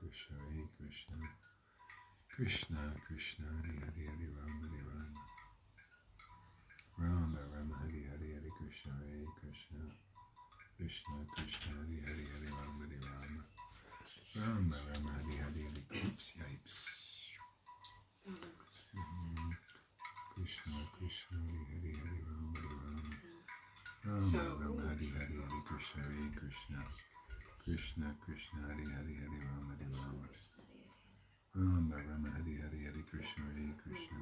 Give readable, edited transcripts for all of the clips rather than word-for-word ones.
Krishna, Hare Krishna, Krishna Krishna, Hare Hare, Hare Rama, Hare Rama, Rama Rama, Hare Hare, Hare Krishna, Hare Krishna, Krishna Krishna, Hare Hare, Hare Rama, Hare Rama, Rama Rama, Hare Hare, Hare Krishna, Yipes. Krishna Krishna, Hare Hare, Hare Rama, Hare Rama, Rama Rama, Hare Hare, Hare Krishna, Hare Krishna, Krishna Krishna, Hare Hare, Hare Rama, Hare Rama, Rama Rama, Hare Hare, Hare Krishna, Hare Krishna,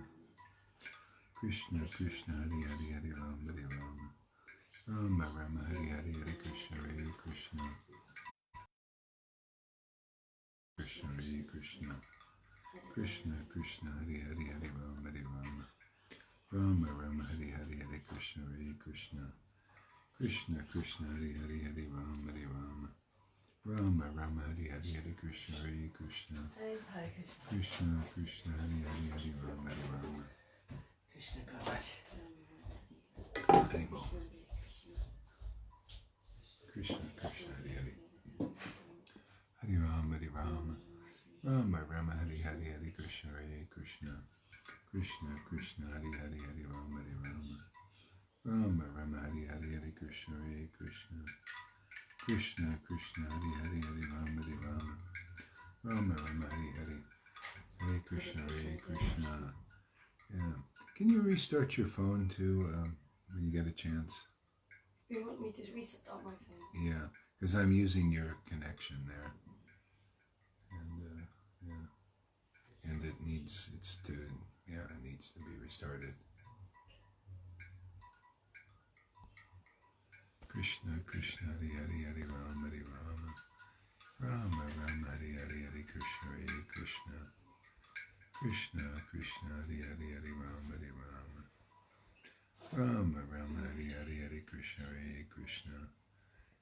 Krishna Krishna, Hare Hare, Hare Rama, Hare Rama, Rama Rama, Hare Hare, Hare Krishna, Hare Krishna, Krishna Hare Krishna, Krishna Krishna, Hare Hare, Hare Rama, Hare Rama, Rama Rama, Hare Hare, Hare Krishna, Hare Krishna, Krishna Krishna, Hare Hare, Hare Rama, Hare Rama, Rama Rama, Hare Hare, Hare Krishna, Hare Krishna, Krishna Krishna, Hare Hare, Hare Rama, Hare Rama, Krishna Kavat. Hare Bol. Krishna Krishna, Hare Hare, Hare Rama, Hare Rama, Rama Rama, Hare Hare, Hare Krishna, Hare Krishna, Krishna Krishna, Hare Hare, Hare Rama, Hare Rama, Rama Rama, Hare Hare, Hare Krishna, Hare Krishna, Krishna Krishna, Hare Hare, Hare Rama, Hare Rama, Rama Rama, Hare Hare, Hare Krishna, Hare Krishna. Yeah. Can you restart your phone too when you get a chance? You want me to reset on my phone? Yeah, because I'm using your connection there, and yeah, and it needs to be restarted. Krishna Krishna, Hare Hare, Hare Rama, Hare Rama, Rama Rama, Hare Hare, Hare Krishna, Hare Krishna, Krishna Krishna, Hare Hare, Hare Rama, Hare Rama, Rama Rama, Hare Hare, Hare Krishna, Hare Krishna,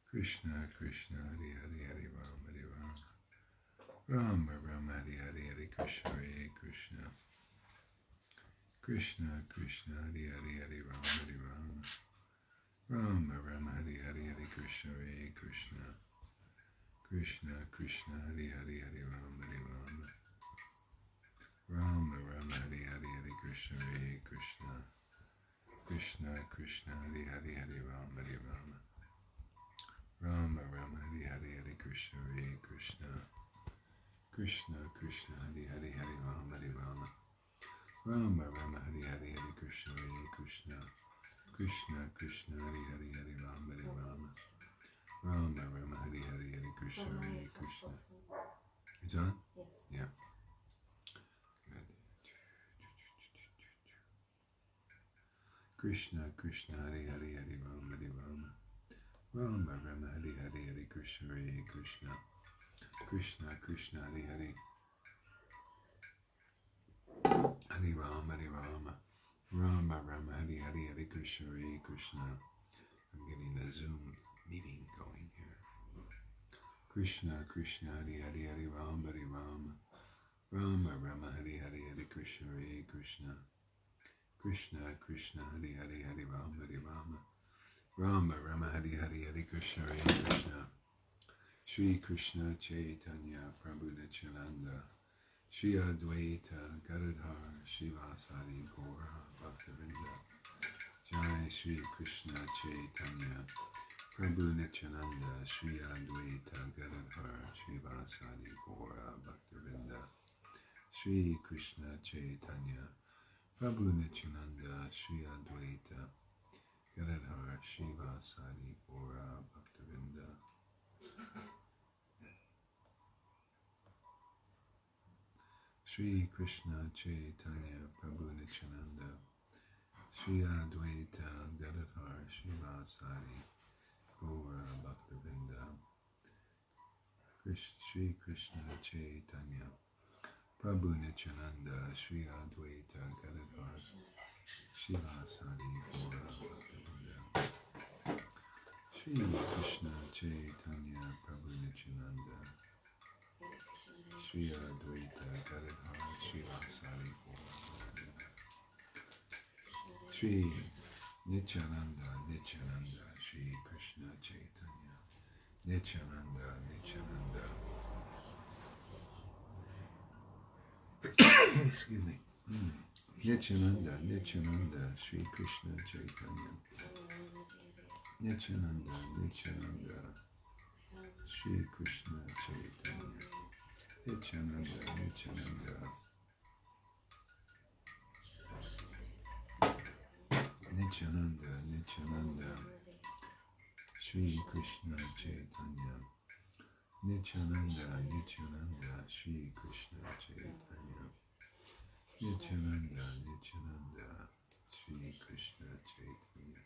Krishna Krishna, Hare Hare, Hare Rama, Hare Rama, Rama Rama, Hare Hare, Hare Krishna, Hare Krishna, Krishna Krishna, Hare Hare, Hare Rama, Hare Rama, Rama Rama, Hare Hare, Hare Krishna, Hare Krishna, Krishna Krishna, Hare Hare, Hare Rama, Hare Rama, Rama Rama, Hare Hare, Hare Krishna, Hare Krishna, Krishna Krishna, Hare Hare, Hare Rama, Hare Rama, Rama Rama, Hare Hare, Hare Krishna, Hare Krishna, Krishna Krishna, Hare Hare, Hare Rama, Hare Rama, Rama Rama, Hare Hare, Hare Krishna, Hare Krishna, Krishna Krishna, Hare Hare, Hare Rama, Hare Rama, Rama Rama, Hare Hare, Hare Krishna, Hare Krishna. It's on? Yes. Yeah. Good. Krishna Krishna, Hare Hare, Hare Rama, Hare Rama, Rama Rama, Hare Hare, Hare Krishna, Hare Krishna, Krishna Krishna, Hare Hare, Hare Rama, Hare Rama, Rama Rama, Hare Hare, Hare Krishna, Hare Krishna. I'm getting a Zoom meeting going here. Krishna Krishna, Hare Hare, Hare Rama, Hare Rama, Rama Rama, Hare Hare, Hare Krishna, Hare Krishna, Krishna Krishna, Hare Hare, Hare Rama, Hare Rama, Rama Rama, Hare Hare, Hare Krishna, Hare Krishna, Shri Krishna Chaitanya Prabhu Nityananda, Shri Advaita Gadadhar Shivasari Gaura Bhaktivinoda, Jai Shri Krishna Chaitanya Prabhu Nityananda, Shri Advaita Gadadhar Shivasari Gaura Bhaktivinoda, Shri Krishna Chaitanya Prabhu Nityananda, Shri Advaita Gadadhar Shivasari Gaura Bhaktivinoda. Shri Krishna Chaitanya Prabhu Nityananda, Shri Advaita Gadadhar Shivasari Gaura Bhaktivinoda. Shri Krishna Chaitanya Prabhu Nityananda, Shri Advaita Gadadhar Shivasari Gaura Bhaktivinoda. Shri Krishna Chaitanya Prabhu Nityananda, Shri Advaita Gadadhar Shivasari Gaura Bhaktivinoda. Shri Nityananda, Nityananda, Shri Krishna Chaitanya, Nityananda, Nityananda, Excuse me. Nityananda, Nityananda, Sri Krishna Chaitanya. Nityananda, Nityananda, Sri Krishna Chaitanya. Nityananda, Nityananda. Nityananda, Nityananda, Sri Krishna Chaitanya. Nityananda, Nityananda, Sri Krishna Chaitanya. Nityananda, Nityananda, Sri Krishna Chaitanya.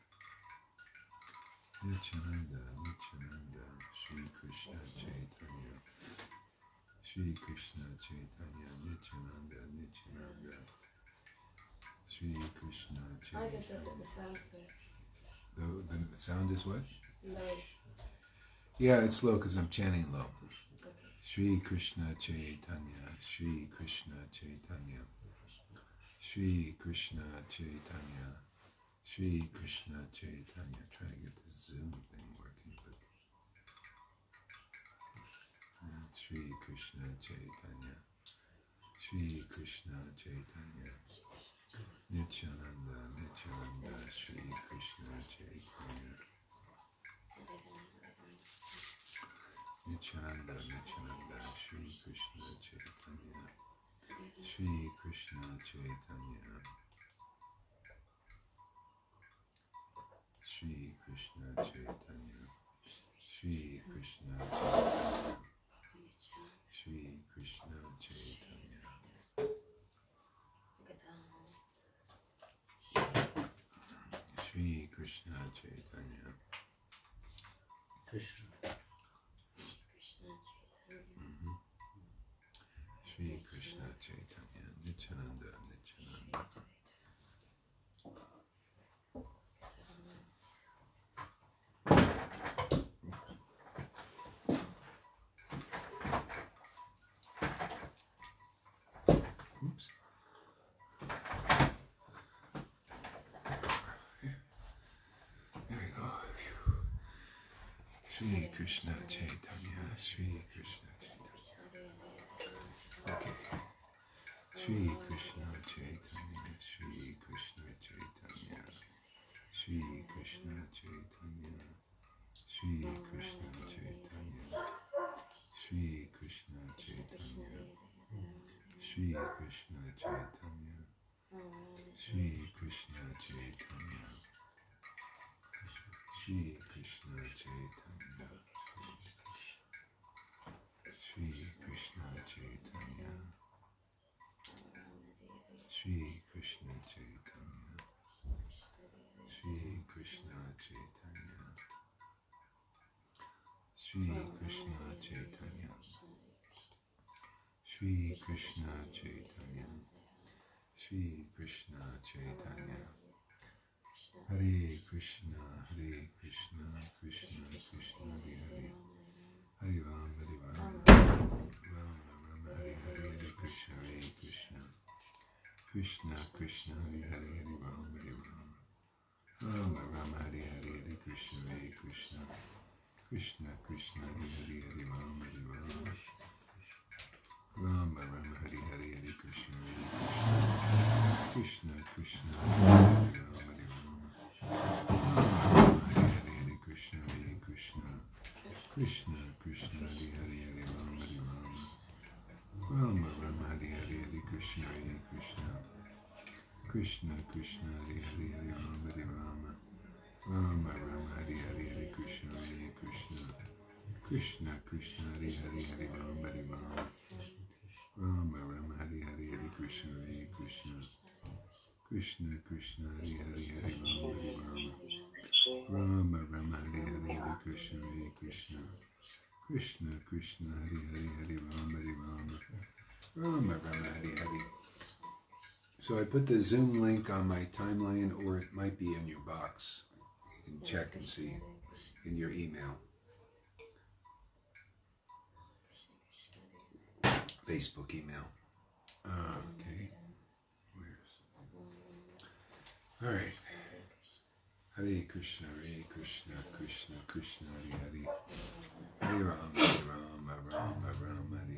Nityananda, Nityananda, Sri Krishna Chaitanya. Sri Krishna Chaitanya, Nityananda, Nityananda, Sri Krishna I guess Chaitanya. that the sound's good. The sound is what? Low. Yeah, it's low because I'm chanting low. Okay. Sri Krishna Chaitanya, Sri Krishna Chaitanya, Sri Krishna Chaitanya, Sri Krishna Chaitanya. Trying to get the Zoom thing working, but Sri Krishna Chaitanya, Sri Krishna Chaitanya, Nityananda, Nityananda, Sri Krishna Chaitanya. Nityananda, Nityananda, Sri Krishna Chaitanya, Sri Krishna Chaitanya, Sri Krishna Chaitanya, Sri Krishna Chaitanya, Sri Krishna Chaitanya, Look at that. Sri Krishna Chaitanya, Krishna. Sri Krishna Chaitanya, Nityananda, Nityananda. Oops. There we go. Sri Krishna Chaitanya, Sri Krishna Chaitanya. Okay. Sri Krishna Chaitanya, Sri Krishna Chaitanya, Sri Krishna Chaitanya, Sri Krishna Chaitanya, Sri Krishna Chaitanya, Sri Krishna Chaitanya, Sri Krishna Chaitanya, Sri Krishna Chaitanya, Sri Krishna Chaitanya, Sri Krishna Chaitanya, Sri Krishna Chaitanya, Sri Krishna Chaitanya, Sri Krishna Chaitanya, Sri Krishna Chaitanya, Hare Krishna, Hare Krishna, Krishna Krishna, Hare Hare, Hare Ram, Hare Ram, Ram Ram, Hare Hare, Hare Krishna, Hare Krishna, Krishna Krishna, Hare Hare, Hare Ram, Hare Ram, Ram Ram, Hare Hare, Hare Krishna, Hare Krishna, Krishna Krishna, Hare Hare, Hare Ram, Hare Ram, Ram Ram, Hare Hare, Hare Krishna, Hare Krishna, Krishna Krishna, Hare Hare, Hare Ram, Hare Ram, Ram Ram, Hare Hare, Hare Krishna, Hare Krishna, Krishna Krishna, Hare Hare, Hare Ram, Hare Ram, Ram Ram, Hare Hare, Hare Krishna, Hare Krishna, Krishna Krishna, Hare Hare, Hare Ram, Hare Ram, Ram Ram, Hare Hare, Hare Krishna, Hare Krishna, Krishna Krishna, Hare Hare, Hare Ram, Hare Ram, Ram Ram, Hare Hare, Hare Krishna, Hare Krishna, Krishna Krishna, Hare Hare, Hare Ram, Hare Ram, Ram Ram, Hare Hare, Hare Krishna, Hare Krishna, Krishna Krishna, Hare Hare, Hare Ram, Hare Ram, Ram Ram, Hare Hare. So I put the Zoom link on my timeline, or it might be in your box. You can check and see in your email. Facebook email. Okay. All right. Hare Krishna, Hare Krishna, Krishna Krishna, Hare Hare, Hare Ram, Hare Ram, Ram Ram, Hare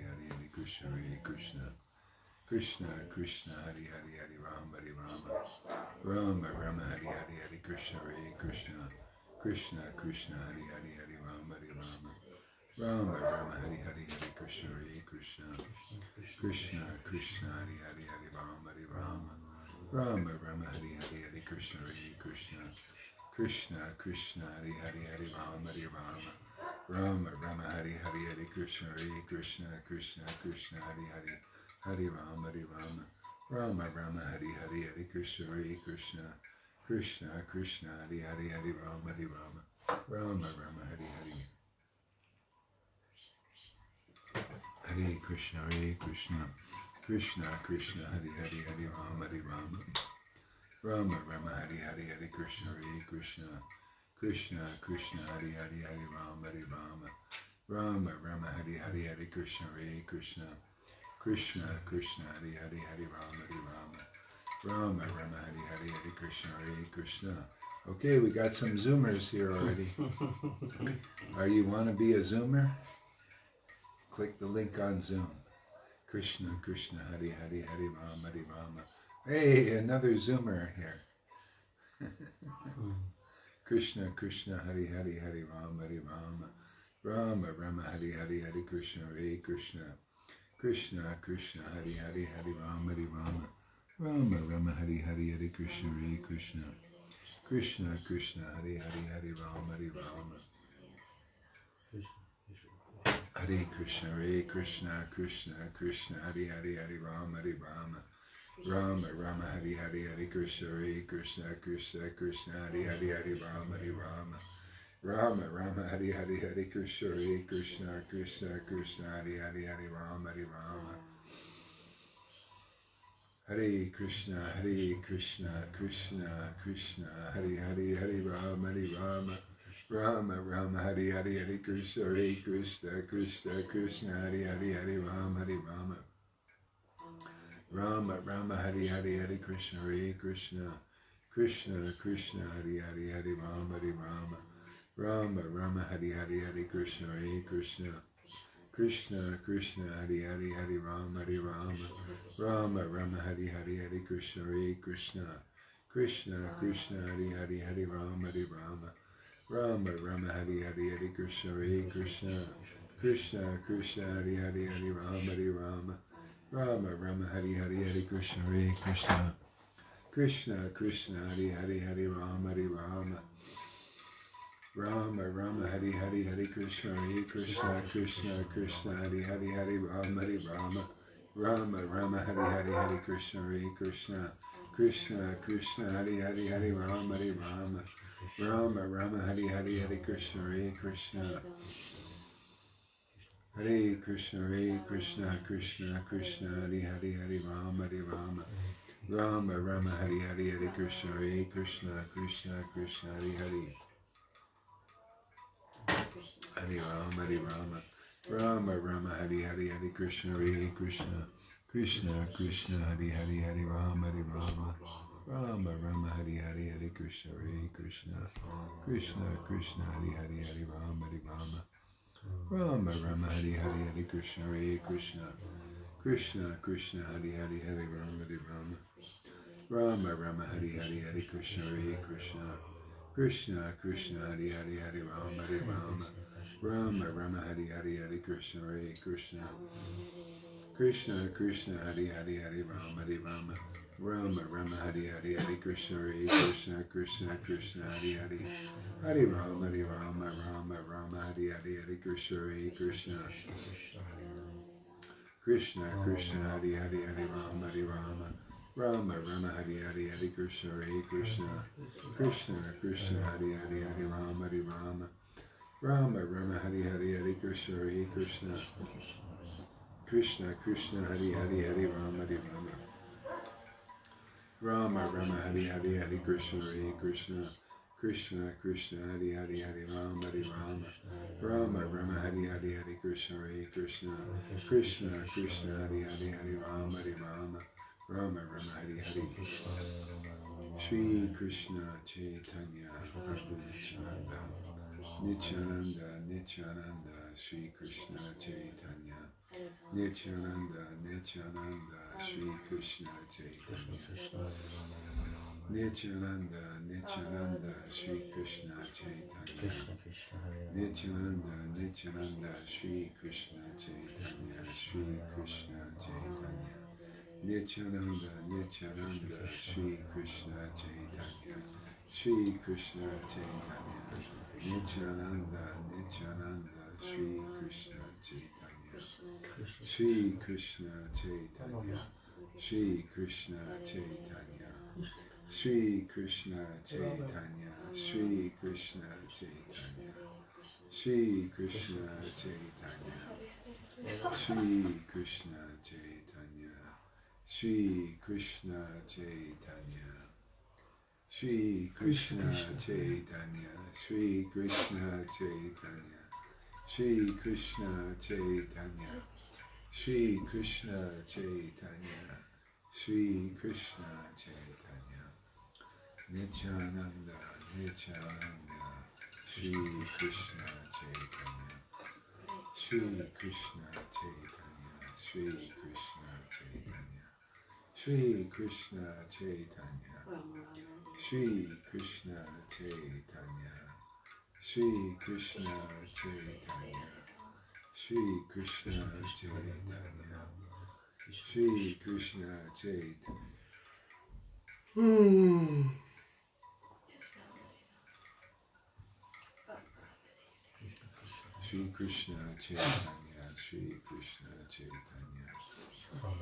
Hare, Hare Krishna, Hare Krishna, Krishna Krishna Hari Hari Hari Rama Hari Rama Rama Rama Hari Hari Hari Krishna Hare Krishna Krishna Krishna Hari Hari Hari Rama Hari Rama Rama Rama Hari Hari Hari Krishna Hare Krishna Krishna Krishna Hari Hari Hari Rama Hari Rama Rama Rama Hari Hari Hari Krishna Hare Krishna Krishna Krishna Hari Hari Hari Rama Hari Rama Rama Rama Hari Hari Hari Krishna Hare Krishna Krishna Krishna Hari Hari Hari Rama Hari Rama Rama Rama Hari Hari Hari Krishna Hare Krishna Krishna Krishna Hari Hari Hari Rama Hari Rama Rama Rama Hari Hari Hare Krishna Krishna Krishna Hari Hari Hari Rama Hari Rama Rama Rama Hari Hari Hari Krishna Hare Krishna Krishna Krishna Hari Hari Hari Rama Hari Rama Rama Rama Hari Hari Hari Krishna Hare Krishna Krishna Krishna Hari Hari Hari Rama Hari Rama Rama Rama Hari Hari Hari Krishna Hare Krishna. Okay, we got some Zoomers here already. Are you want to be a Zoomer? Click the link on Zoom. Krishna Krishna Hari Hari Hari Rama Hari Rama. Hey, another Zoomer here. Krishna Krishna Hari Hari Hari Rama Hari Rama Rama Rama Hari Hari Hari Krishna Hare Krishna Krishna Krishna Hari Hari Hari Rama Hari Rama Rama Rama Hari Hari Hari Krishna Hare Krishna Krishna Krishna Hari Hari Hari Rama Hari Rama Hare Krishna Krishna Krishna Hari Hari Hari Rama Hari Rama Rama Rama Hari Hari Hari Krishna Hare Krishna Krishna Krishna Hari Hari Hari Rama Hari Rama Rama Rama Hari Hari Hari Krishna Hare Krishna Krishna Krishna Hari Hari Hari Rama Hari Rama Hare Krishna Krishna Krishna Hari Hari Hari Rama Hari Rama Rama Rama Hari Hari Hari Krishna Hare Krishna Krishna Krishna Hari Hari Hari Rama Hari Rama Rama Rama Hari Hari Hari Krishna Hare Krishna Krishna Krishna Hari Hari Hari Rama Hari Rama Rama Rama Hari Hari Hari Krishna Hare Krishna Krishna Krishna Hari Hari Hari Rama Hari Rama Rama Rama Hari Hari Hari Krishna Hare Krishna Krishna Krishna Hari Hari Hari Rama Hari Rama Rama Rama Hari Hari Hari Krishna Hare Krishna Krishna Krishna Hari Hari Hari Rama Hari Rama Rama Rama Hari Hari Hari Krishna Hare Krishna Krishna Krishna Hari Hari Hari Rama Hari Rama Rama Rama Hari Hari Hari Krishna Hare Krishna Krishna Krishna Hari Hari Hari Rama Hari Rama Rama Rama Hari Hari Hari Krishna Hare Krishna Krishna Krishna Hari Hari Hari Rama Hari Rama Rama Rama Hari Hari Hari Krishna Hare Krishna Hare Krishna Krishna Krishna Hari Hari Hari Rama Hari Rama Rama Rama Hari Hari Hari Krishna Hare Krishna Krishna Krishna Hari Hari Hari Rama Hari Rama Rama Rama Hari Hari Hari Krishna Hare Krishna Krishna Krishna Hari Hari Hari Rama Hari Rama Rama Rama Hari Hari Hari Krishna Hare Krishna Krishna Krishna Hari Hari Hari Rama Hari Rama Rama Rama Hari Hari Hari Krishna Hare Krishna Krishna Krishna Hari Hari Hari Rama Hari Rama Rama Rama Hari Hari Hari Krishna Hare Krishna Krishna Krishna Hari Hari Hari Rama Hari Rama Rama Rama Hari Hari Hari Krishna Hare Krishna Krishna Krishna Hari Hari Hari Rama Hari Rama Rama Rama Hari Hari Hari Krishna Hare Krishna Krishna Krishna Hari Hari Hari Rama Hari Rama Rama Rama Hari Hari Hari Krishna Hare Krishna Krishna Krishna Hari Hari Hari Rama Hari Rama Rama Rama Hari Hari Hari Krishna Hare Krishna Krishna Krishna Hari Hari Hari Rama Hari Rama Rama Rama Hari Hari Hari Krishna Hare Krishna Krishna Krishna Hari Hari Hari Rama Hari Rama Rama Rama Hari Hari Hari Krishna Hare Krishna Krishna Krishna Hari Hari Hari Rama Hari Rama Rama Rama Hari Hari Hari Krishna Hare Krishna Krishna Krishna Hari Hari Hari Rama Hari Rama Rama Rama Hari Hari Shri Krishna Chaitanya Prabhu Nityananda Nityananda, Nityananda, Shri Krishna Chaitanya. Nityananda, Nityananda, Shri Krishna Chaitanya. Nityananda, Nityananda, Shri Krishna Chaitanya. Nityananda, Nityananda, Shri Krishna Chaitanya, Shri Krishna Chaitanya. Nityananda, Nityananda, Shri Krishna Chaitanya, Shri Krishna Chaitanya. Nityananda, Nityananda, Shri Krishna Chaitanya, Shri Krishna Chaitanya, Shri Krishna Chaitanya, Shri Krishna Chaitanya, Shri Krishna Chaitanya, Shri Krishna Chaitanya, Shri Krishna Chaitanya, Shri Krishna Chaitanya, Shri Krishna Chaitanya, Shri Krishna Chaitanya, Shri Krishna Chaitanya, Shri Krishna Chaitanya, Shri Krishna Chaitanya, Nityananda, Nityananda, Shri Krishna Chaitanya, Shri Krishna Chaitanya, Shri Krishna Chaitanya, Shri Krishna Chaitanya, Shri Krishna Chaitanya, Shri Krishna Chaitanya, Shri Krishna Chaitanya, Shri Krishna Chaitanya. Shri Krishna Chaitanya, Shri Krishna Chaitanya,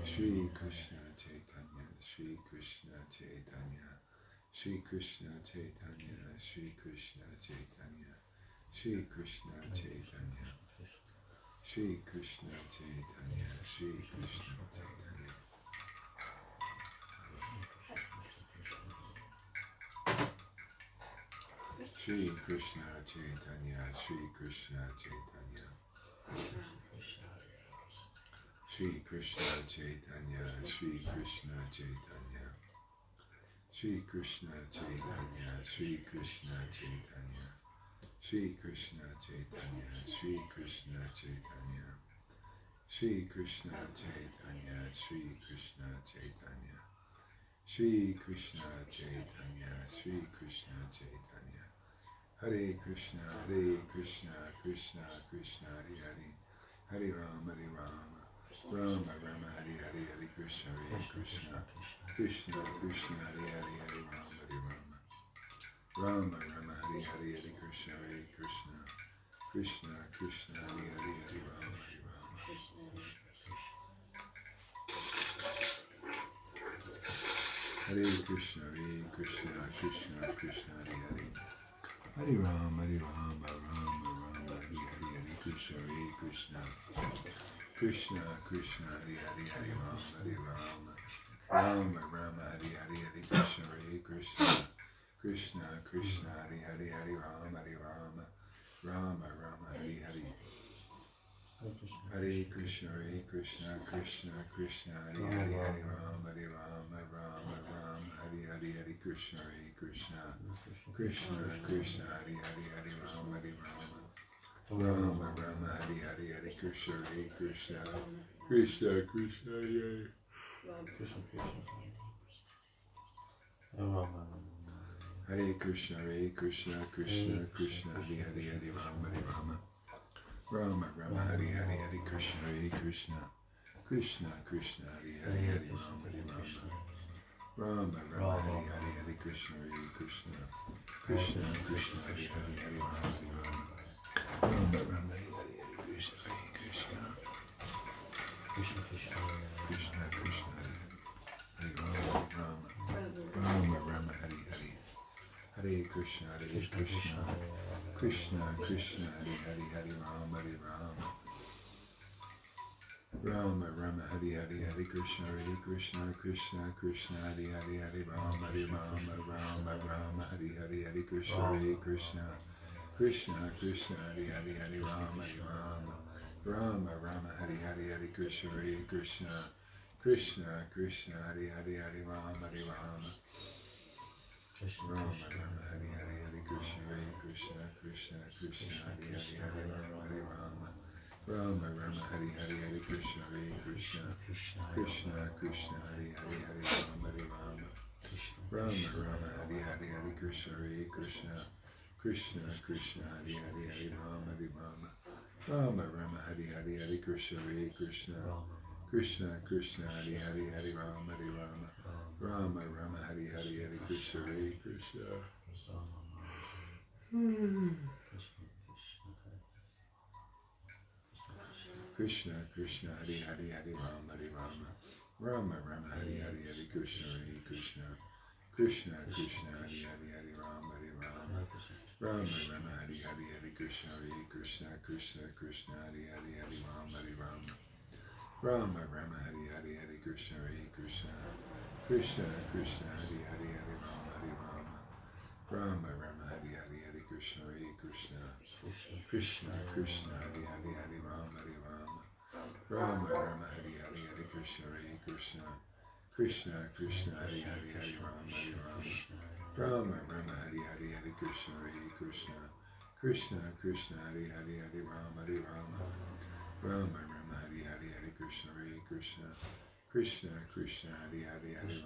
Shri Krishna Chaitanya, Shri Krishna Chaitanya, Shri Krishna Chaitanya, Shri Krishna Chaitanya, Shri Krishna Chaitanya, Shri Krishna Chaitanya, Shri Krishna Chaitanya. Shri Krishna Chaitanya, Shri Krishna Chaitanya, Shri Krishna Chaitanya, Shri Krishna Chaitanya, Shri Krishna Chaitanya, Shri Krishna Chaitanya, Shri Krishna Chaitanya, Shri Krishna Chaitanya, Shri Krishna Chaitanya, Shri Krishna Chaitanya, Shri Krishna Chaitanya, Shri Krishna Chaitanya. Hare Krishna, Krishna Krishna, Hare Hare, Hare Rama, Rama Rama, Hare Hare, Hare Krishna, Krishna Krishna, Hare Hare, Hare Rama, Rama Rama, Hare Hare, Hare Krishna, Krishna Krishna, Hare Hare, Hare Rama, Hare Krishna, Krishna Krishna, Hare Hare. Hare Rama, Rama Rama, Hare Hare, Hare Krishna, Krishna Krishna, Hare Hare, Hare Rama, Rama Rama, Hare Hare, Hare Krishna, Krishna Krishna, Hare Hare, Hare Rama, Rama Rama, Hare Hare. Hare Krishna, Krishna Krishna, Hare Hare, Hare Rama, Rama Rama, Hare Hare, Hare Krishna, Krishna Krishna, Hare Hare, Hare Rama, Rama Rama, Hare Hare, Hare Krishna, Krishna Krishna, Hare Hare. Hare Krishna, Krishna Krishna, Hare Hare, Hare Rama, Rama Rama, Hare Hare, Hare Krishna, Krishna Krishna, Hare Hare, Hare Rama, Rama Rama, Hare Hare, Hare Krishna, Krishna Krishna, Hare Hare, Hare Rama, Rama Rama, Hare Hare, Hare Krishna, Krishna Krishna, Hare Rama, Rama Rama, Hare Hare. Hare Krishna, Krishna Krishna, Hare Hare, Hare Rama, Rama Rama, Hare Hare, Hare Krishna, Krishna Krishna, Hare Hare, Hare Rama, Rama Rama, Hare Hare, Hare Krishna, Krishna Hare Hare, Hare Rama, Rama Rama, Hare Hare, Hare Krishna, Krishna Hare Hare, Hare Rama, Rama Rama, Hare Hare, Hare Krishna, Hare Krishna, Krishna Krishna, Hare Hare, Rama, Rama Rama, Hare Hare, Hare Krishna, Hare Krishna, Krishna Krishna, Hare Hare, Rama, Rama Rama, Hare Hare, Hare Krishna, Hare Krishna, Krishna Krishna, Hare Hare, Rama, Rama Rama, Hare Hare, Hare Krishna, Hare Krishna, Krishna Krishna, Hare Hare, Hare Rama, Rama Rama, Hare Hare, Hare Krishna, Hare Krishna. Krishna Krishna, Hare Hare, Hare Rama, Rama Rama, Hare Hare, Hare Krishna, Hare Krishna, Krishna Krishna, Hare Hare, Hare Rama, Rama Rama, Hare Hare, Hare Krishna, Hare Krishna, Krishna Krishna, Hare Hare, Hare Rama, Rama Rama, Hare Hare, Hare Krishna, Hare Krishna, Krishna Krishna, Hare Hare, Hare Rama, Rama Rama, Hare Hare, Hare Krishna, Hare Krishna, Krishna Krishna, Hare Hare, Hare Rama, Rama Hare Hare, Hare Krishna, Hare Krishna, Krishna Krishna, Hare Hare, Hare Rama, Rama Hare Hare, Hare Krishna, Hare Krishna, Krishna Krishna, Hare Hare, Hare Rama, Rama Rama, Hare Hare, Hare Krishna, Hare Krishna, Krishna Krishna, Hare Hare, Hare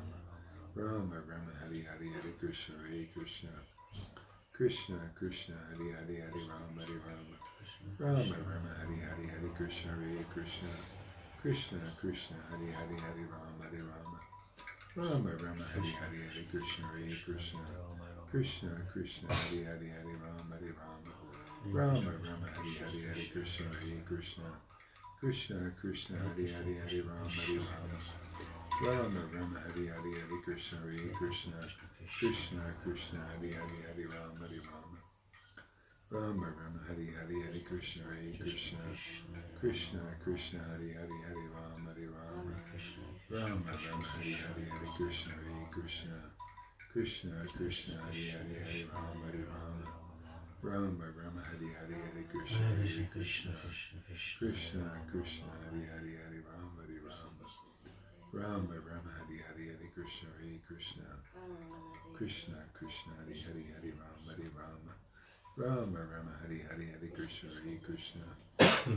Rama, Rama Hare Hare, Hare Krishna, Hare Krishna, Krishna Krishna, Hare Hare, Hare Rama, Rama Rama, Hare Hare, Hare Krishna, Hare Krishna, Krishna Krishna, Hare Hare, Hare Rama, Rama Rama, Hare Hare, Hare Krishna, Hare Krishna, Krishna Krishna, Hare Hare, Hare Rama, Rama Rama, Hare Hare, Hare Krishna, Hare Krishna, Krishna Krishna, Hare Hare, Hare Rama, Rama Rama, Hare Hare, Hare Krishna, Hare Krishna, Krishna Krishna, Hare Hare, Hare Rama, Rama Rama, Hare Hare, Hare Krishna, Hare Krishna, Krishna Krishna, Hare Hare, Hare Rama, Rama Rama, Hare Hare, Hare Krishna, Hare Krishna, Krishna Krishna, Hare Hare, Hare Rama, Rama Rama, Hare Hare, Hare Krishna, Hare Krishna, Krishna Krishna, Hare Hare, Hare Rama, Rama Rama, Hare Hare, Hare Krishna, Hare Krishna, Krishna Krishna, Hare Hare, Hare Rama, Rama Rama, Hare Hare, Hare Krishna, Hare Krishna,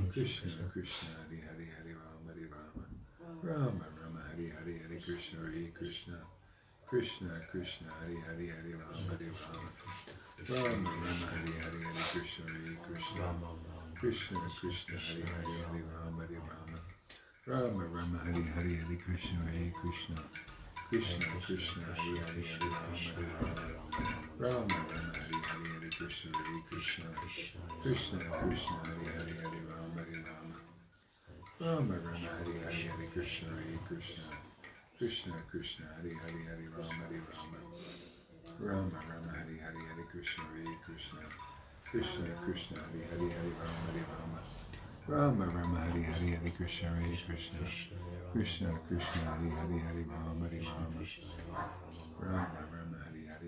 Krishna Krishna, Hare Hare, Hare Rama, Rama Rama, Hare Hare, Hare Krishna, Hare Krishna, Krishna Krishna, Hare Hare, Hare Rama, Rama Rama, Hare Hare, Hare Krishna, Hare Krishna, Krishna Krishna, Hare Hare, Hare Rama, Rama Rama, Hare Hare, Hare Krishna, Hare Krishna, Krishna Krishna, Hare Hare, Hare Rama, Rama Rama, Hare Hare, Hare Krishna, Hare Krishna, Krishna Krishna, Hare Hare, Hare Rama, Rama Rama, Hare Hare, Hare Krishna, Hare Krishna, Krishna Krishna, Hare Hare, Hare Rama, Rama Rama, Hare Hare, Hare Krishna, Hare Krishna, Krishna Krishna, Hare Hare, Hare Rama, Rama Rama, Hare Hare, Hare Krishna, Hare Krishna, Krishna Krishna, Hare Hare, Hare Rama, Rama Rama, Hare Hare,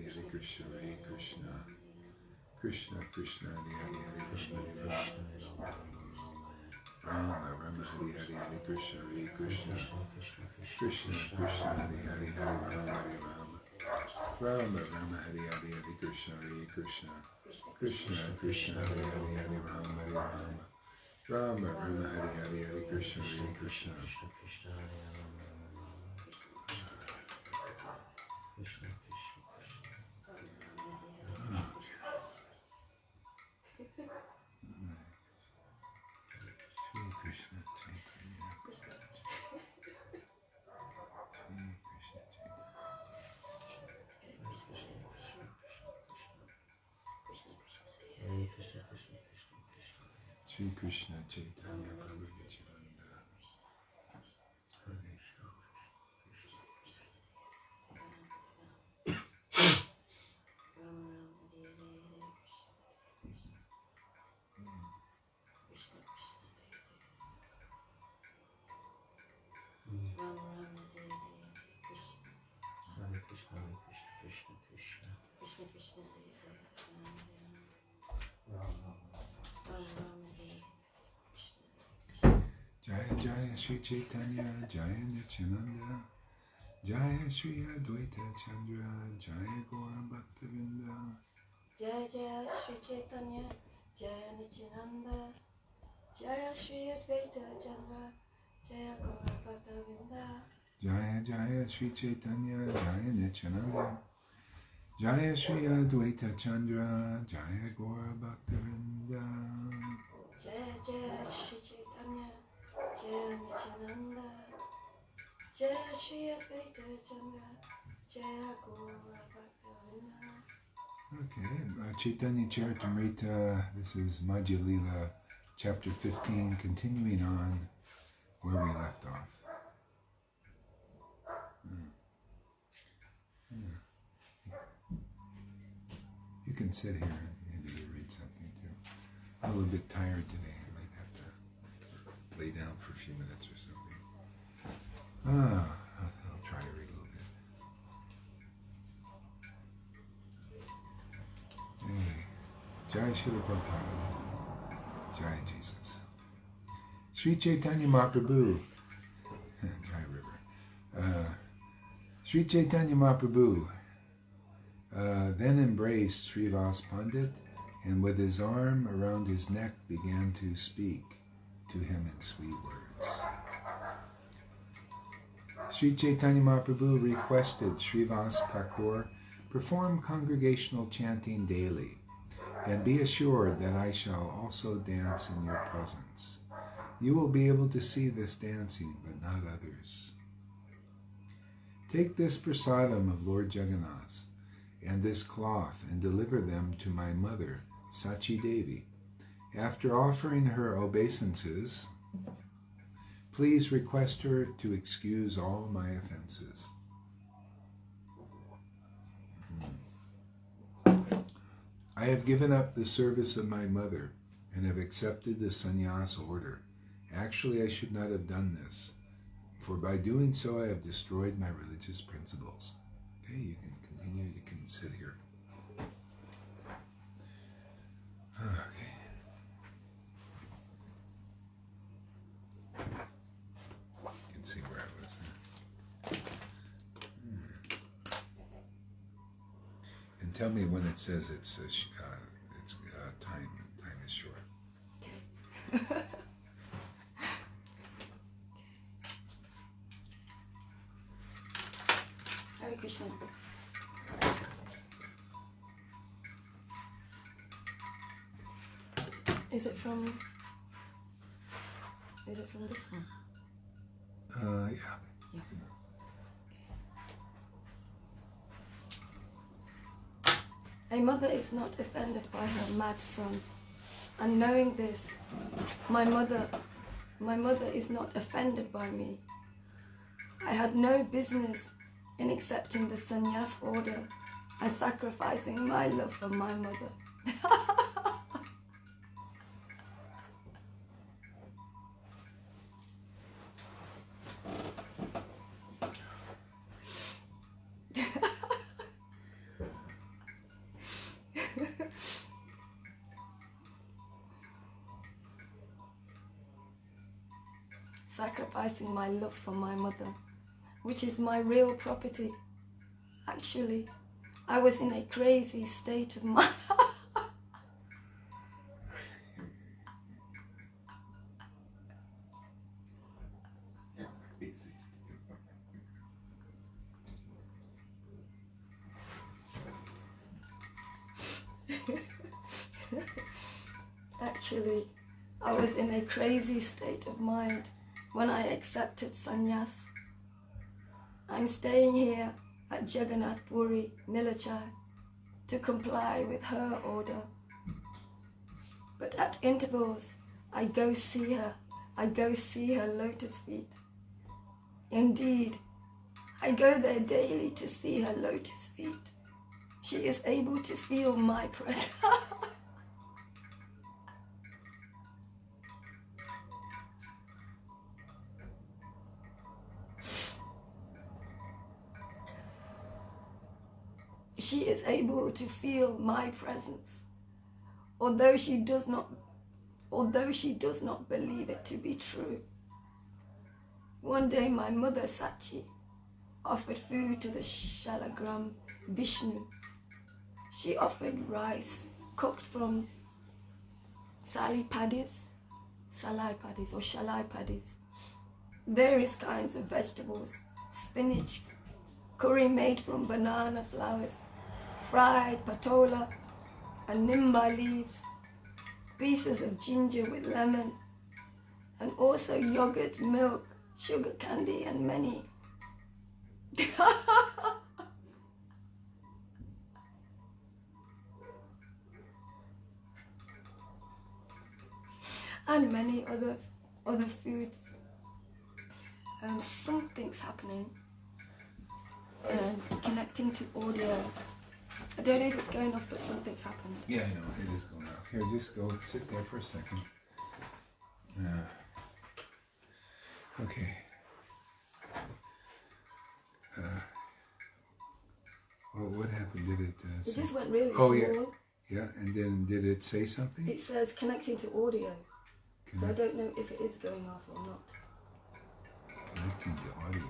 Hare Krishna, Hare Krishna, Krishna Krishna, Hare Hare, Hare Rama, Rama Rama, Hare Hare, Hare Krishna, Hare Krishna, Krishna Krishna, Hare Hare, Hare Rama, Rama Rama, Hare Hare, Hare Krishna, Hare Krishna, Krishna Krishna, Hare Hare, Hare Rama, Rama Rama, Hare Hare, Hare Krishna, Hare Krishna, Krishna Chaitanya, Sri Krishna Chaitanya Prabhu Nityananda, Jaya Jaya Sri Chaitanya, Jaya Nityananda, Jaya Sri Advaita Chandra, Jaya Gaura Bhaktavinda, Jaya Jaya Shri Chaitanya, Jaya Nityananda, Jaya Shri Advaita Chandra, Jaya Gaura Bhakta Vrinda. Jaya Jaya Shri Chaitanya, Jaya Nityananda, Jaya Shri Advaita Chandra, Jaya Gaura Bhaktivinoda. Jaya Jaya Shri Chaitanya, Jaya Nityananda, Jaya Shri Advaita Chandra, Jaya Gaura Bhakta Vrinda. Okay, Chaitanya Charitamrita, this is Madhya Lila, chapter 15, continuing on where we left off. You can sit here and maybe you read something too. I'm a little bit tired today. I might have to lay down for a few minutes or something. I'll try to read a little bit. Hey, Jai Srila Prabhupada, Jai Jesus. Sri Chaitanya Mahaprabhu, Jai River. Sri Chaitanya Mahaprabhu then embraced Srivas Pandit and with his arm around his neck began to speak to him in sweet words. Sri Chaitanya Mahaprabhu requested Srivas Thakur perform congregational chanting daily, and be assured that I shall also dance in your presence. You will be able to see this dancing, but not others. Take this prasadam of Lord Jagannath and this cloth and deliver them to my mother, Sachi Devi. After offering her obeisances, please request her to excuse all my offenses. I have given up the service of my mother and have accepted the sannyas order. Actually, I should not have done this, for by doing so I have destroyed my religious principles. Okay, you can continue, you can sit here. Okay. You can see where I was. And tell me when it says it's time is short. Okay. Hare Krishna. Is it from this one? Yeah. Yeah. A mother is not offended by her mad son, and knowing this, my mother is not offended by me. I had no business in accepting the sannyas order and sacrificing my love for my mother. Sacrificing my love for my mother, which is my real property. Actually, I was in a crazy state of mind. Actually, I was in a crazy state of mind when I accepted sannyas. I'm staying here at Jagannath Puri, Nilachai, to comply with her order. But at intervals, I go see her lotus feet. Indeed, I go there daily to see her lotus feet. She is able to feel my presence. She is able to feel my presence, although she does not believe it to be true. One day my mother Sachi offered food to the Shalagram Vishnu. She offered rice cooked from salai paddies or shalai paddies, various kinds of vegetables, spinach, curry made from banana flowers, fried patola and nimba leaves, pieces of ginger with lemon, and also yogurt, milk, sugar candy, and many. and many other foods. Something's happening. Connecting to audio. I don't know if it's going off, but something's happened. Yeah, I know, it is going off. Here, just go sit there for a second. Okay. What happened? Did it... It just went really small. Yeah. Yeah, and then did it say something? It says connecting to audio. So I don't know if it is going off or not. Connecting to audio.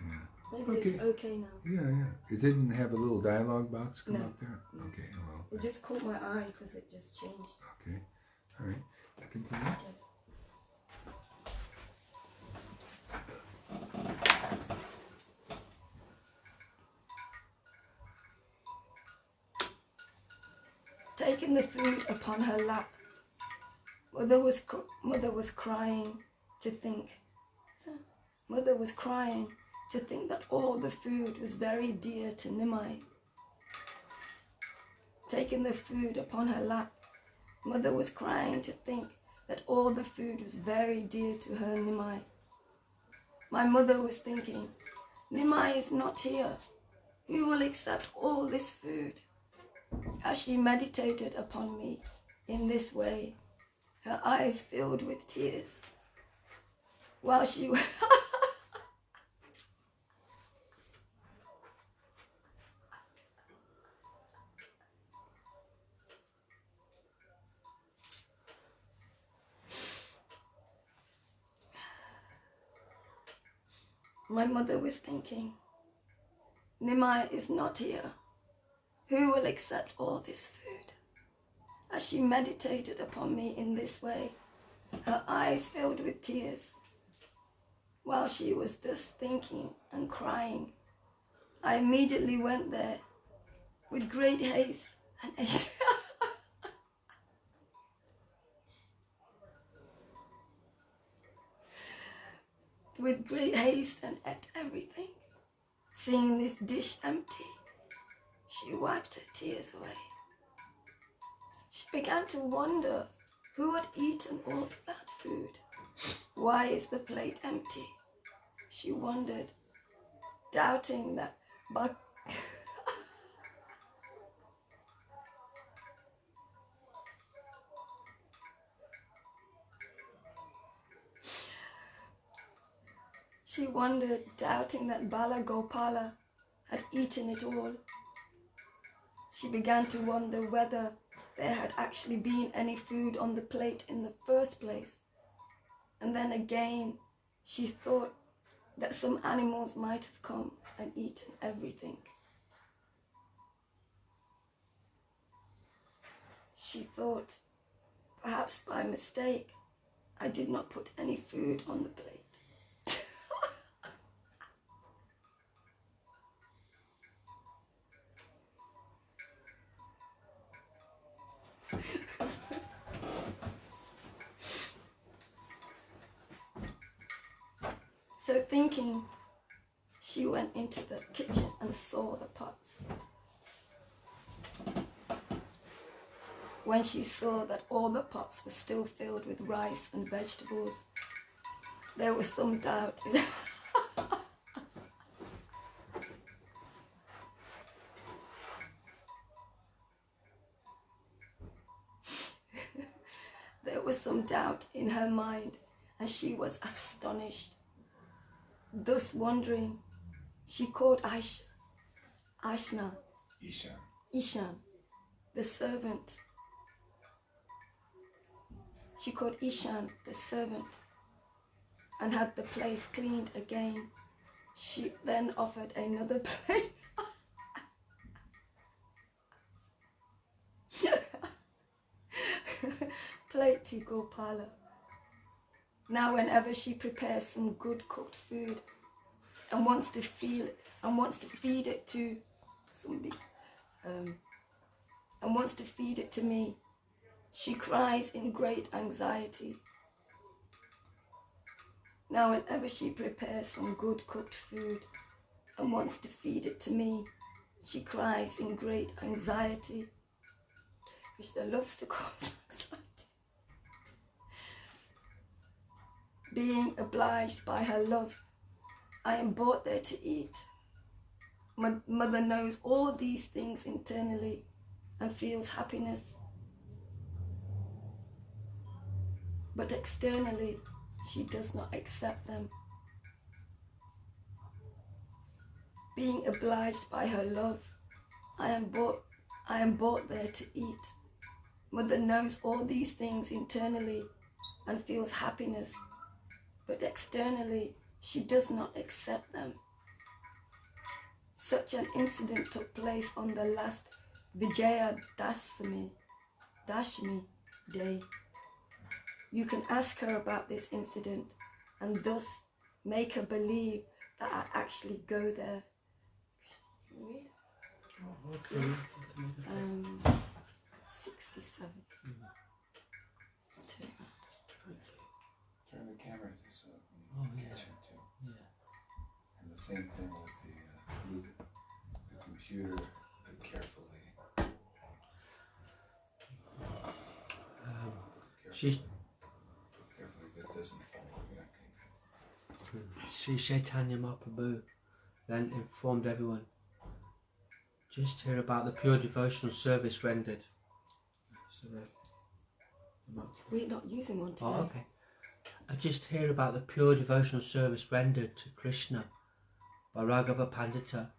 Yeah. Maybe it's okay now. Yeah. It didn't have a little dialogue box come up there? No. Okay, well... It just caught my eye because it just changed. Okay, all right. Continue. Okay. Taking the food upon her lap, Mother was crying to think. Mother was crying to think that all the food was very dear to Nimai. Taking the food upon her lap, Mother was crying to think that all the food was very dear to her Nimai. My mother was thinking, Nimai is not here. Who will accept all this food? As she meditated upon me in this way, her eyes filled with tears, while she My mother was thinking, Nimai is not here. Who will accept all this food? As she meditated upon me in this way, her eyes filled with tears. While she was thus thinking and crying, I immediately went there with great haste and ate. With great haste and ate everything. Seeing this dish empty, she wiped her tears away. She began to wonder who had eaten all that food. Why is the plate empty? She wondered, doubting that She wondered, doubting that Bala Gopala had eaten it all. She began to wonder whether there had actually been any food on the plate in the first place. And then again, she thought that some animals might have come and eaten everything. She thought, perhaps by mistake, I did not put any food on the plate. So thinking, she went into the kitchen and saw the pots. When she saw that all the pots were still filled with rice and vegetables, there was some doubt. There was some doubt in her mind, and she was astonished. Thus wondering, she called Ishan, the servant. She called Ishan, the servant, and had the place cleaned again. She then offered another plate. to Gopala. Now whenever she prepares some good cooked food and wants to feed it to somebody's and wants to feed it to me, she cries in great anxiety. Now whenever she prepares some good cooked food and wants to feed it to me, she cries in great anxiety. Krishna loves to cause anxiety. Being obliged by her love, I am brought there to eat. Mother knows all these things internally and feels happiness. But externally, she does not accept them. Being obliged by her love, I am brought there to eat. Mother knows all these things internally and feels happiness, but externally, she does not accept them. Such an incident took place on the last Vijaya Dashmi day. You can ask her about this incident and thus make her believe that I actually go there. Read? Oh, okay. 67. Thank you. Turn the camera so Oh, you yeah. can catch it too. Yeah. And the same thing with the computer, carefully. She's Carefully that doesn't fall. Yeah, okay, good. Sri Chaitanya Mahaprabhu then informed everyone, just hear about the pure devotional service rendered. So, We're not using one today. oh, okay. I just hear about the pure devotional service rendered to Krishna by Raghava Pandita.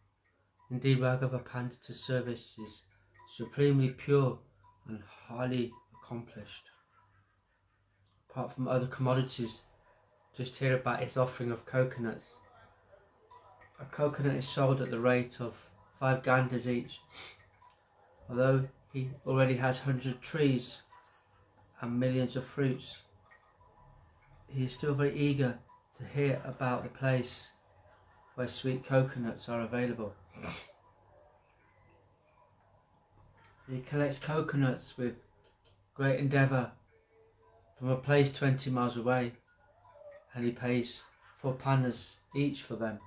Indeed, Raghava Pandita's service is supremely pure and highly accomplished. Apart from other commodities, just hear about his offering of coconuts. A coconut is sold at the rate of 5 gandas each. Although he already has 100 trees and millions of fruits, he is still very eager to hear about the place where sweet coconuts are available. He collects coconuts with great endeavour from a place 20 miles away, and he pays 4 panas each for them.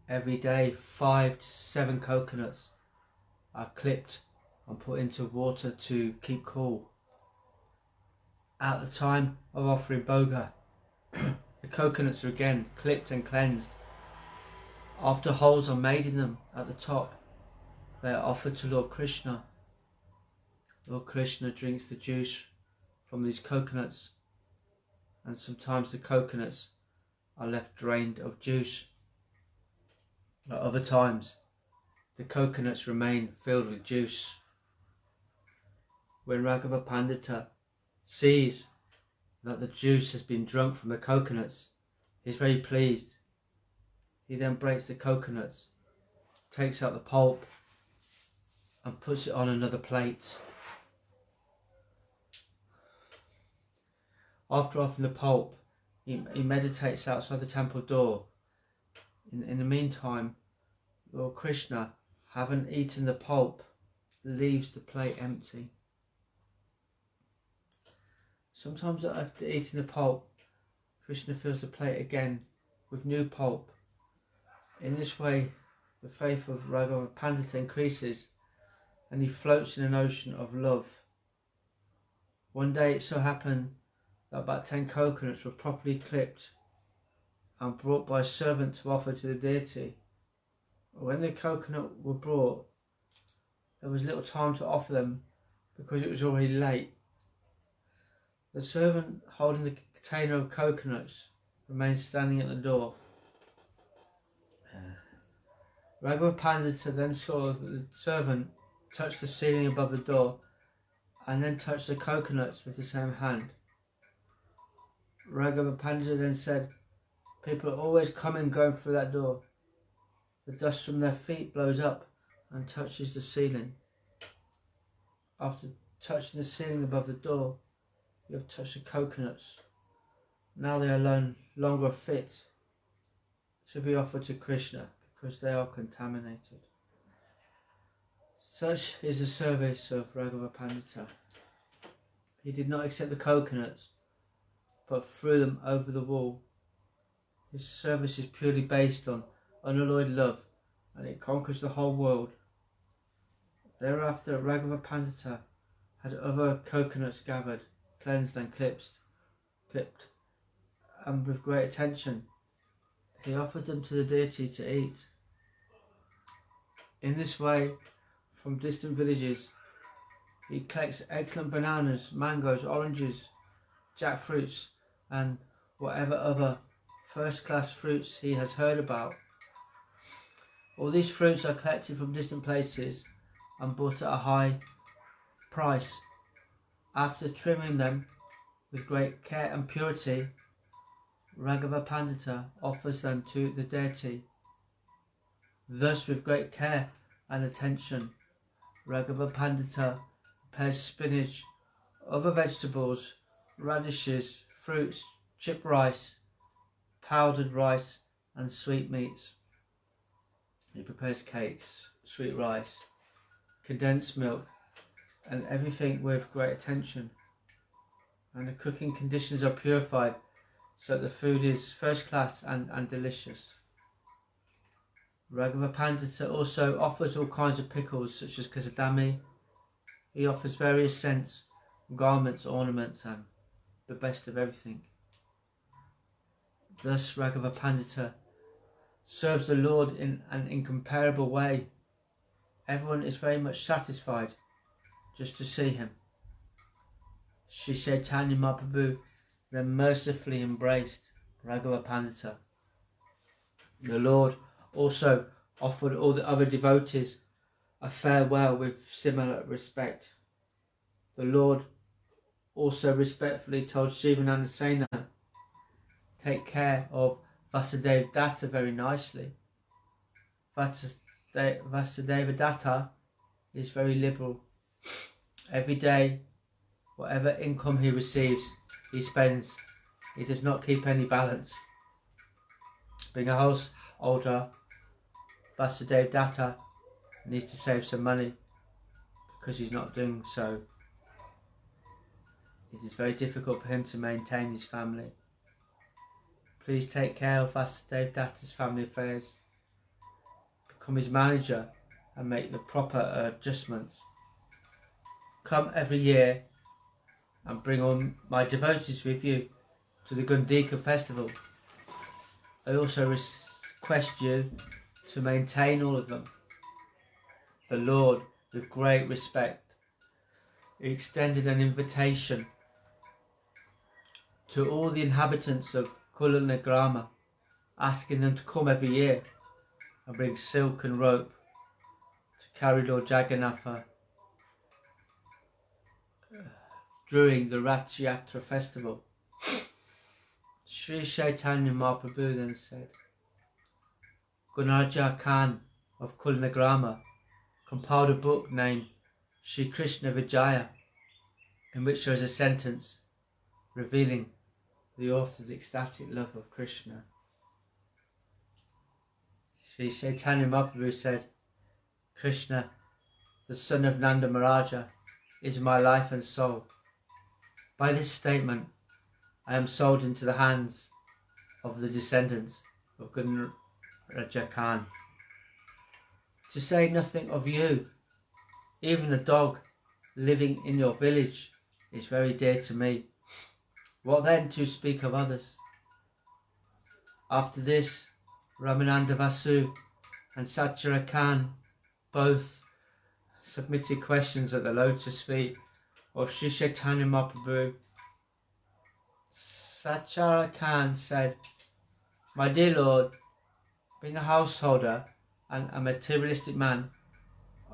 Every day 5 to 7 coconuts are clipped and put into water to keep cool. At the time of offering bhoga, the coconuts are again clipped and cleansed. After holes are made in them at the top, they are offered to Lord Krishna. Lord Krishna drinks the juice from these coconuts, and sometimes the coconuts are left drained of juice. At other times, the coconuts remain filled with juice. When Raghava Pandita sees that the juice has been drunk from the coconuts, he is very pleased. He then breaks the coconuts, takes out the pulp and puts it on another plate. After offering the pulp, he meditates outside the temple door. In the meantime, Lord Krishna, having eaten the pulp, leaves the plate empty. Sometimes after eating the pulp, Krishna fills the plate again with new pulp. In this way, the faith of Raghava Pandita increases and he floats in an ocean of love. One day it so happened that about 10 coconuts were properly clipped and brought by a servant to offer to the deity. When the coconut were brought, there was little time to offer them because it was already late. The servant holding the container of coconuts remained standing at the door. Raghava Pandita then saw that the servant touched the ceiling above the door and then touched the coconuts with the same hand. Raghava Pandita then said, "People are always coming and going through that door. The dust from their feet blows up and touches the ceiling. After touching the ceiling above the door, you have touched the coconuts. Now they are no longer fit to be offered to Krishna because they are contaminated. Such is the service of Raghava Pandita. He did not accept the coconuts, but threw them over the wall. His service is purely based on unalloyed love, and it conquers the whole world. Thereafter, Raghava Pandita had other coconuts gathered, cleansed and clipped, and with great attention, he offered them to the deity to eat. In this way, from distant villages, he collects excellent bananas, mangoes, oranges, jackfruits, and whatever other first-class fruits he has heard about. All these fruits are collected from distant places and bought at a high price. After trimming them with great care and purity, Raghava Pandita offers them to the deity. Thus, with great care and attention, Raghava Pandita prepares spinach, other vegetables, radishes, fruits, chipped rice, powdered rice, and sweetmeats. He prepares cakes, sweet rice, condensed milk, and everything with great attention. And the cooking conditions are purified so that the food is first class and delicious. Raghava Pandita also offers all kinds of pickles such as kasadami. He offers various scents, garments, ornaments, and the best of everything. Thus Raghava Pandita serves the Lord in an incomparable way. Everyone is very much satisfied just to see him. Sri Chaitanya Mahaprabhu then mercifully embraced Raghava Pandita. The Lord also offered all the other devotees a farewell with similar respect. The Lord also respectfully told Shivananda Sena, take care of Vasudeva Datta very nicely. Vasudeva Datta is very liberal. Every day, whatever income he receives, he spends. He does not keep any balance. Being a householder, Vasudeva Datta needs to save some money because he's not doing so. It is very difficult for him to maintain his family. Please take care of Vasudeva Datta's family affairs. Become his manager and make the proper adjustments. Come every year and bring all my devotees with you to the Gundika festival. I also request you to maintain all of them. The Lord, with great respect, extended an invitation to all the inhabitants of Kulanagrama, asking them to come every year and bring silk and rope to carry Lord Jagannatha during the Rath Yatra festival. Sri Chaitanya Mahaprabhu then said, Gunaraja Khan of Kulanagrama compiled a book named Sri Krishna Vijaya, in which there is a sentence revealing the author's ecstatic love of Krishna. Sri Chaitanya Mahaprabhu said, Krishna, the son of Nanda Maharaja, is my life and soul. By this statement, I am sold into the hands of the descendants of Gunaraja Khan. To say nothing of you, even a dog living in your village is very dear to me. What then to speak of others? After this, Ramananda Vasu and Satchara Khan both submitted questions at the lotus feet of Sri Chaitanya Mahaprabhu. Satchara Khan said, My dear Lord, being a householder and a materialistic man,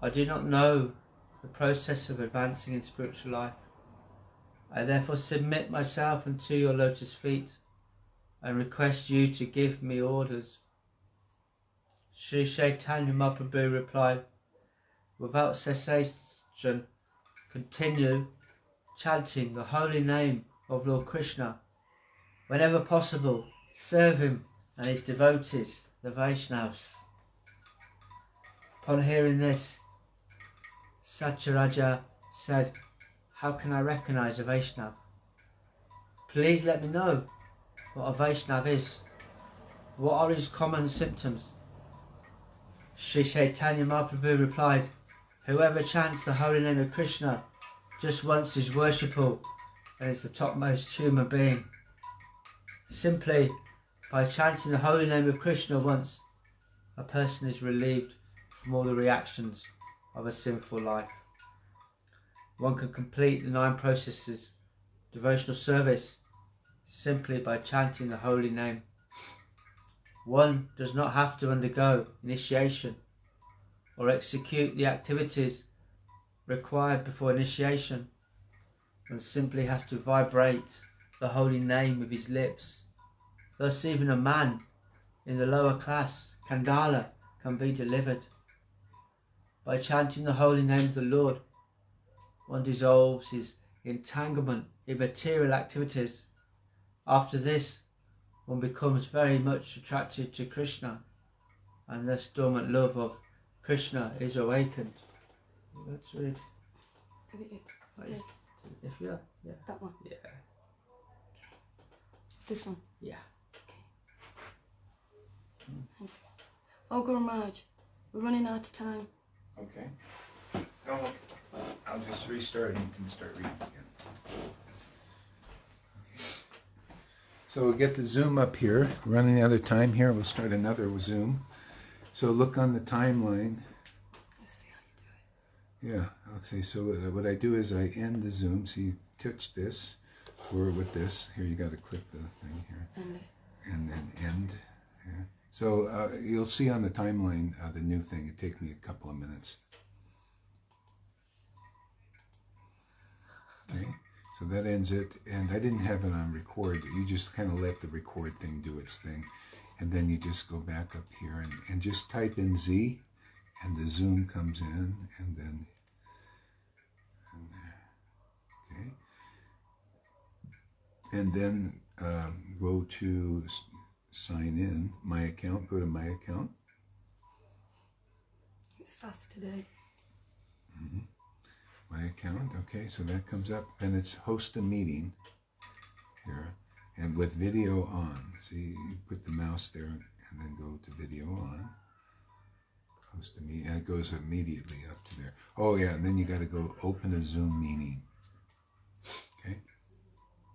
I do not know the process of advancing in spiritual life. I therefore submit myself unto your lotus feet and request you to give me orders. Sri Chaitanya Mahaprabhu replied, without cessation, continue chanting the holy name of Lord Krishna. Whenever possible, serve him and his devotees, the Vaishnavas. Upon hearing this, Satyaraja said, "How can I recognize a Vaishnav? Please let me know what a Vaishnav is. What are his common symptoms?" Sri Chaitanya Mahaprabhu replied, "Whoever chants the holy name of Krishna just once is worshipful and is the topmost human being. Simply by chanting the holy name of Krishna once, a person is relieved from all the reactions of a sinful life. One can complete the 9 processes devotional service simply by chanting the holy name. One does not have to undergo initiation or execute the activities required before initiation. One simply has to vibrate the holy name with his lips. Thus even a man in the lower class, Khandala, can be delivered. By chanting the holy name of the Lord, one dissolves his entanglement in material activities. After this, one becomes very much attracted to Krishna, and thus dormant love of Krishna is awakened." Let's read. Okay. If yeah. That one. Yeah. This one. Yeah. Oh, Guru Maharaj, we're running out of time. Okay. Oh, I'll just restart and you can start reading again. Okay. So we'll get the Zoom up here. Running out of time here. We'll start another Zoom. So look on the timeline. Let's see how you do it. Yeah. Okay. So what I do is I end the Zoom. So you touch this, or with this. Here you got to click the thing here, and then end. Here. So you'll see on the timeline the new thing. It takes me a couple of minutes. Okay, so that ends it, and I didn't have it on record. You just kind of let the record thing do its thing, and then you just go back up here and just type in Z, and the Zoom comes in, and then okay, and then go to sign in, my account, go to my account. It's fast today. Mm-hmm. My account, okay, so that comes up, and it's host a meeting here, and with video on. See, you put the mouse there, and then go to video on. Host a meeting, and it goes immediately up to there. Oh yeah, and then you got to go open a Zoom meeting. Okay,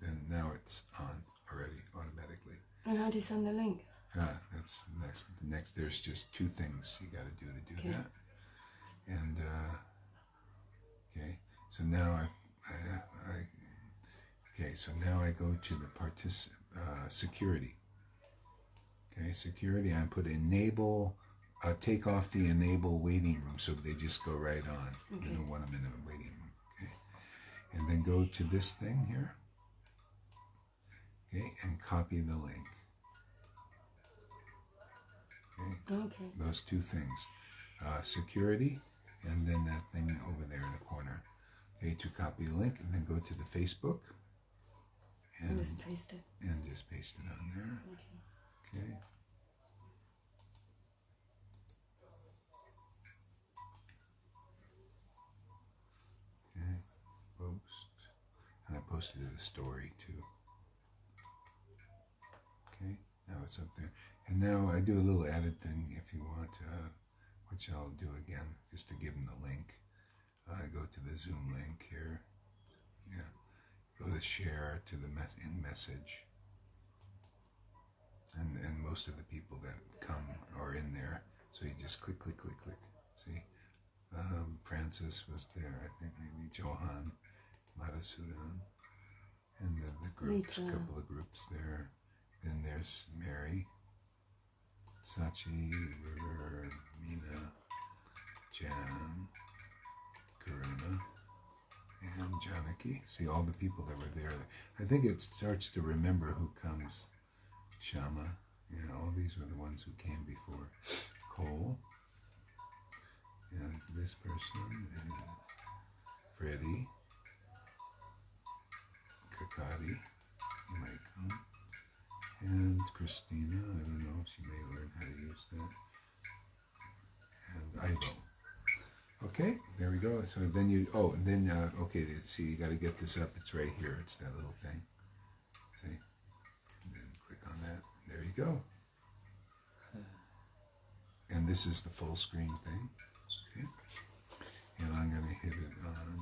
then now it's on already automatically. And how do you send the link? That's the next. There's just 2 things you got to do that, and. Okay, so now so now I go to the security. Okay, security. I put enable. Take off the enable waiting room, so they just go right on. Okay. You don't want them in a waiting room. Okay, and then go to this thing here. Okay, and copy the link. Okay. Those 2 things, security. And then that thing over there in the corner. Okay, to copy the link, and then go to the Facebook. And just paste it. And just paste it on there. Okay. Okay. Post. And I posted a story too. Okay. Now it's up there. And now I do a little added thing if you want. Which I'll do again, just to give them the link. Go to the Zoom link here. Yeah. Go to share to the message. And most of the people that come are in there. So you just click. See? Francis was there. I think maybe Johan, Madhusudan. And the groups, a couple of groups there. Then there's Mary. Sachi, River, Meena, Jan, Karuna, and Janaki. See all the people that were there. I think it starts to remember who comes. Shama, all these were the ones who came before. Cole, and this person, and Freddie, Kakati, you might come. And Christina, I don't know, she may learn how to use that. And Ivo. Okay, there we go. So then you, okay, see, you got to get this up. It's right here. It's that little thing. See? And then click on that. There you go. And this is the full screen thing. Okay. And I'm going to hit it on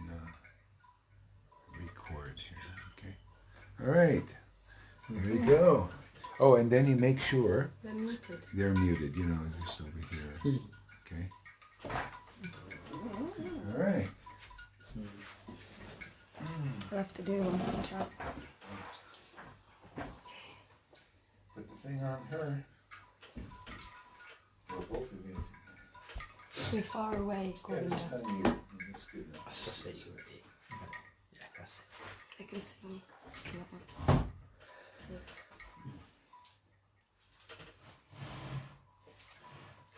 record here. Okay. All right. There you go. Oh, and then you make sure They're muted. they're muted, just over here. Okay. All right. We'll have to do one for the track. Put the thing on her. Or both of you. We're far away, Yeah, Gordon. just on you. That's good enough. Yeah, that's it. I can sing.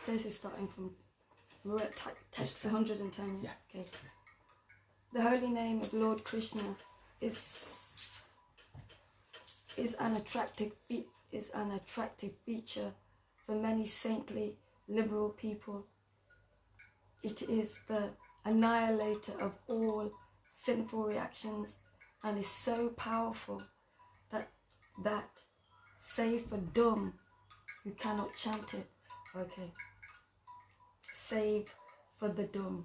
This is starting from, we're at text 110, yeah? Okay. The holy name of Lord Krishna is an attractive feature for many saintly, liberal people. It is the annihilator of all sinful reactions and is so powerful that save for dumb who cannot chant it. Okay. Save for the dumb.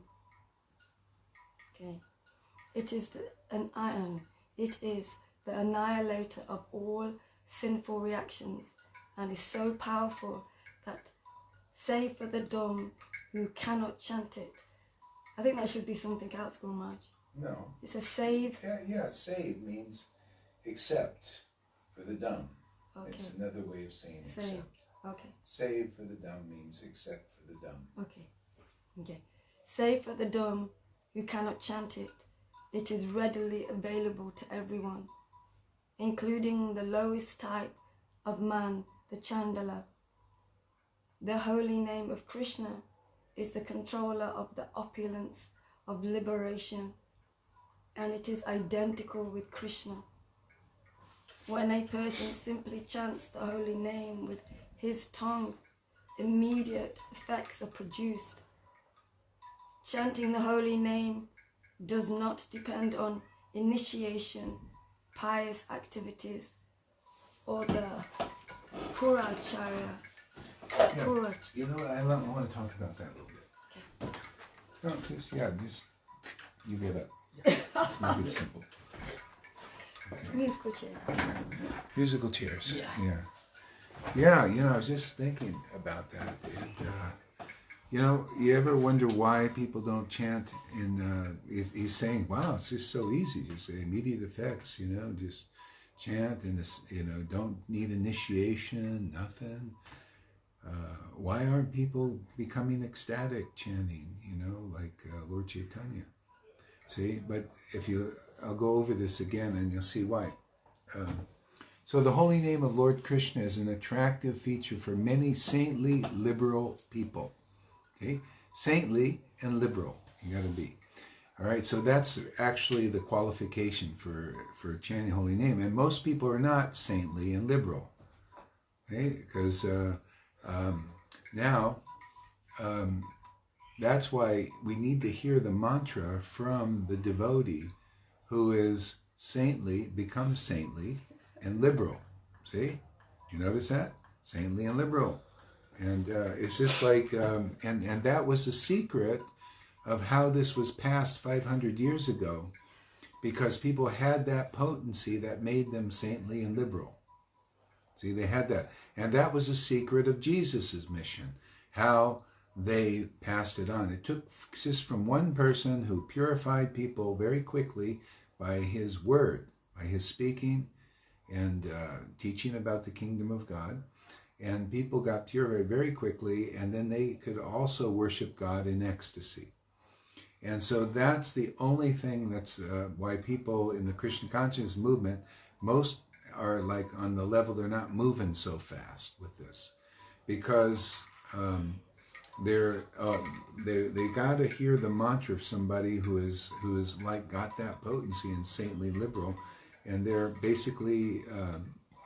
Okay. It is the annihilator of all sinful reactions and is so powerful that save for the dumb who cannot chant it. I think that should be something else, Gurmaj. No. It's a save. Yeah, save means accept for the dumb. Okay. It's another way of saying Save. accept. Okay. Save for the dumb means accept for the dumb. Okay. Save for the dumb who cannot chant it. It is readily available to everyone, including the lowest type of man, the Chandala. The holy name of Krishna is the controller of the opulence of liberation, and it is identical with Krishna. When a person simply chants the holy name with his tongue, immediate effects are produced. Chanting the holy name does not depend on initiation, pious activities, or the Puracharya. Yeah, you know what? I want to talk about that a little bit. Okay. No, just you get up. Just make it simple. Okay. Musical chairs. Musical chairs. Yeah. Yeah, I was just thinking about that. And, you ever wonder why people don't chant he's saying, wow, it's just so easy. Just immediate effects, just chant and this, don't need initiation, nothing. Why aren't people becoming ecstatic chanting, like Lord Chaitanya? See, but I'll go over this again and you'll see why. So the holy name of Lord Krishna is an attractive feature for many saintly, liberal people. Okay? Saintly and liberal, you got to be. All right, so that's actually the qualification for chanting holy name. And most people are not saintly and liberal. Okay? Because now, that's why we need to hear the mantra from the devotee who is saintly, becomes saintly, and liberal. See? You notice that? Saintly and liberal. And it's just like, and that was the secret of how this was passed 500 years ago, because people had that potency that made them saintly and liberal. See, they had that. And that was the secret of Jesus's mission, how they passed it on. It took just from one person who purified people very quickly by his word, by his speaking and teaching about the kingdom of God. And people got purified very quickly, and then they could also worship God in ecstasy. And so that's the only thing that's why people in the Krishna consciousness movement, most are like on the level, they're not moving so fast with this, because they got to hear the mantra of somebody who is like got that potency and saintly liberal, and they're basically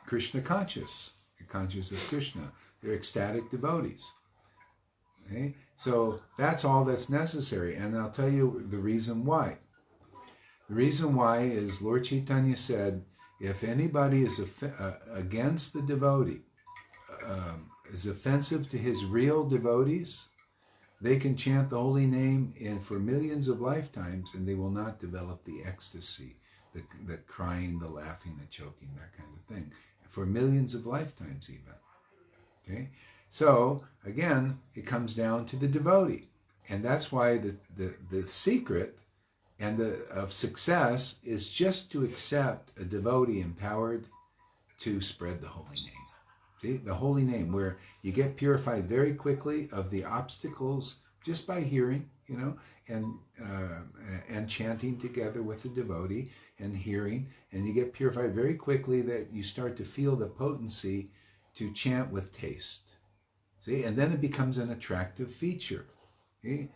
Krishna conscious of Krishna. They're ecstatic devotees. Okay? So that's all that's necessary, and I'll tell you the reason why. The reason why is Lord Chaitanya said, if anybody is against the devotee, is offensive to his real devotees, they can chant the holy name for millions of lifetimes, and they will not develop the ecstasy, the crying, the laughing, the choking, that kind of thing, for millions of lifetimes even. Okay? So, again, it comes down to the devotee. And that's why the secret of success is just to accept a devotee empowered to spread the holy name. See? The holy name, where you get purified very quickly of the obstacles just by hearing, and chanting together with the devotee and hearing, and you get purified very quickly that you start to feel the potency to chant with taste. See, and then it becomes an attractive feature. See?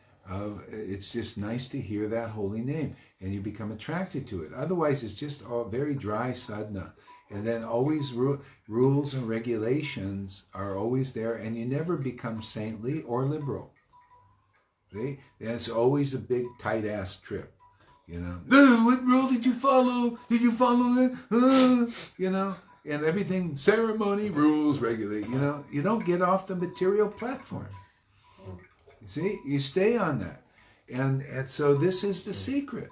It's just nice to hear that holy name, and you become attracted to it. Otherwise, it's just all very dry sadhana. And then always rules and regulations are always there, and you never become saintly or liberal. See? And it's always a big tight-ass trip. What rule did you follow? Did you follow it? And everything, ceremony, rules, regulate. You don't get off the material platform. You see, you stay on that. And so this is the secret.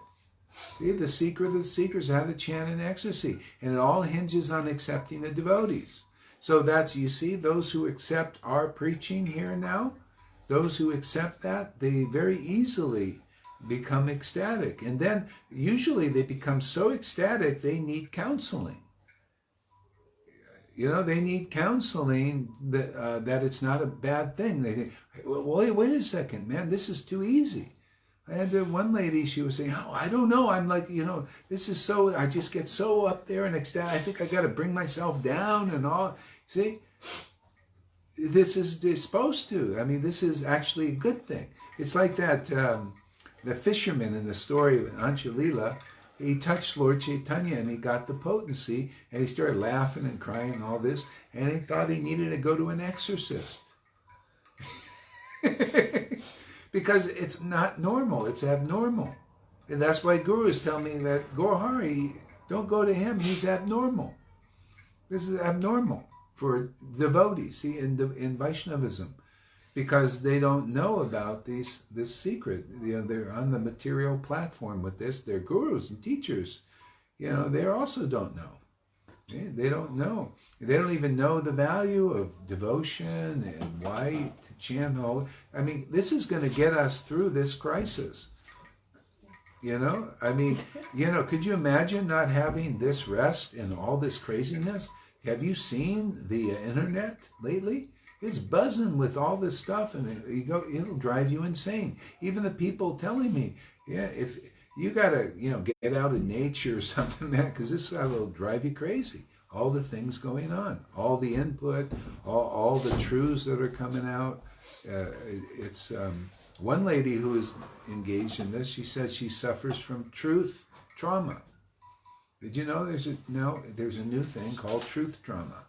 See, the secret of the secrets is how to chant in ecstasy. And it all hinges on accepting the devotees. So that's, you see, those who accept our preaching here now, those who accept that, they very easily become ecstatic. And then usually they become so ecstatic they need counseling. They need counseling that it's not a bad thing. They think, wait a second, man, this is too easy. I had one lady, she was saying, I don't know. I'm like, this is so, I just get so up there and ecstatic. I think I got to bring myself down and all. See, this is supposed to. I mean, this is actually a good thing. It's like that, the fisherman in the story of Anjalila, he touched Lord Chaitanya and he got the potency, and he started laughing and crying and all this, and he thought he needed to go to an exorcist. Because it's not normal, it's abnormal. And that's why gurus tell me that Gaurahari, don't go to him, he's abnormal. This is abnormal for devotees, see, in Vaishnavism. Because they don't know about this secret. They're on the material platform with this. They're gurus and teachers. They also don't know. Okay? They don't know. They don't even know the value of devotion and why to chant all. I mean, this is going to get us through this crisis. Could you imagine not having this rest and all this craziness? Have you seen the internet lately? It's buzzing with all this stuff, and it'll drive you insane. Even the people telling me, if you gotta, get out in nature or something, man, because this stuff will drive you crazy. All the things going on, all the input, all the truths that are coming out. It's one lady who is engaged in this. She says she suffers from truth trauma. Did you know there's a new thing called truth trauma?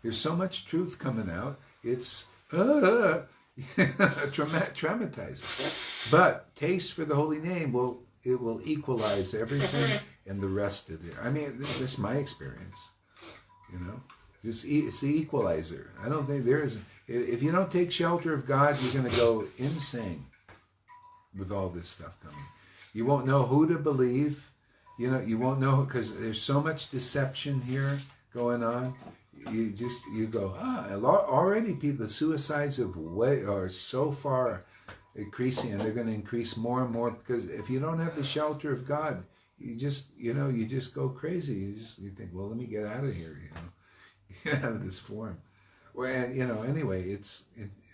There's so much truth coming out. It's traumatizing. But taste for the holy name will equalize everything and the rest of it. I mean, this is my experience. It's the equalizer. I don't think there is. If you don't take shelter of God, you're going to go insane with all this stuff coming. You won't know who to believe. You won't know, because there's so much deception here going on. You go, already the suicides are so far increasing, and they're going to increase more and more, because if you don't have the shelter of God, you just go crazy. You think, well, let me get out of here, get out of this form. Anyway, it's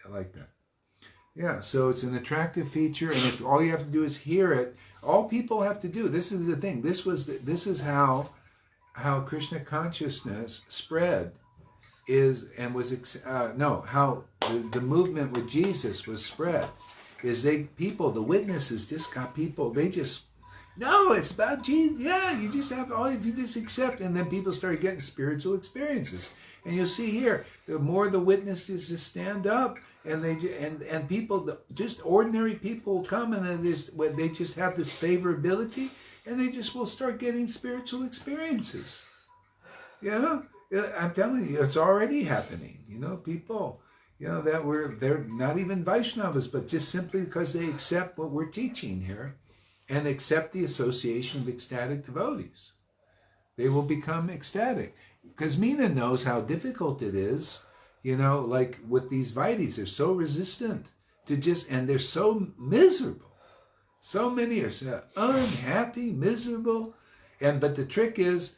like that. Yeah, so it's an attractive feature, and if all you have to do is hear it, all people have to do, this is the thing, this is how Krishna consciousness spread how the movement with Jesus was spread, is the witnesses just got people, they just No, it's about Jesus. Yeah, you just have all, if you just accept, and then people start getting spiritual experiences. And you'll see here, the more the witnesses just stand up, and and people, just ordinary people come, and then they just have this favorability, and they just will start getting spiritual experiences. Yeah, I'm telling you, it's already happening. People, they're not even Vaishnavas, but just simply because they accept what we're teaching here, and accept the association of ecstatic devotees. They will become ecstatic. Because Meena knows how difficult it is, like with these Vaidis, they're so resistant to and they're so miserable. So many are so unhappy, miserable. But the trick is,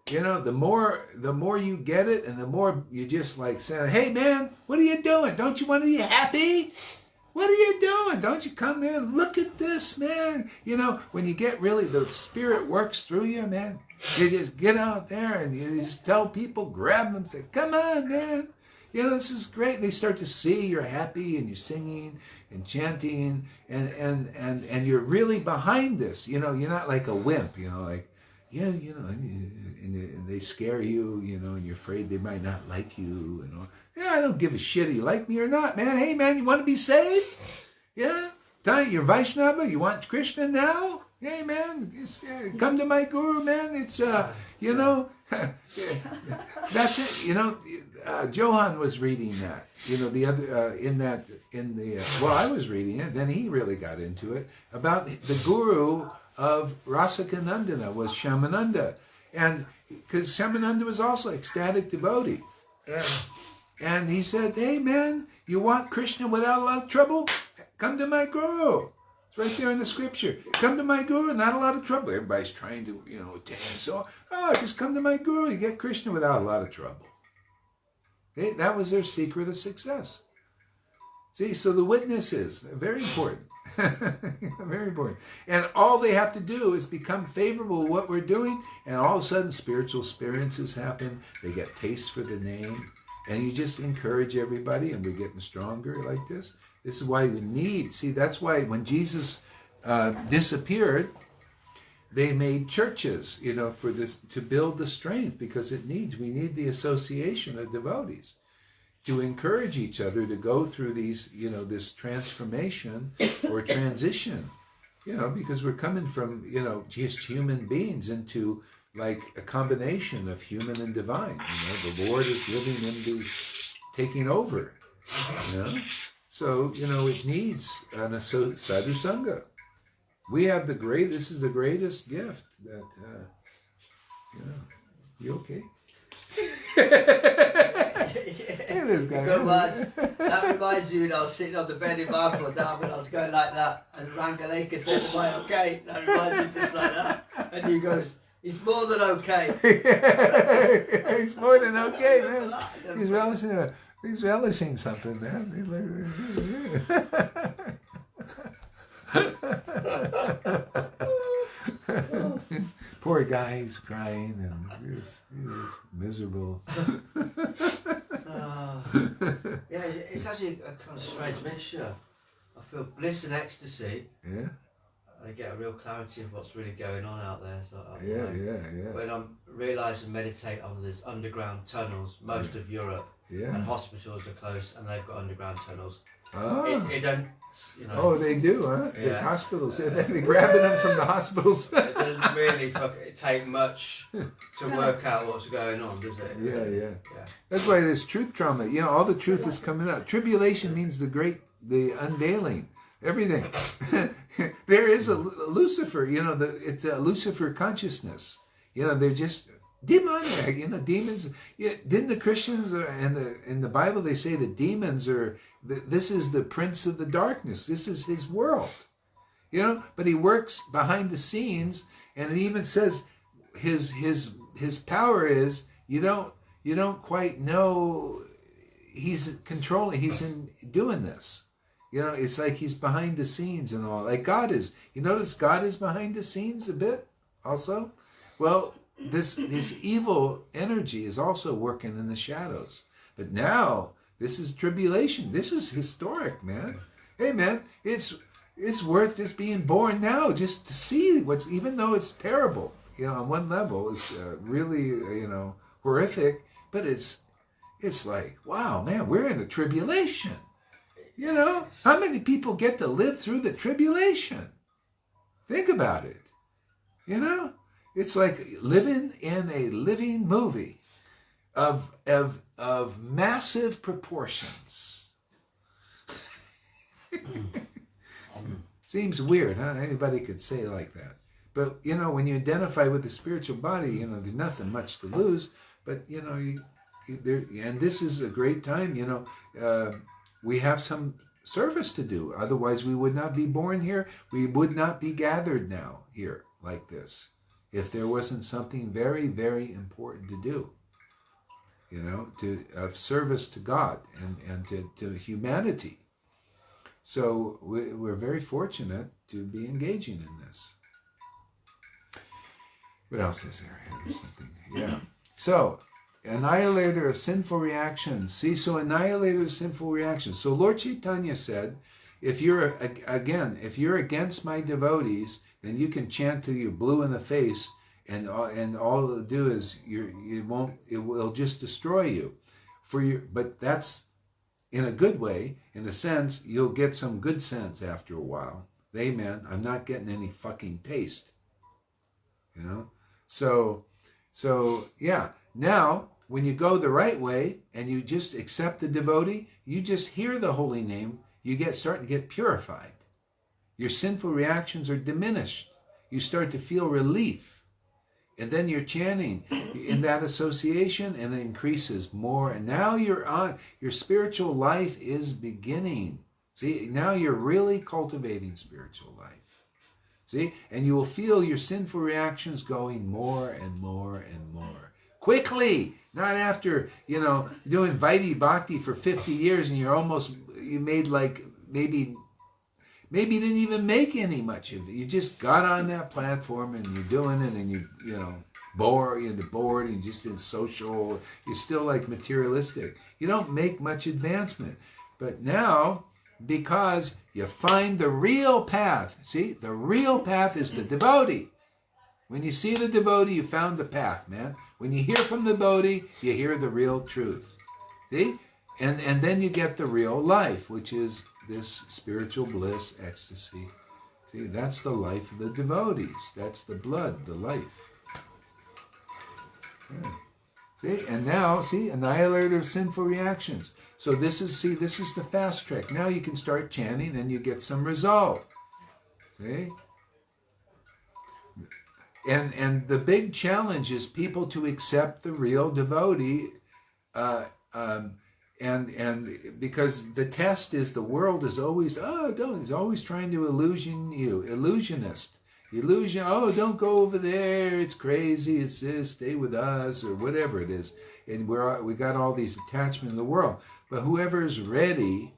the more you get it, and the more you just like say, hey man, what are you doing? Don't you want to be happy? What are you doing? Don't you come in? Look at this, man. When you get really, the Spirit works through you, man. You just get out there and you just tell people, grab them, say, come on, man. This is great. They start to see you're happy and you're singing and chanting and you're really behind this. You're not like a wimp, and they scare you, and you're afraid they might not like you. I don't give a shit if you like me or not, man. Hey, man, you want to be saved? Yeah? Tell you, you're Vaishnava? You want Krishna now? Hey, man, come to my guru, man. It's, that's it. Johan was reading that. The other, I was reading it, then he really got into it, about the guru of Rasakanandana was Shamananda. And because Shamananda was also ecstatic devotee. And he said, hey man, you want Krishna without a lot of trouble? Come to my guru. It's right there in the scripture. Come to my guru, not a lot of trouble. Everybody's trying to, attain. So, just come to my guru. You get Krishna without a lot of trouble. That was their secret of success. See, so the witnesses, very important. Very important. And all they have to do is become favorable to what we're doing, and all of a sudden spiritual experiences happen. They get taste for the name, and you just encourage everybody, and we're getting stronger like this. This is why we need, that's why when Jesus disappeared, they made churches, for this, to build the strength, because we need the association of devotees to encourage each other to go through these, this transformation or transition, because we're coming from, just human beings into like a combination of human and divine. The Lord is living into taking over, So, it needs an sadhu sangha. We have this is the greatest gift that, you okay? That reminds you, I was sitting on the bed in Marple down when I was going like that, and Rangaleka said, am I okay? That reminds you just like that. And he goes, he's more than okay. He's more than okay, man. He's relishing something, man. Poor guy, he's crying and he was miserable. It's actually a kind of strange mixture. I feel bliss and ecstasy. Yeah. I get a real clarity of what's really going on out there. So yeah. When I realise and meditate on these underground tunnels, most of Europe, and hospitals are closed and they've got underground tunnels. It don't, Oh, they do, huh? Yeah. The hospitals, they're grabbing them from the hospitals. It doesn't really take much to work out what's going on, does it? Yeah. That's why there's truth trauma. All the truth is coming out. Tribulation means the unveiling. Everything. There is a Lucifer, it's a Lucifer consciousness. They're just demoniac, demons. Didn't the Christians in the Bible, they say the demons are, this is the prince of the darkness. This is his world. But he works behind the scenes, and it even says his power is, you don't quite know he's controlling, he's in doing this. It's like he's behind the scenes and all. Like God is. You notice God is behind the scenes a bit also? Well, this evil energy is also working in the shadows. But now, this is tribulation. This is historic, man. Hey, man, it's it's worth just being born now, just to see what's, even though it's terrible, on one level, it's really, horrific, but it's like, wow, man, we're in a tribulation. How many people get to live through the tribulation? Think about it. It's like living in a living movie of massive proportions. Seems weird, huh? Anybody could say like that. But, when you identify with the spiritual body, there's nothing much to lose. But, and this is a great time, we have some service to do. Otherwise, we would not be born here. We would not be gathered now here like this if there wasn't something very, very important to do, of service to God and to humanity. So we're very fortunate to be engaging in this. What else is there? There's something. Yeah. So, annihilator of sinful reactions. See, so annihilator of sinful reactions. So Lord Chaitanya said, if you're against my devotees, then you can chant till you're blue in the face, and all it'll do is it will just destroy you. But that's in a good way. In a sense, you'll get some good sense after a while. Amen. I'm not getting any fucking taste. So yeah. Now, when you go the right way and you just accept the devotee, you just hear the holy name, you start to get purified. Your sinful reactions are diminished. You start to feel relief. And then you're chanting in that association, and it increases more. And now your spiritual life is beginning. See, now you're really cultivating spiritual life. See, and you will feel your sinful reactions going more and more and more. Quickly, not after, doing Vaidhi Bhakti for 50 years and you made like, maybe you didn't even make any much of it. You just got on that platform and you're doing it, and you're bored and just in social, you're still like materialistic. You don't make much advancement. But now, because you find the real path, see, the real path is the devotee. When you see the devotee, you found the path, man. When you hear from the devotee, you hear the real truth. See? And then you get the real life, which is this spiritual bliss, ecstasy. See, that's the life of the devotees. That's the blood, the life. Yeah. See, and now, annihilator of sinful reactions. So this is the fast track. Now you can start chanting and you get some result. See? And the big challenge is people to accept the real devotee, and because the test is the world is always, is always trying to illusionist. Don't go over there, it's crazy, it's this, stay with us, or whatever it is. And we got all these attachments in the world. But whoever's ready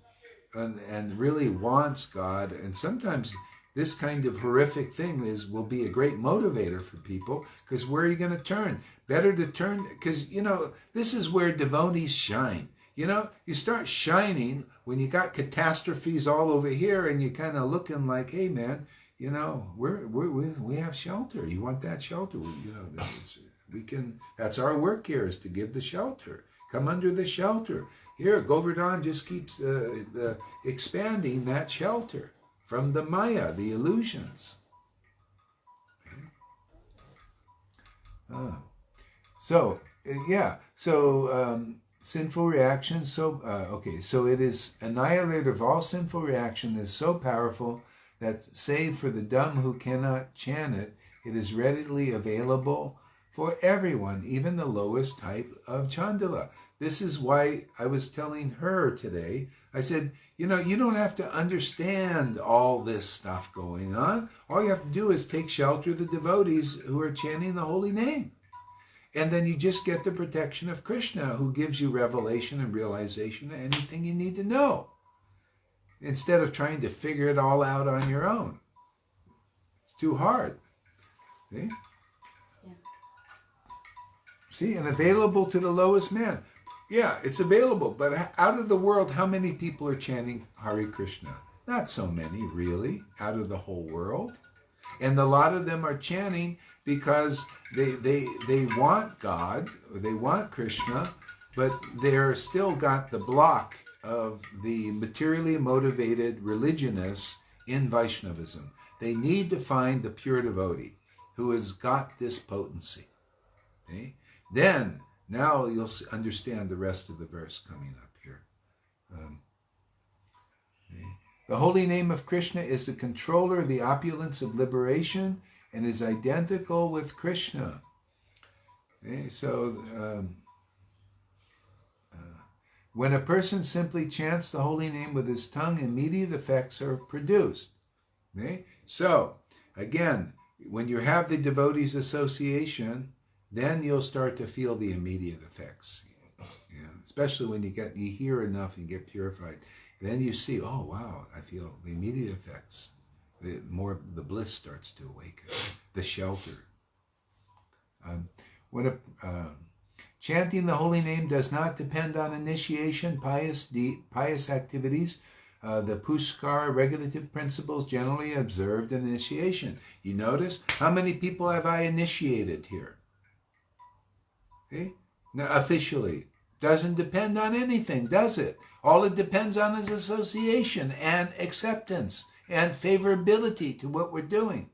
and really wants God, and sometimes this kind of horrific thing will be a great motivator for people, because where are you going to turn? Better to turn, because, this is where devotees shine. You start shining when you got catastrophes all over here, and you kind of looking like, hey, man, we have shelter. You want that shelter? We can. That's our work here, is to give the shelter. Come under the shelter. Here, Govardhan just keeps expanding that shelter from the Maya, the illusions. Sinful reaction. So it is annihilator of all sinful reaction is so powerful that, save for the dumb who cannot chant it, it is readily available for everyone, even the lowest type of Chandala. This is why I was telling her today, I said, you don't have to understand all this stuff going on. All you have to do is take shelter of the devotees who are chanting the holy name. And then you just get the protection of Krishna, who gives you revelation and realization of anything you need to know, instead of trying to figure it all out on your own. It's too hard. See? Yeah. See, and available to the lowest man. Yeah, it's available, but out of the world, how many people are chanting Hare Krishna? Not so many, really, out of the whole world. And a lot of them are chanting because they want God, or they want Krishna, but they're still got the block of the materially motivated religionists in Vaishnavism. They need to find the pure devotee who has got this potency. Okay? Then, now you'll understand the rest of the verse coming up here. The holy name of Krishna is the controller of the opulence of liberation and is identical with Krishna. Okay, so, when a person simply chants the holy name with his tongue, immediate effects are produced. Okay? So, again, when you have the devotees association, then you'll start to feel the immediate effects. Yeah? Especially when you hear enough and get purified. Then you see, oh wow, I feel the immediate effects. The bliss starts to awaken, the shelter. Chanting the holy name does not depend on initiation, pious activities. The Pushkar regulative principles generally observed in initiation. You notice, how many people have I initiated here? Okay? Now, officially. Doesn't depend on anything, does it? All it depends on is association and acceptance and favorability to what we're doing.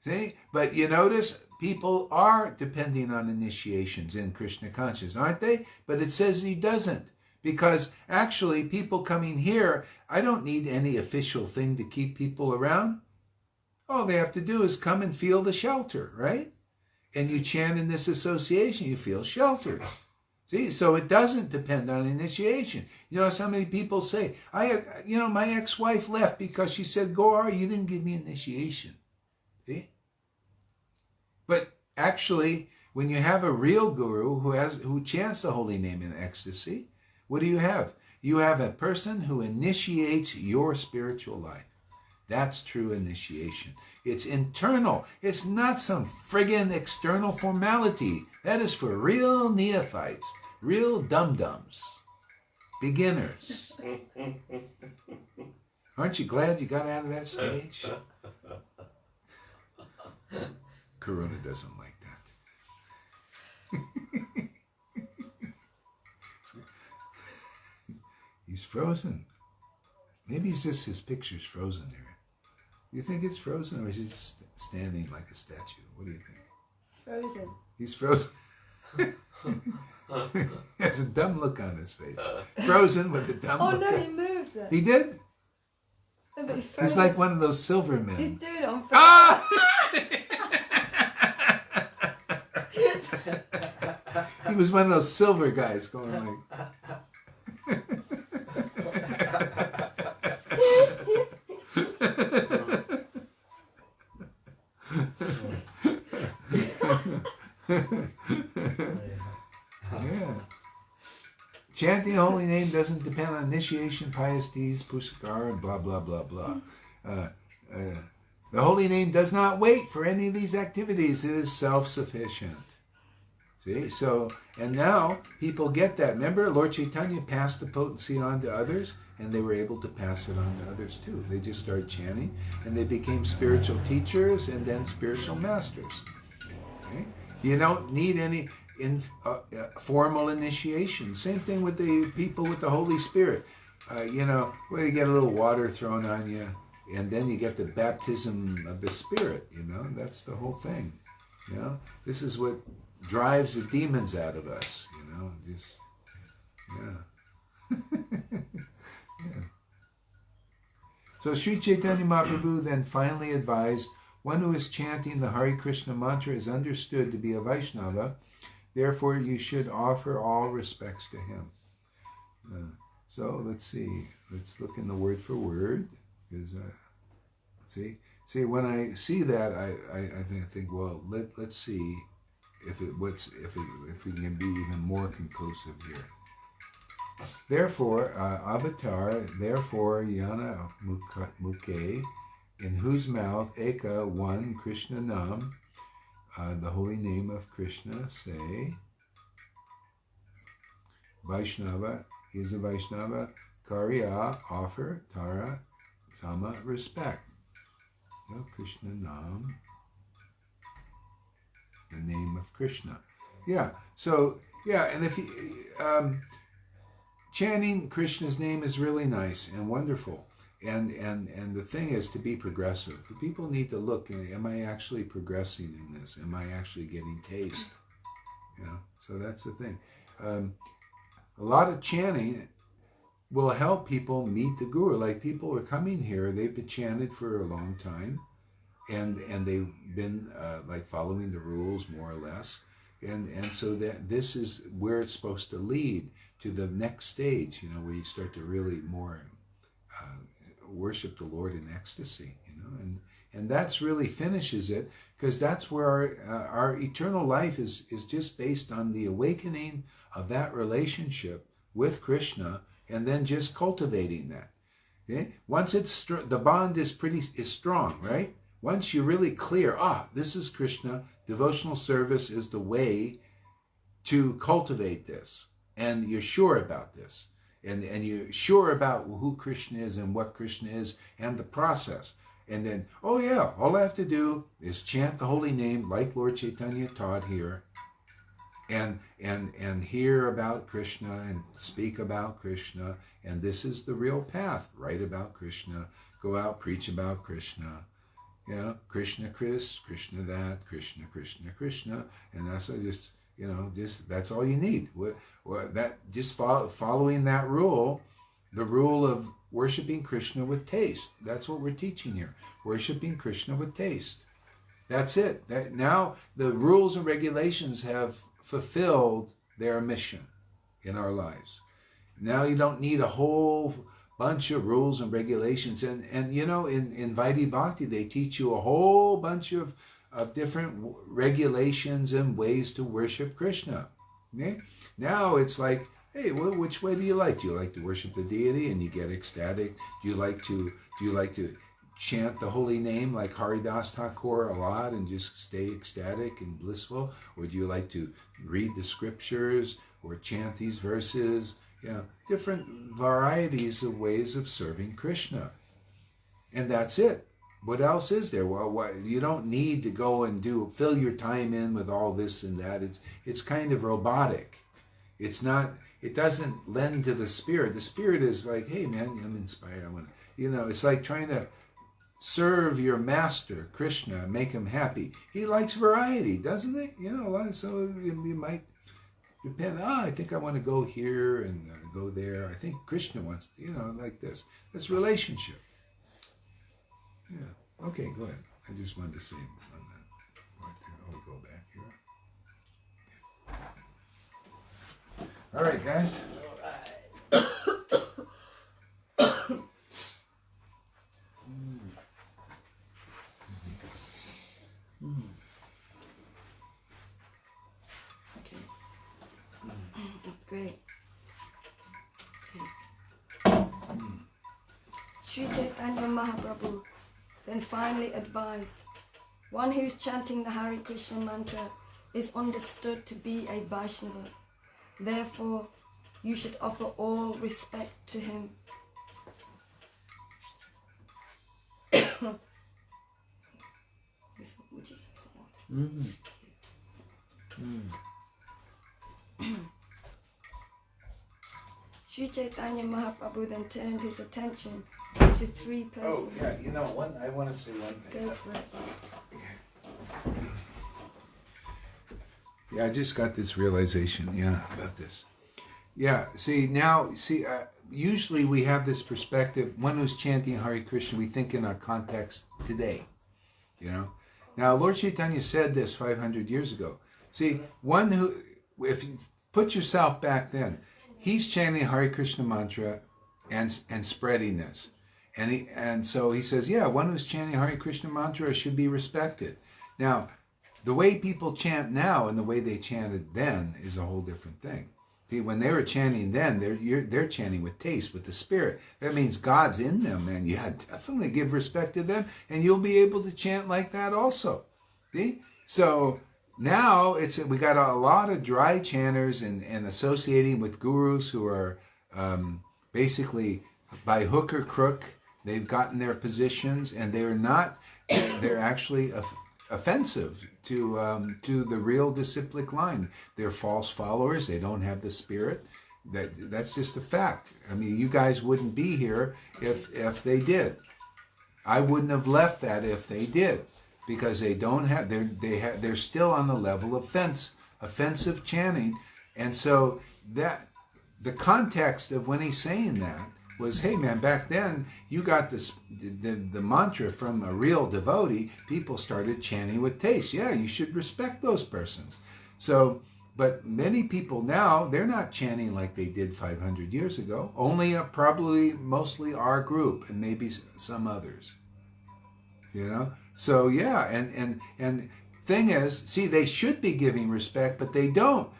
See? But you notice people are depending on initiations in Krishna consciousness, aren't they? But it says he doesn't. Because actually people coming here, I don't need any official thing to keep people around. All they have to do is come and feel the shelter, right? And you chant in this association, you feel sheltered. See, so it doesn't depend on initiation. You know, so many people say, my ex-wife left because she said, Gaur, you didn't give me initiation. See? But actually, when you have a real guru who chants the holy name in ecstasy, what do you have? You have a person who initiates your spiritual life. That's true initiation. It's internal. It's not some friggin' external formality. That is for real neophytes, real dum-dums, beginners. Aren't you glad you got out of that stage? Karuna doesn't like that. He's frozen. Maybe it's just his picture's frozen there. Do you think it's frozen, or is he just standing like a statue? What do you think? Frozen. He's frozen. He has a dumb look on his face. Frozen with a dumb look. Oh no, he moved it. He did? No, but he's frozen. He's like one of those silver men. He's doing it on purpose. Ah! He was one of those silver guys going like... Yeah. Chanting the holy name doesn't depend on initiation, pious deeds, pushkar, and blah, blah, blah, blah. The holy name does not wait for any of these activities. It is self-sufficient. See? So, and now people get that. Remember, Lord Chaitanya passed the potency on to others, and they were able to pass it on to others too. They just started chanting, and they became spiritual teachers and then spiritual masters. Okay? You don't need any formal initiation. Same thing with the people with the Holy Spirit. Where you get a little water thrown on you, and then you get the baptism of the Spirit. That's the whole thing. This is what drives the demons out of us. Just yeah. Yeah. So Sri Chaitanya Mahaprabhu then finally advised, one who is chanting the Hare Krishna mantra is understood to be a Vaishnava, therefore you should offer all respects to him. So let's see, let's look in the word for word, because see when I see that I think well let's see if we can be even more conclusive here. Therefore, avatar, therefore Yana Mukhe, in whose mouth Eka, one, Krishna Nam, the holy name of Krishna, say, Vaishnava, he is a Vaishnava, Karya, offer, Tara, Sama, respect. Krishna Nam, the name of Krishna. Yeah, so, yeah, and if you, chanting Krishna's name is really nice and wonderful. And the thing is to be progressive. People need to look, am I actually progressing in this? Am I actually getting taste? So that's the thing. A lot of chanting will help people meet the Guru. Like people are coming here, they've been chanted for a long time, and they've been like following the rules more or less. And so that this is where it's supposed to lead to the next stage, where you start to really more worship the Lord in ecstasy, and that's really finishes it, because that's where our eternal life is just based on the awakening of that relationship with Krishna, and then just cultivating that. Okay? Once it's the bond is strong, right? Once you're really clear, this is Krishna, devotional service is the way to cultivate this, and you're sure about this. And you're sure about who Krishna is and what Krishna is and the process. And then, all I have to do is chant the holy name like Lord Chaitanya taught here, and hear about Krishna and speak about Krishna. And this is the real path. Write about Krishna. Go out, preach about Krishna. Krishna Chris, Krishna that, Krishna, Krishna, Krishna. And that's just that's all you need. Just following that rule, the rule of worshiping Krishna with taste. That's what we're teaching here. Worshiping Krishna with taste. That's it. Now the rules and regulations have fulfilled their mission in our lives. Now you don't need a whole bunch of rules and regulations. And in Vaidhi Bhakti, they teach you a whole bunch of different regulations and ways to worship Krishna. Okay? Now it's like, hey, which way do you like? Do you like to worship the deity and you get ecstatic? Do you like to chant the holy name like Haridas Thakur a lot and just stay ecstatic and blissful? Or do you like to read the scriptures or chant these verses? Different varieties of ways of serving Krishna. And that's it. What else is there? Well, you don't need to go and fill your time in with all this and that. It's kind of robotic. It's not. It doesn't lend to the spirit. The spirit is like, hey man, I'm inspired. I want to. It's like trying to serve your master Krishna, make him happy. He likes variety, doesn't he? So you might depend. I think I want to go here and go there. I think Krishna wants, like this. That's relationship. Yeah. Okay, go ahead. I just wanted to say on that part there. I'll go back here. All right, guys. Okay. That's great. Sri Chaitanya Mahaprabhu then finally advised, one who's chanting the Hare Krishna mantra is understood to be a Vaishnava. Therefore, you should offer all respect to him. Would you say that? Sri Chaitanya Mahaprabhu then turned his attention to three persons. Oh, yeah, I want to say one thing. Go for it. Yeah, I just got this realization, about this. Yeah, usually we have this perspective, one who's chanting Hare Krishna, we think in our context today, Now, Lord Chaitanya said this 500 years ago. See, one who, if you put yourself back then, he's chanting Hare Krishna mantra and spreading this. And so he says, one who's chanting Hare Krishna mantra should be respected. Now, the way people chant now and the way they chanted then is a whole different thing. See, when they were chanting then, they're chanting with taste, with the spirit. That means God's in them, and definitely give respect to them, and you'll be able to chant like that also. See? So now we got a lot of dry chanters and associating with gurus who are basically, by hook or crook, they've gotten their positions, and they're not. They're actually offensive to the real disciplic line. They're false followers. They don't have the Spirit. That's just a fact. I mean, you guys wouldn't be here if they did. I wouldn't have left that if they did, because they don't have. They're still on the level of offensive chanting, and so that the context of when he's saying that was, hey man, back then you got the mantra from a real devotee. People started chanting with taste. Yeah, you should respect those persons. So, but many people now, they're not chanting like they did 500 years ago. Only probably mostly our group and maybe some others. You know? So yeah, and thing is, see, they should be giving respect, but they don't.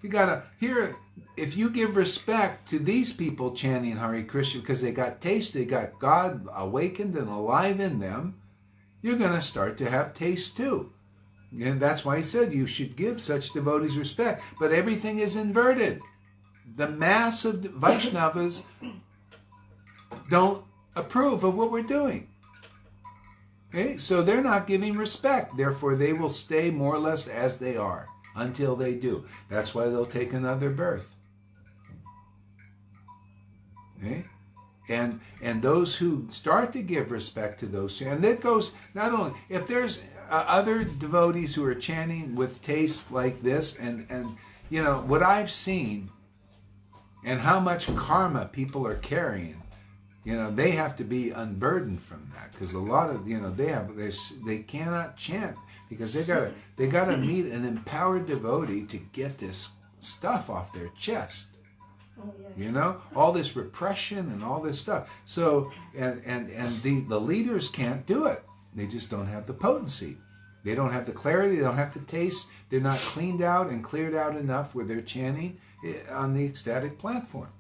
You gotta hear, if you give respect to these people chanting Hare Krishna because they got taste, they got God awakened and alive in them, you're gonna start to have taste too. And that's why he said you should give such devotees respect. But everything is inverted. The mass of Vaishnavas don't approve of what we're doing. Okay? So they're not giving respect. Therefore, they will stay more or less as they are until they do. That's why they'll take another birth. Okay? And those who start to give respect to those, and that goes not only, if there's other devotees who are chanting with taste like this, and you know, what I've seen and how much karma people are carrying, you know, they have to be unburdened from that, because a lot of, you know, they cannot chant because they gotta meet an empowered devotee to get this stuff off their chest. Oh, yeah. You know, all this repression and all this stuff. So and the leaders can't do it. They just don't have the potency. They don't have the clarity. They don't have the taste. They're not cleaned out and cleared out enough where they're chanting on the ecstatic platform.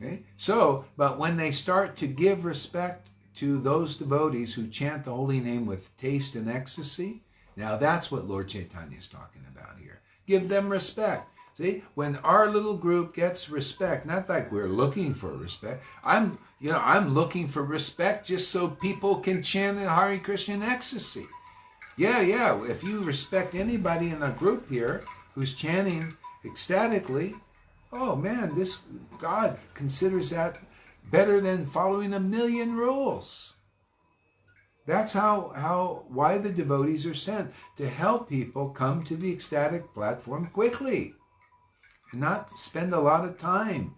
Okay? So, but when they start to give respect to those devotees who chant the holy name with taste and ecstasy, now that's what Lord Chaitanya is talking about here. Give them respect. See, when our little group gets respect, not like we're looking for respect. I'm looking for respect just so people can chant the Hare Krishna in ecstasy. Yeah. If you respect anybody in a group here who's chanting ecstatically, oh man, this God considers that better than following 1,000,000 rules. That's why the devotees are sent, to help people come to the ecstatic platform quickly. And not spend a lot of time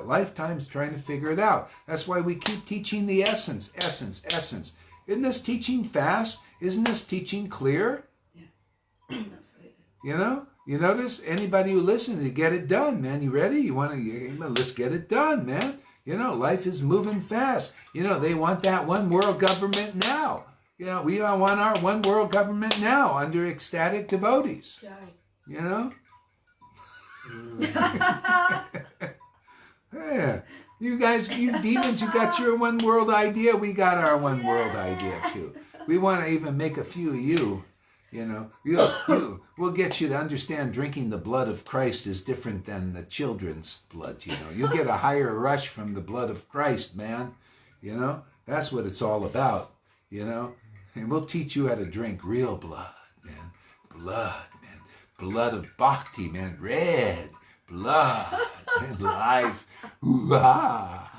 lifetimes trying to figure it out. That's why we keep teaching the essence. Isn't this teaching fast? Isn't this teaching clear? Yeah, absolutely. You know, you notice anybody who listens, you get it done, man. You ready? You want to? Let's get it done, man. You know, life is moving fast. You know, they want that one world government now. You know, we all want our one world government now under ecstatic devotees. Jai. You know. Yeah. You guys, you demons, you got your one world idea. We got our one world idea too. We want to even make a few of you. You know, we'll get you to understand drinking the blood of Christ is different than the children's blood. You know, you'll get a higher rush from the blood of Christ, man. You know, that's what it's all about. You know, and we'll teach you how to drink real blood, man. Blood of bhakti, man. Red blood and life. Ooh-ah.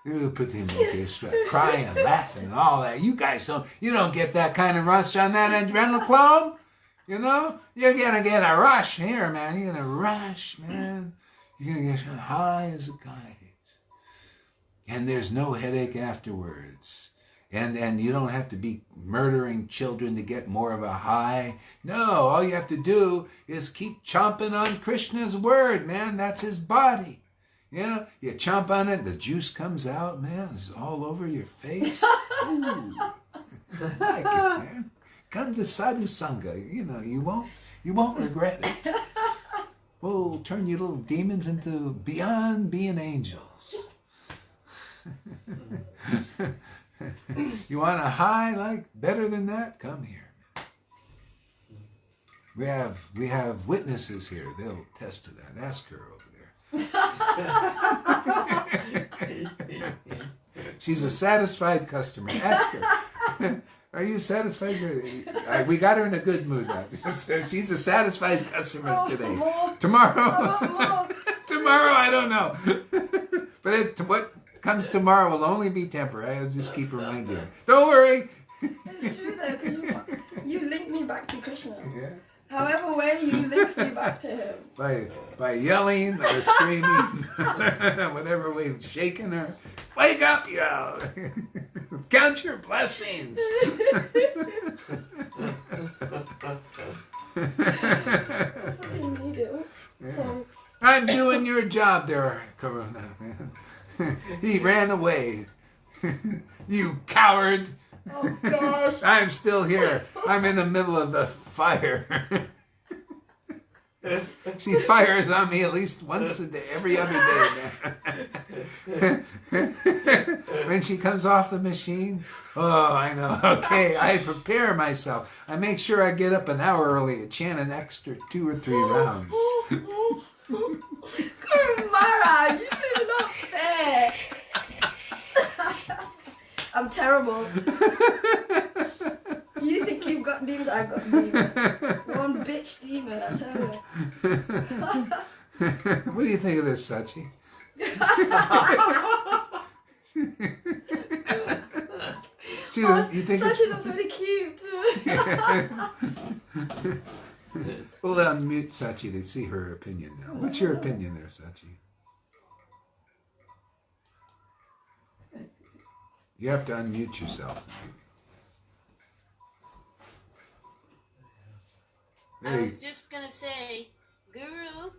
You put him in there crying, laughing, and all that. You guys don't get that kind of rush on that adrenochrome. You know? You're gonna get a rush here, man. You're gonna rush, man. You're gonna get high as a kite. And there's no headache afterwards. And you don't have to be murdering children to get more of a high. No, all you have to do is keep chomping on Krishna's word, man. That's his body. You know, you chomp on it, the juice comes out, man. It's all over your face. Ooh. I like it, man. Come to Sadhu Sangha. You know, you won't regret it. We'll turn you little demons into beyond being angels. You want a high like better than that? Come here. We have witnesses here. They'll attest to that. Ask her over there. She's a satisfied customer. Ask her. Are you satisfied? We got her in a good mood now. She's a satisfied customer today. More. Tomorrow, I want more. tomorrow, I don't know. But what comes tomorrow will only be temporary. I'll just keep reminding her. Don't worry. It's true though, because you link me back to Krishna. Yeah. However way you link me back to him. By yelling or screaming, whatever way, shaking her. Wake up, yo! Count your blessings. Fucking need it. Sorry. I'm doing your job there, Corona. He ran away. You coward. Oh gosh. I'm still here. I'm in the middle of the fire. She fires on me at least once a day, every other day. When she comes off the machine, oh, I know. Okay, I prepare myself. I make sure I get up an hour early and chant an extra 2 or 3 rounds. Guru Maharaj, you are not fair. I'm terrible. You think you've got demons, I've got demons. One bitch demon, I tell you. What do you think of this, Sachi? You think Sachi looks really cute. We'll unmute Sachi to see her opinion now. What's your opinion there, Sachi? You have to unmute yourself. I was just gonna say, Guru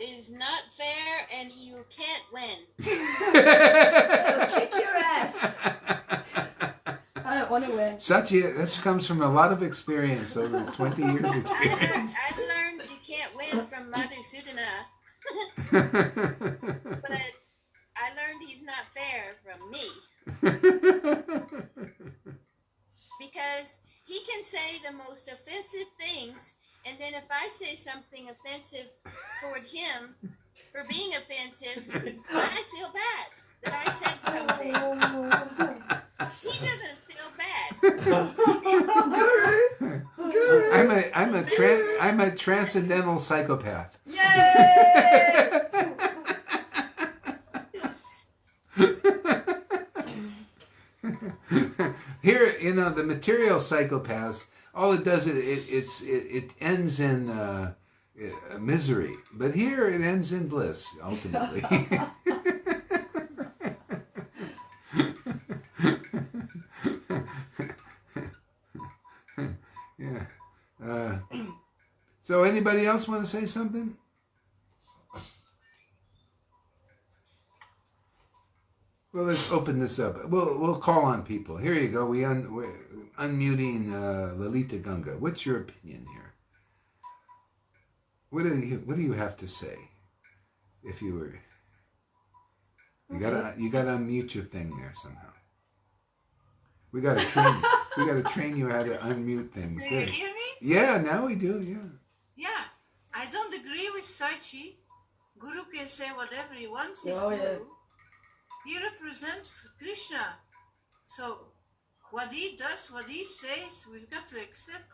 is not fair, and you can't win. I'll kick your ass. I don't want to win. Sachi, this comes from a lot of experience, over 20 years experience. I learned you can't win from Madhusudana, but I learned he's not fair from me. Because he can say the most offensive things, and then if I say something offensive toward him for being offensive, I feel bad that I said something. He doesn't feel bad. Guru. I'm a transcendental psychopath. Yay! Here, the material psychopaths, all it does is it ends in misery, but here it ends in bliss ultimately. Yeah. So, anybody else want to say something? Well, let's open this up. We'll call on people. Here you go. We're unmuting Lalita Ganga. What's your opinion here? What do you have to say? If you were, you gotta unmute your thing there somehow. We gotta train you how to unmute things. Do you hear me? Yeah, now we do. Yeah. Yeah. I don't agree with Sachi. Guru can say whatever he wants. He's Oh, Guru. yeah. He represents Krishna. So what he does, what he says, we've got to accept.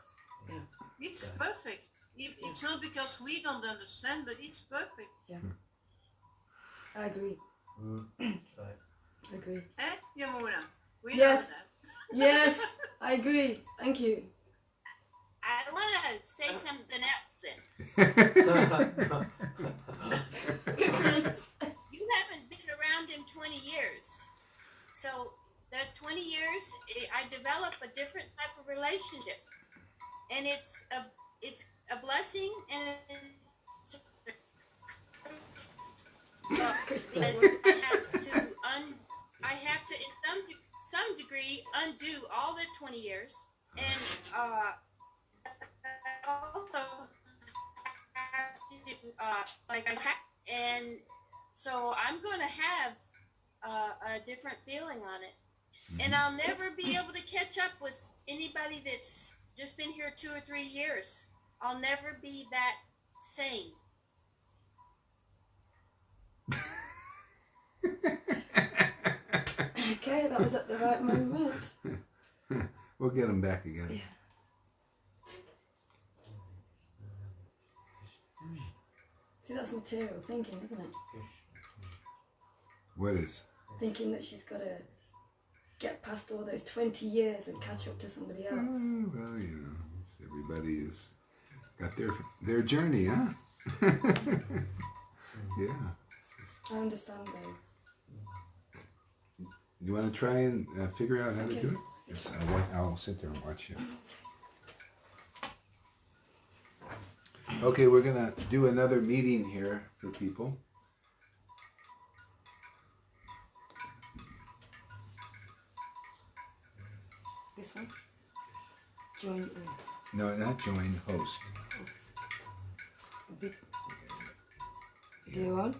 Yeah. It's perfect. It's not because we don't understand, but it's perfect. Yeah. I agree. Right. Agree. Eh, Yamuna? We Yes. know that. Yes, I agree. Thank you. I want to say something else then. Because you haven't been around him 20 years. So the 20 years, I develop a different type of relationship. And it's a blessing, and I have to in some degree undo all the 20 years, and also have to and so I'm going to have a different feeling on it, and I'll never be able to catch up with anybody that's just been here 2 or 3 years. I'll never be that same. Okay, that was at the right moment. We'll get him back again. Yeah. See, that's material thinking, isn't it? What is? Thinking that she's got to get past all those 20 years and catch up to somebody else. Well, you know, everybody has got their journey, huh? Yeah. I understand though. You want to try and figure out how to Okay. do it? Yes, I'll sit there and watch you. Okay, we're going to do another meeting here for people. This one? Join in. No, not join, host. Video on?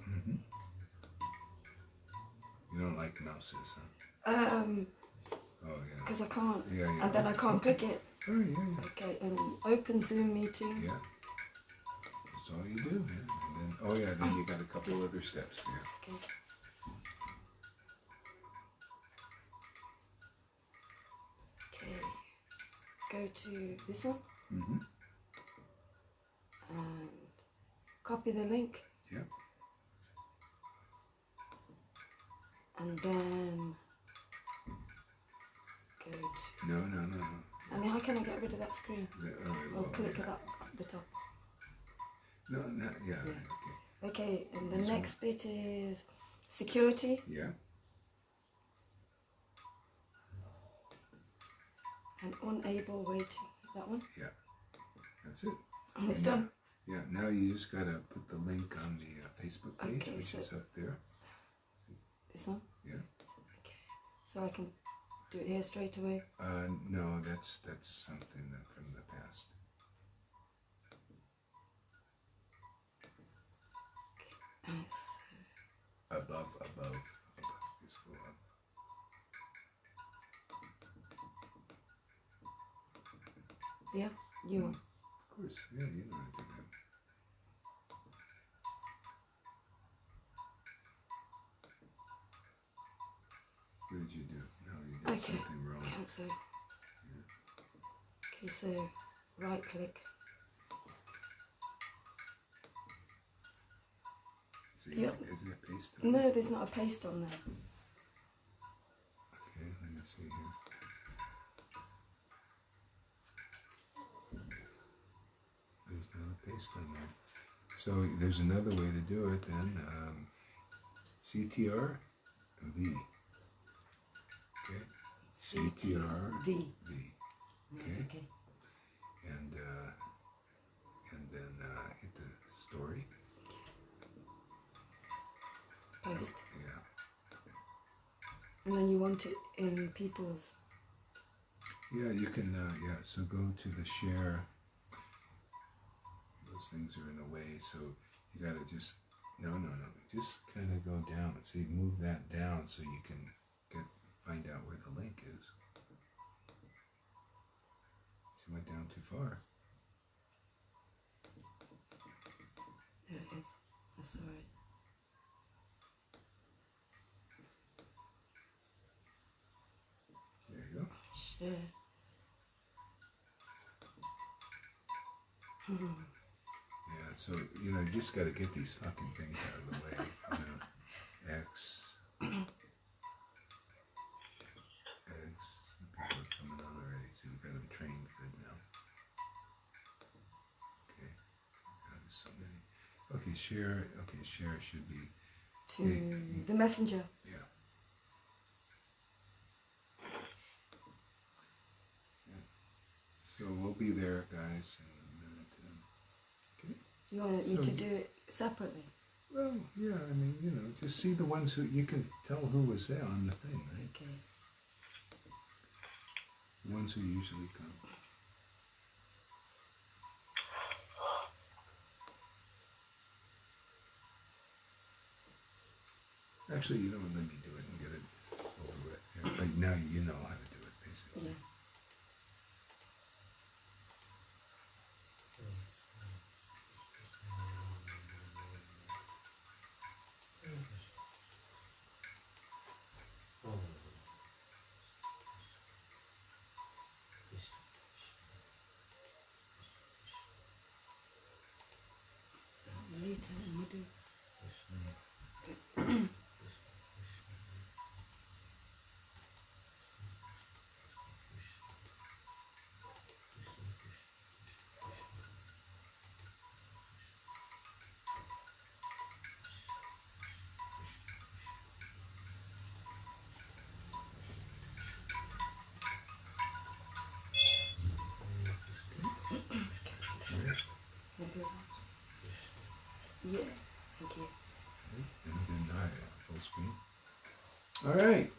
You don't like mouses, huh? Oh, yeah. Because I can't. Yeah, yeah. And then I can't click it. Oh, yeah. Okay, and open Zoom meeting. Yeah. That's all you do. Yeah. And then, oh, yeah, then you got a couple other steps. Yeah. Okay. Okay. Go to this one Mm-hmm. and copy the link. Yeah. And then go to. No. I mean, how can I get rid of that screen? Yeah, all right, Or well, click yeah. at that at the top. No, yeah, Yeah. okay. Okay, and the This one. next bit is security Yeah. and unable waiting. That one. Yeah. That's it. And it's done. Yeah, now you just got to put the link on the Facebook page, Okay, which so- is up there. This one. Yeah. Okay. So I can do it here straight away. No, that's something that from the past. Yes. Above. Just go up. Yeah. You one. Of course, yeah, you know how to do that. What did you do? No, you did Okay. something wrong. Cancel. Okay, so right click. See, Yep. is it paste on? No, there's not a paste on there. Okay, let me see here. There's not a paste on there. So there's another way to do it then. CTR V. Okay. CTR V. V. Okay. Okay. And then hit the story. Paste. Yeah. And then you want it in people's. Yeah, you can. Yeah. So go to the share. Those things are in a way, so you gotta just no. Just kind of go down. See, move that down so you can find out where the link is. She went down too far. There it is. I saw it. There you go. Share. Yeah. So you just gotta get these fucking things out of the way. X. Some people are coming on already, so you got them trained good now. Okay. God, there's so many. Okay, share. Okay, share should be. To the messenger. Yeah. So we'll be there, guys, in a minute. Okay. You want me So to you- do it separately? Well, yeah. I mean, just see the ones who you can tell who was there on the thing, right? Okay. The ones who usually come. Actually, you don't let me do it and get it over with. Yeah, but now you know how to do it, basically. Yeah. Madhu. Yeah, thank you. And then I full screen. All right.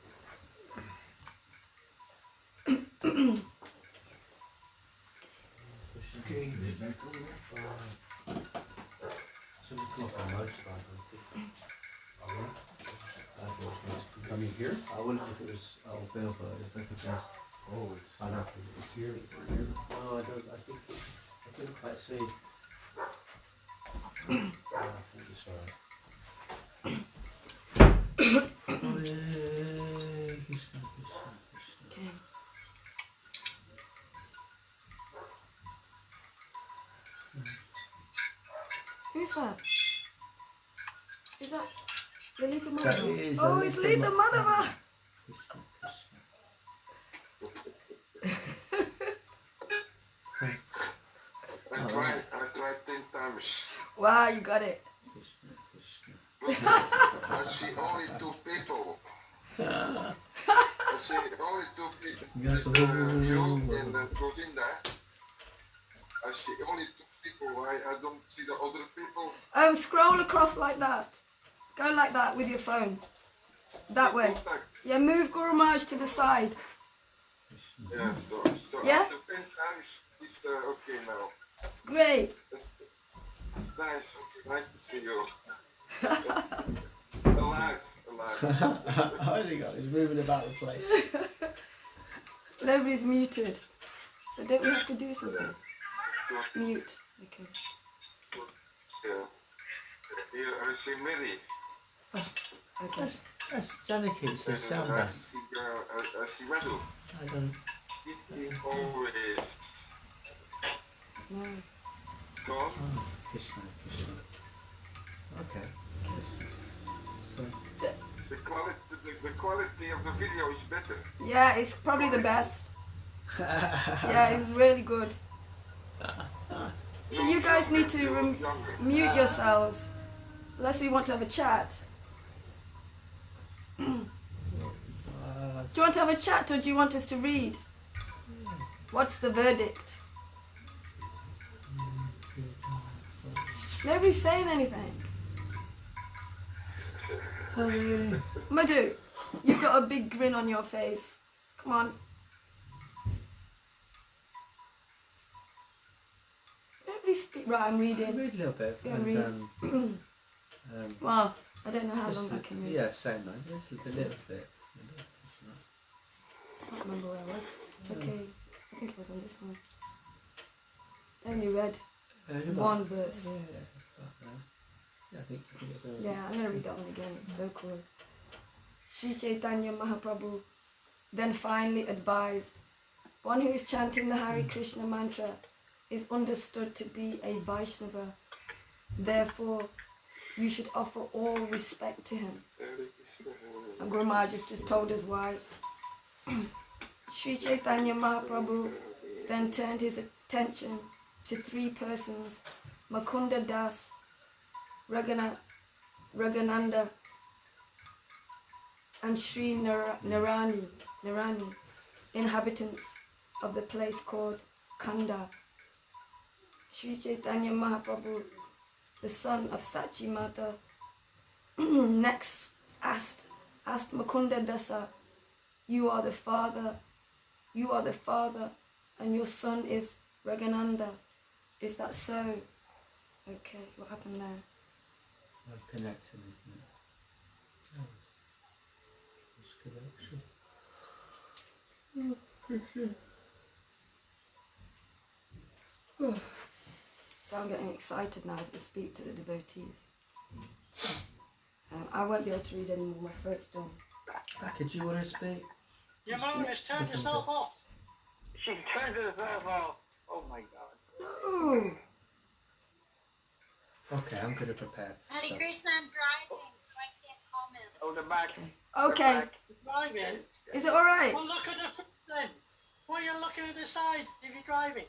Okay, right back over there. Somebody come up on a motorbike, I think. Oh, yeah? I thought it was- Coming here? I wondered if it was old Bill, but if they could just. Oh, it's, I know. it's here. Here. No, I don't. I think I couldn't quite see. I think it's all right. Hare Krishna, Krishna, Krishna. Okay. Who's that? Is that Lalitha That Madhava? is Oh, it's Lalitha Lalitha Madhava! Krishna, Krishna. I tried 10 times. Wow, you got it. Krishna, Krishna. I see only 2 people. I see only 2 people. It's you and Govinda. I see only 2 people. I don't see the other people. Scroll across like that. Go like that with your phone. That way. Contact. Yeah, move Guru Maharaj to the side. Yeah, so Yeah? after 10 times, it's okay now. Great. It's nice to see you. Alive. I think he's moving about the place. Nobody's muted. So don't we have to do something? Mute. Okay. Yeah. Here I see Mary. Okay. That's Janaki, it's his sound I band. see Madhu. I don't. Eating always. No. Gone. Oh, Krishna, Krishna. Okay. So, So, The quality of the video is better. yeah, it's probably the best. Yeah, it's really good. So you guys need to mute yourselves, unless we want to have a chat. Do you want to have a chat or do you want us to read? What's the verdict? Nobody's saying anything. Madhu, you've got a big grin on your face. Come on. Nobody speak. Right, I'm reading. read a little bit. Yeah, And, read. Well, I don't know how long I can read. Yeah, same man. Just a little bit. I can't remember where I was. Okay, I think it was on this one. I only read one verse. Yeah, I think it's Yeah, I'm going to read that one again. It's so cool. Sri Chaitanya Mahaprabhu then finally advised, one who is chanting the Hare Krishna mantra is understood to be a Vaishnava. Therefore, you should offer all respect to him. And Guru Maharaj just told us why. Sri Chaitanya Mahaprabhu then turned his attention to 3 persons, Mukunda Das, Raghunanda, and Sri Narani, inhabitants of the place called Kanda. Sri Chaitanya Mahaprabhu, the son of Sachi Mata, next asked Mukunda Dasa, you are the father, and your son is Raghunanda. Is that so? Okay, what happened there? Connected, isn't it? Oh. It's connection. So I'm getting excited now to speak to the devotees. I won't be able to read anymore, my throat's done. Could you want to speak? Your moon has turned herself off. She turned herself off. Oh my God. No! Okay, I'm going to prepare. Hare stuff. Krishna, I'm driving, so I can't comment. Oh, the back. Okay. Driving. Is it all right? Well, look at the front then. Why are you looking at the side if you're driving?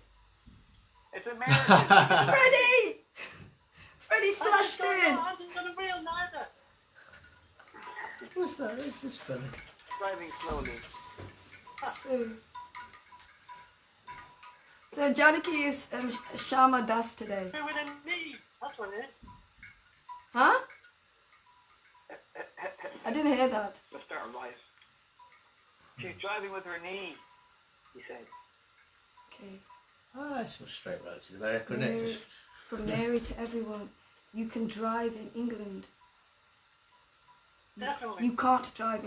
It's American. Freddie! Freddie flashed in. I didn't got a wheel neither. What's that? This is funny. Driving slowly. So Janaki is Shama Das today. With her knees. That's what it is. Huh? I didn't hear that. The start of life. She's driving with her knee, he said. Okay. Ah, it's a straight road to America, isn't it? Mary, Just- from Mary to everyone, you can drive in England. Definitely. You can't drive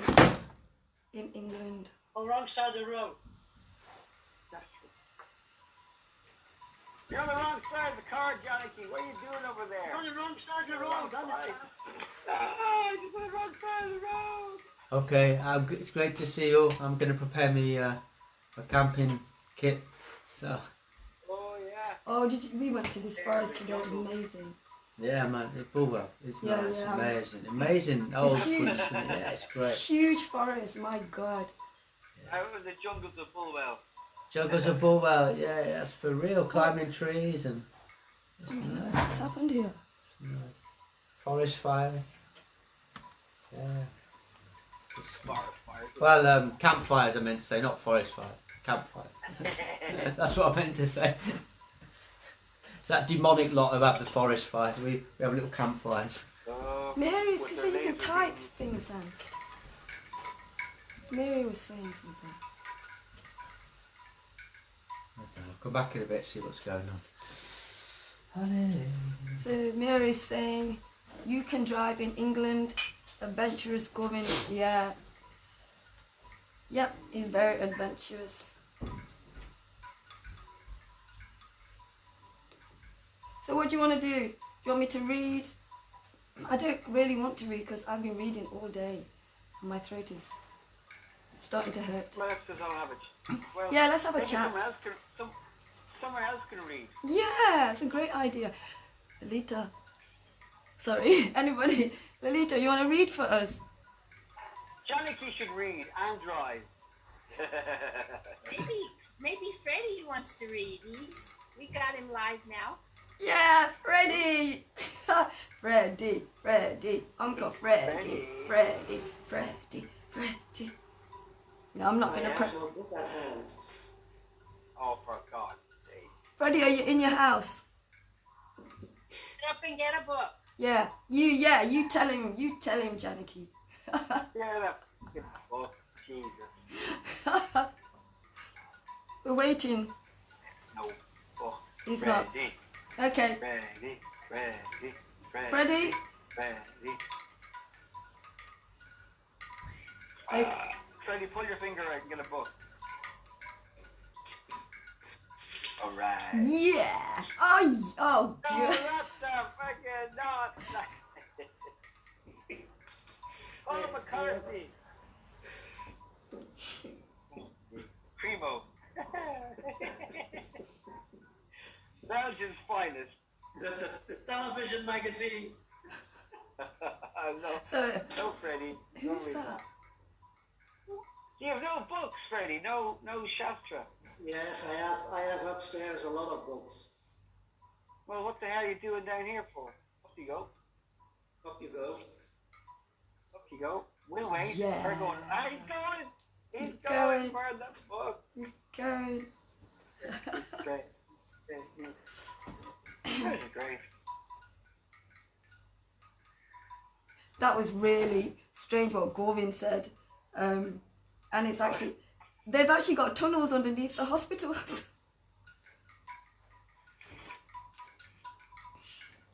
in England. On the wrong side of the road. That's true. You're on the wrong side of the car, Johnny. What are you doing over there? On the wrong side of the road. On the side. Oh, you're on the wrong side of the road. Okay, it's great to see you. I'm going to prepare me a camping kit. So, Oh, yeah. Oh, we went to this forest today. It was amazing. yeah, man, it's Bulwell. It's Yeah, nice, yeah. amazing. Amazing old huge. woods, isn't it? Yeah, it's great. Huge forest. My God. Out of the jungles of Bulwell. Jungles of Bulwell, yeah, that's for real. Climbing trees and it's nice. What's happened here? Nice. Forest fires. Yeah. Well, campfires I meant to say, not forest fires. Campfires. That's what I meant to say. It's that demonic lot about the forest fires. We have little campfires. Mary, it's With because their you can laser type beams. things then. Mary was saying something. I'll come back in a bit, see what's going on. So Mary's saying, you can drive in England. Adventurous Govin, yeah. Yep, he's very adventurous. So what do you want to do? Do you want me to read? I don't really want to read because I've been reading all day. My throat is starting to hurt. Let's just all have a well, Yeah, let's have a maybe chat. Someone else can read. Yeah, it's a great idea. Lalita. Sorry, anybody. Lalita, you want to read for us? Johnny should read and drive. Maybe Freddie wants to read. We got him live now. Yeah, Freddie! Freddie, Uncle Freddie, Freddie. No, I'm not gonna press. Oh, for God's sake. Freddie, are you in your house? Get up and get a book. Yeah, you tell him, Janaki. Yeah, that fucking book. Jesus. We're waiting. No. Oh, He's not. Freddie. Okay, Freddie. Freddie. Freddie, pull your finger out and get a book. Alright. Yeah. Oh, Oh, good. that's the fucking not. Oh, McCarthy. Primo. Belgium's finest. The television magazine. No, So, no, Freddie. who's Don't read that? You have no books, Freddie. No Shastra. Yes, I have upstairs a lot of books. Well, what the hell are you doing down here for? Up you go. Up you go. Up you go. We'll wait. Yeah. We're going. Ah, he's going. He's He's going going. for the book. He's going. Great. This is great. That was really strange what Govin said. And it's actually, they've actually got tunnels underneath the hospitals.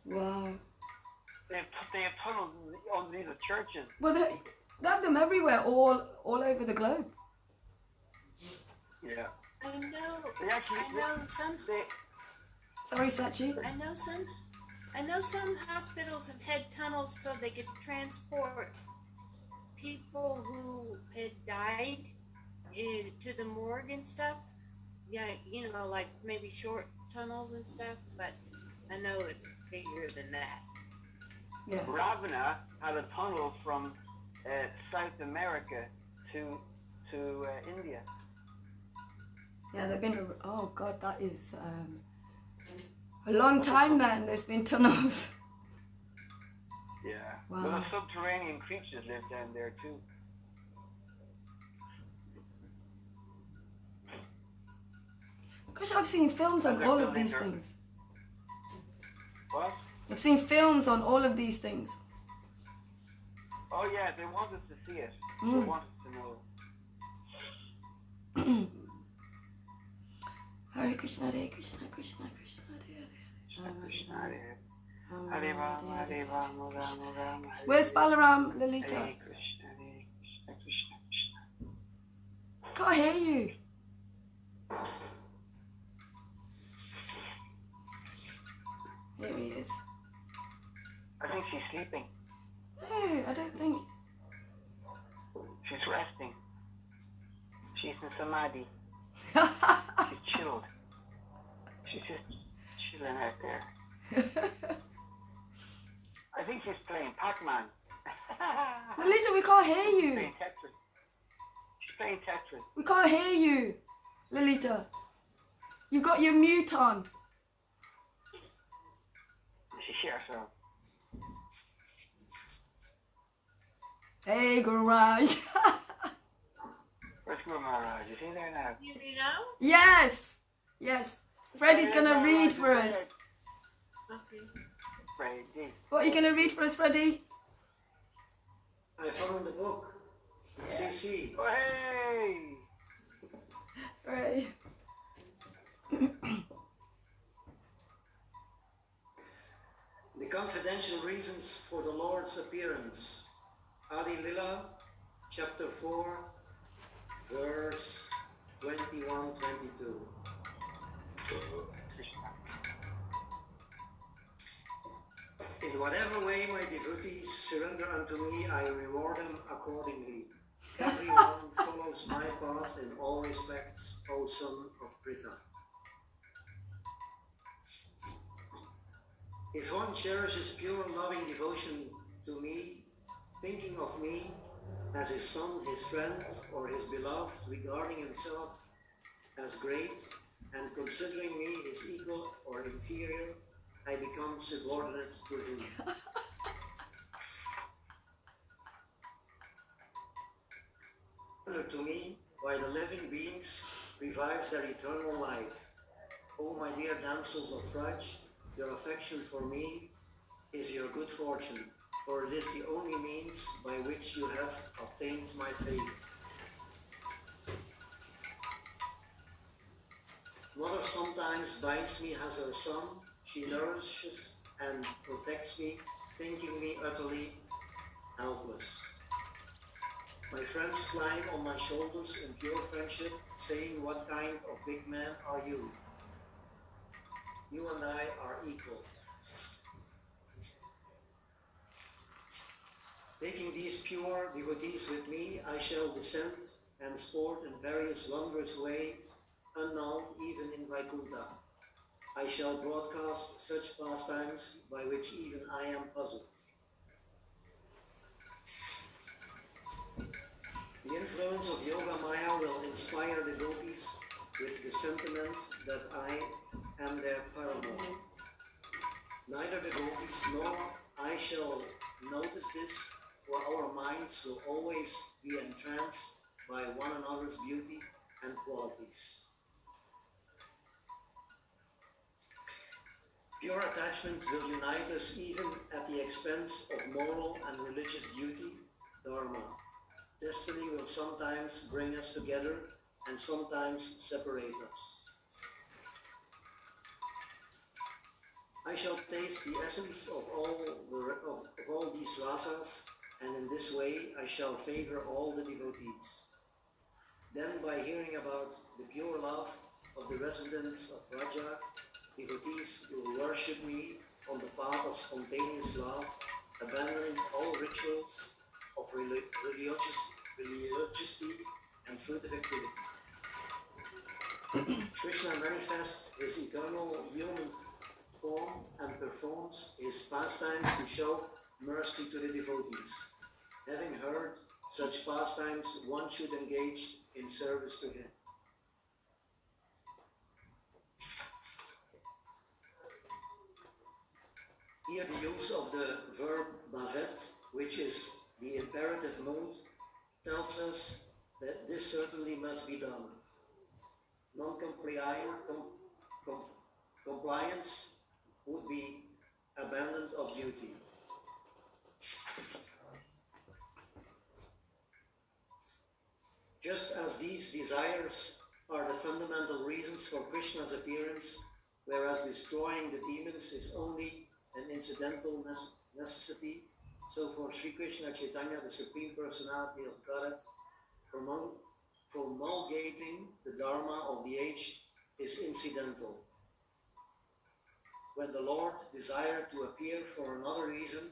Wow. They have tunnels underneath the churches. Well, they have them everywhere, all over the globe. Yeah. I know. They actually. I know some. Sorry, Sachi. I know some hospitals have had tunnels so they could transport people who had died to the morgue and stuff. Yeah, like maybe short tunnels and stuff. But I know it's bigger than that. Yeah. Ravana had a tunnel from South America to India. Yeah, they've been. Oh God, that is a long time. Then there's been tunnels. Yeah. Wow. Well, the subterranean creatures live down there too. Gosh, I've seen films on They're all still of these in there. things. What? I've seen films on all of these things. Oh yeah, they want us to see it. They Mm. want us to know. Hare Krishna, Hare Krishna, Krishna Krishna, Hare Krishna Krishna, Hare Hare. Hare Ram, Hare Ram, Ram Ram. Hare Where's Balaram, Hare Lalita? Krishna, Krishna Krishna. Can't hear you. Here he is. I think she's sleeping. No, I don't think. She's resting. She's in samadhi. She's chilled. She's just chilling out there. I think she's playing Pac-Man. Lalita, we can't hear She's you. playing Tetris. She's playing Tetris. We can't hear you, Lalita. You got your mute on. She shares her. Hey, Guru Raj. Where's Guru Maharaj? Is he there now? You know? Yes, yes. Freddie's gonna read for us. Okay. Freddie. What are you gonna read for us, Freddie? I found the book. CC. Oh, hey! Right. The confidential reasons for the Lord's appearance. Adi Lila, chapter 4, verse 21-22. In whatever way my devotees surrender unto me, I reward them accordingly. Everyone follows my path in all respects, O son of Pritha. If one cherishes pure loving devotion to me, thinking of me as his son, his friend, or his beloved, regarding himself as great, and considering me his equal or inferior, I become subordinate to him. To me, by the living beings, revives their eternal life. O my dear damsels of Vraj, your affection for me is your good fortune, for it is the only means by which you have obtained my favor. Mother sometimes binds me as her son. She nourishes and protects me, thinking me utterly helpless. My friends climb on my shoulders in pure friendship, saying, "What kind of big man are you? You and I are equal." Taking these pure devotees with me, I shall descend and sport in various wondrous ways, unknown even in Vaikuntha. I shall broadcast such pastimes by which even I am puzzled. The influence of Yoga Maya will inspire the gopis with the sentiment that I am their paramour. Neither the gopis nor I shall notice this, for our minds will always be entranced by one another's beauty and qualities. Pure attachment will unite us even at the expense of moral and religious duty, dharma. Destiny will sometimes bring us together and sometimes separate us. I shall taste the essence of all these rasas, and in this way I shall favor all the devotees. Then, by hearing about the pure love of the residents of Vraja, devotees will worship me on the path of spontaneous love, abandoning all rituals of religiosity and fruitive activity. Krishna manifests his eternal human form and performs his pastimes to show mercy to the devotees. Having heard such pastimes, one should engage in service to him. Here the use of the verb bavet, which is the imperative mood, tells us that this certainly must be done. Compliance would be abandon of duty. Just as these desires are the fundamental reasons for Krishna's appearance, whereas destroying the demons is only an incidental necessity, so for Sri Krishna Chaitanya, the Supreme Personality of Godhead, promulgating the Dharma of the age is incidental. When the Lord desired to appear for another reason,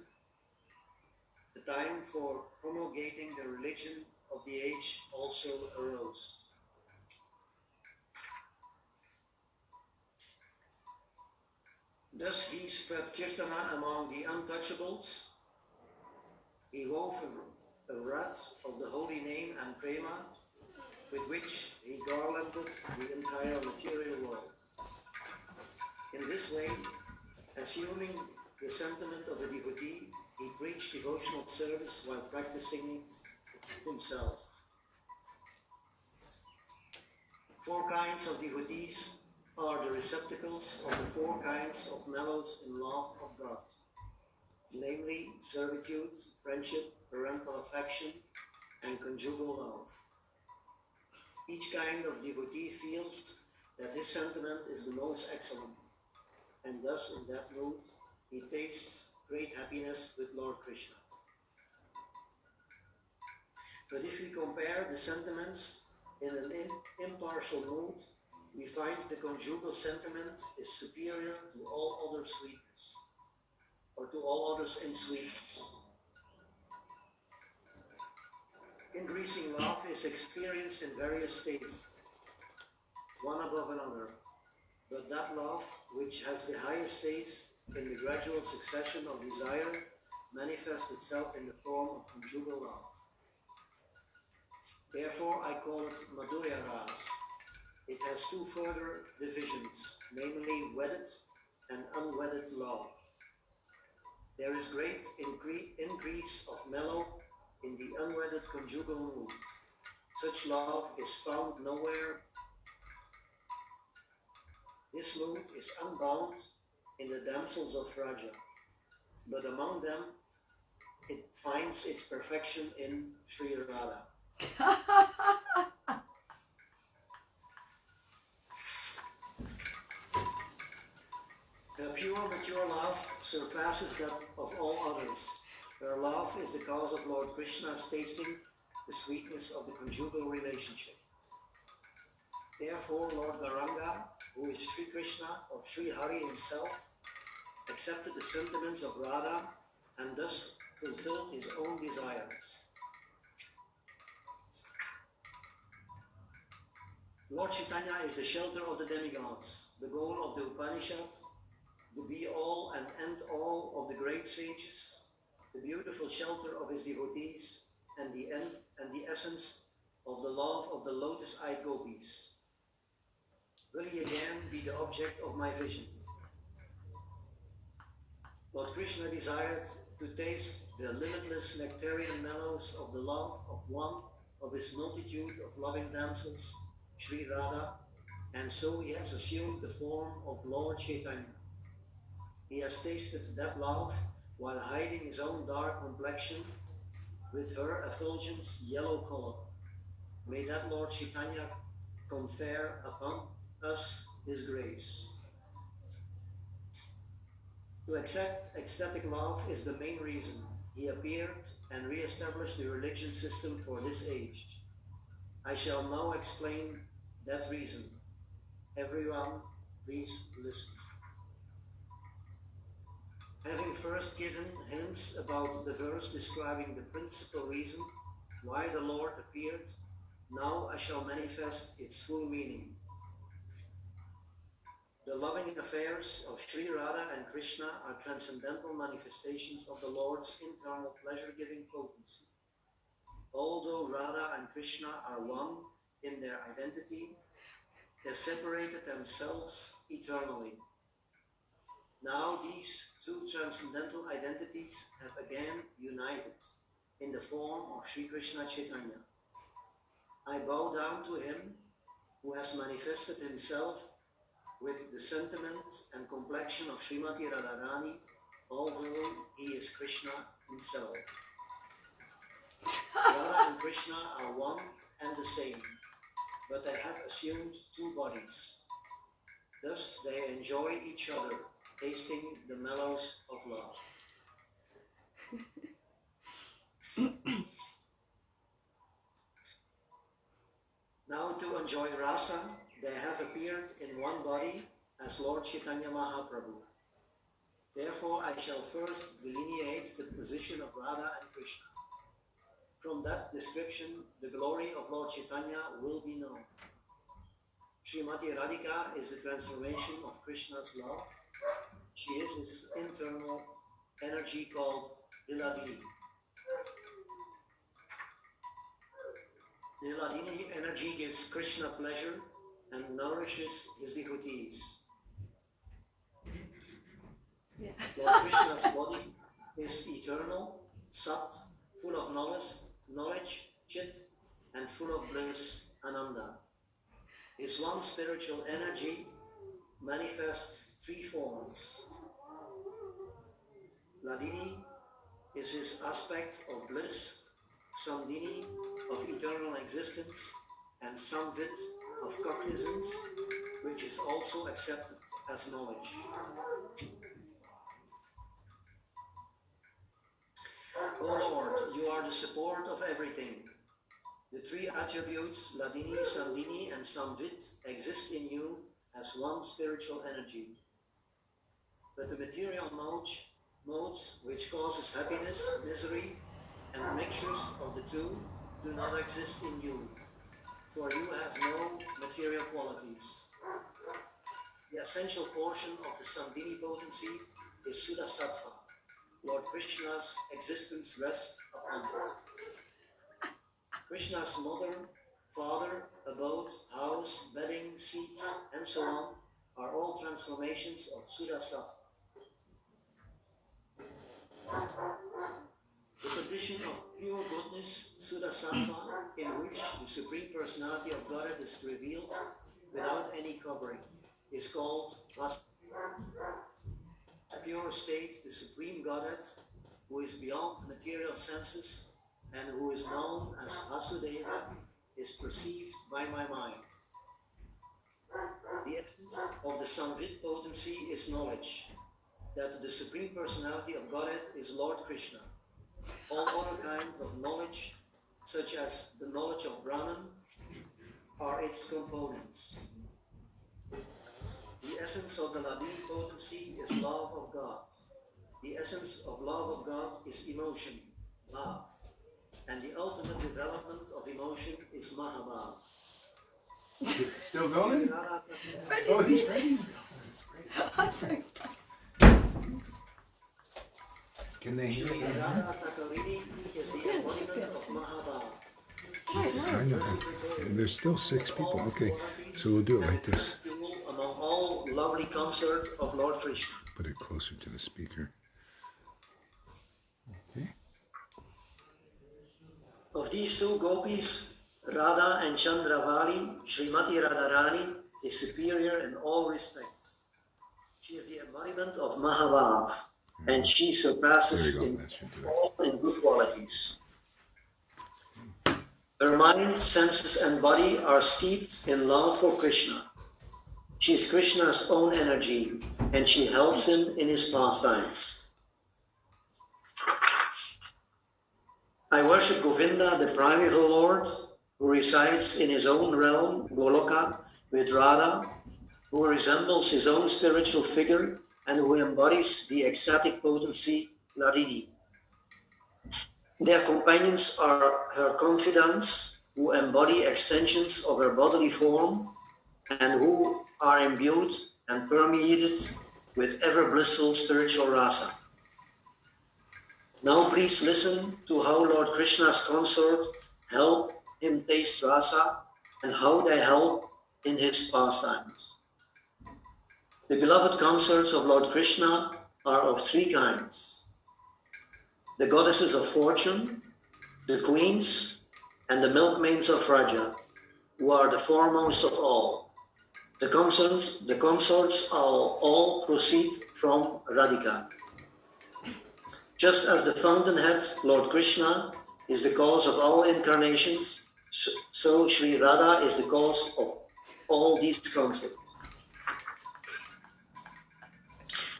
the time for promulgating the religion of the age also arose. Thus he spread Kirtana among the untouchables. He wove a wreath of the holy name and prema, with which he garlanded the entire material world. In this way, assuming the sentiment of a devotee, he preached devotional service while practicing it himself. 4 kinds of devotees are the receptacles of the 4 kinds of mellows in love of God, namely servitude, friendship, parental affection, and conjugal love. Each kind of devotee feels that his sentiment is the most excellent, and thus in that mood he tastes great happiness with Lord Krishna. But if we compare the sentiments in an impartial mood, we find the conjugal sentiment is superior to all other sweetness, or to all others in sweetness. Increasing love is experienced in various states, one above another, but that love, which has the highest stage in the gradual succession of desire, manifests itself in the form of conjugal love. Therefore I call it Madhurya Ras. It has 2 further divisions, namely wedded and unwedded love. There is great increase of mellow in the unwedded conjugal mood. Such love is found nowhere. This mood is unbound in the damsels of Vraja, but among them it finds its perfection in Sri Radha. A pure, mature love surpasses that of all others. Her love is the cause of Lord Krishna's tasting the sweetness of the conjugal relationship. Therefore, Lord Gauranga, who is Sri Krishna or Sri Hari himself, accepted the sentiments of Radha and thus fulfilled his own desires. Lord Chaitanya is the shelter of the demigods, the goal of the Upanishad, the be-all and end-all of the great sages, the beautiful shelter of his devotees, and the end and the essence of the love of the lotus-eyed gopis. Will he again be the object of my vision? Lord Krishna desired to taste the limitless nectarian mellows of the love of one of his multitude of loving damsels, Sri Radha, and so he has assumed the form of Lord Chaitanya. He has tasted that love while hiding his own dark complexion with her effulgence yellow color. May that Lord Chaitanya confer upon us his grace. To accept ecstatic love is the main reason he appeared and re-established the religion system for this age. I shall now explain that reason. Everyone, please listen. Having first given hints about the verse describing the principal reason why the Lord appeared, now I shall manifest its full meaning. The loving affairs of Sri Radha and Krishna are transcendental manifestations of the Lord's internal pleasure-giving potency. Although Radha and Krishna are one in their identity, they separated themselves eternally. Now these two transcendental identities have again united in the form of Sri Krishna Chaitanya. I bow down to him who has manifested himself with the sentiment and complexion of Srimati Radharani, although he is Krishna himself. Radha and Krishna are one and the same, but they have assumed two bodies. Thus they enjoy each other, tasting the mellows of love. Now to enjoy rasa, they have appeared in one body as Lord Chaitanya Mahaprabhu. Therefore I shall first delineate the position of Radha and Krishna. From that description, the glory of Lord Chaitanya will be known. Srimati Radhika is the transformation of Krishna's love. She is his internal energy called Liladini. Liladini energy gives Krishna pleasure and nourishes his devotees. Yeah. Lord Krishna's body is eternal, sat, full of knowledge, chit, and full of bliss, ananda. His one spiritual energy manifests three forms. Ladini is his aspect of bliss, Samdini of eternal existence, and Samvit of cognizance, which is also accepted as knowledge. O Lord, you are the support of everything. The three attributes, Ladini, Samdini, and Samvit, exist in you as one spiritual energy. But the material modes which causes happiness, misery, and mixtures of the two do not exist in you, for you have no material qualities. The essential portion of the Samdini potency is Sudasattva. Lord Krishna's existence rests upon it. Krishna's mother, father, abode, house, bedding, seats, and so on are all transformations of Sudasattva. The condition of pure goodness, Sudasattva, in which the Supreme Personality of Godhead is revealed without any covering, is called Vasudeva. The pure state, the Supreme Godhead, who is beyond the material senses and who is known as Vasudeva, is perceived by my mind. The essence of the Samvit potency is knowledge, that the Supreme Personality of Godhead is Lord Krishna. All other kinds of knowledge, such as the knowledge of Brahman, are its components. The essence of the Ladini potency is love of God. The essence of love of God is emotion, love. And the ultimate development of emotion is Mahabhav. Still going? Freddie's Oh, he's leaving. ready. That's great. Can they hear Shri you? Radha Katarini is the embodiment of Mahabhav. I know. There's still 6 people. Okay, so we'll do it like this. Among all lovely consort of Lord Krishna. Put it closer to the speaker. Okay. Of these two gopis, Radha and Chandravali, Srimati Radharani is superior in all respects. She is the embodiment of Mahabhav, and she surpasses There you in go. That should do it. all in good qualities. Her mind, senses, and body are steeped in love for Krishna. She is Krishna's own energy, and she helps him in his pastimes. I worship Govinda, the primeval Lord, who resides in his own realm, Goloka, with Radha, who resembles his own spiritual figure and who embodies the ecstatic potency, Ladini. Their companions are her confidants, who embody extensions of her bodily form and who are imbued and permeated with ever blissful spiritual rasa. Now please listen to how Lord Krishna's consort help him taste rasa and how they help in his pastimes. The beloved consorts of Lord Krishna are of three kinds: the goddesses of fortune, the queens, and the milkmaids of Raja, who are the foremost of all. The consorts all proceed from Radhika. Just as the fountainhead, Lord Krishna, is the cause of all incarnations, so Sri Radha is the cause of all these consorts.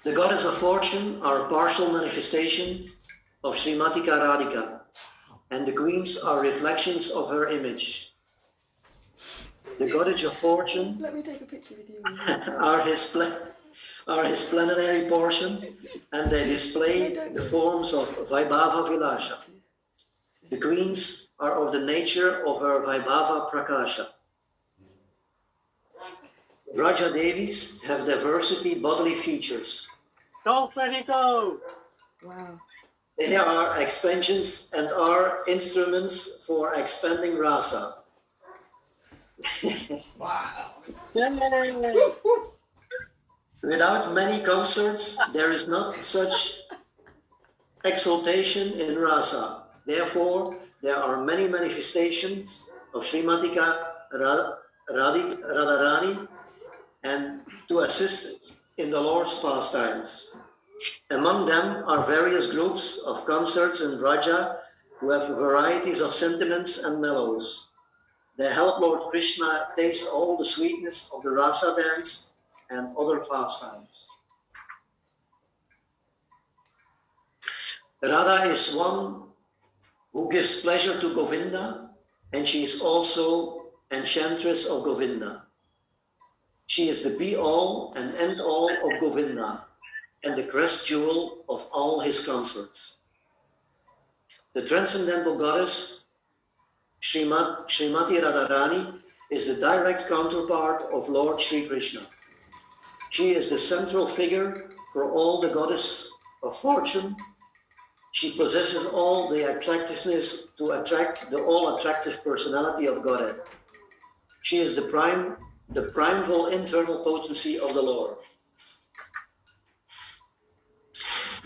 The goddess of fortune are partial manifestations of Srimatika Radhika, and the queens are reflections of her image. The goddess of fortune Let me take a picture with you. are his planetary portion, and they display the forms of Vaibhava Vilasha. The queens are of the nature of her Vaibhava Prakasha. Raja Devis have diversity bodily features. Go, Freddy, go! Wow. They are expansions and are instruments for expanding rasa. Wow. Without many concerts, there is not such exaltation in rasa. Therefore, there are many manifestations of Srimatika Radharani and to assist in the Lord's pastimes. Among them are various groups of concerts in Raja who have varieties of sentiments and mellows. They help Lord Krishna taste all the sweetness of the rasa dance and other pastimes. Radha is one who gives pleasure to Govinda, and she is also enchantress of Govinda. She is the be-all and end-all of Govinda, and the crest jewel of all his consorts. The transcendental goddess, Srimati Radharani, is the direct counterpart of Lord Sri Krishna. She is the central figure for all the goddess of fortune. She possesses all the attractiveness to attract the all-attractive personality of Godhead. She is the primeval internal potency of the Lord.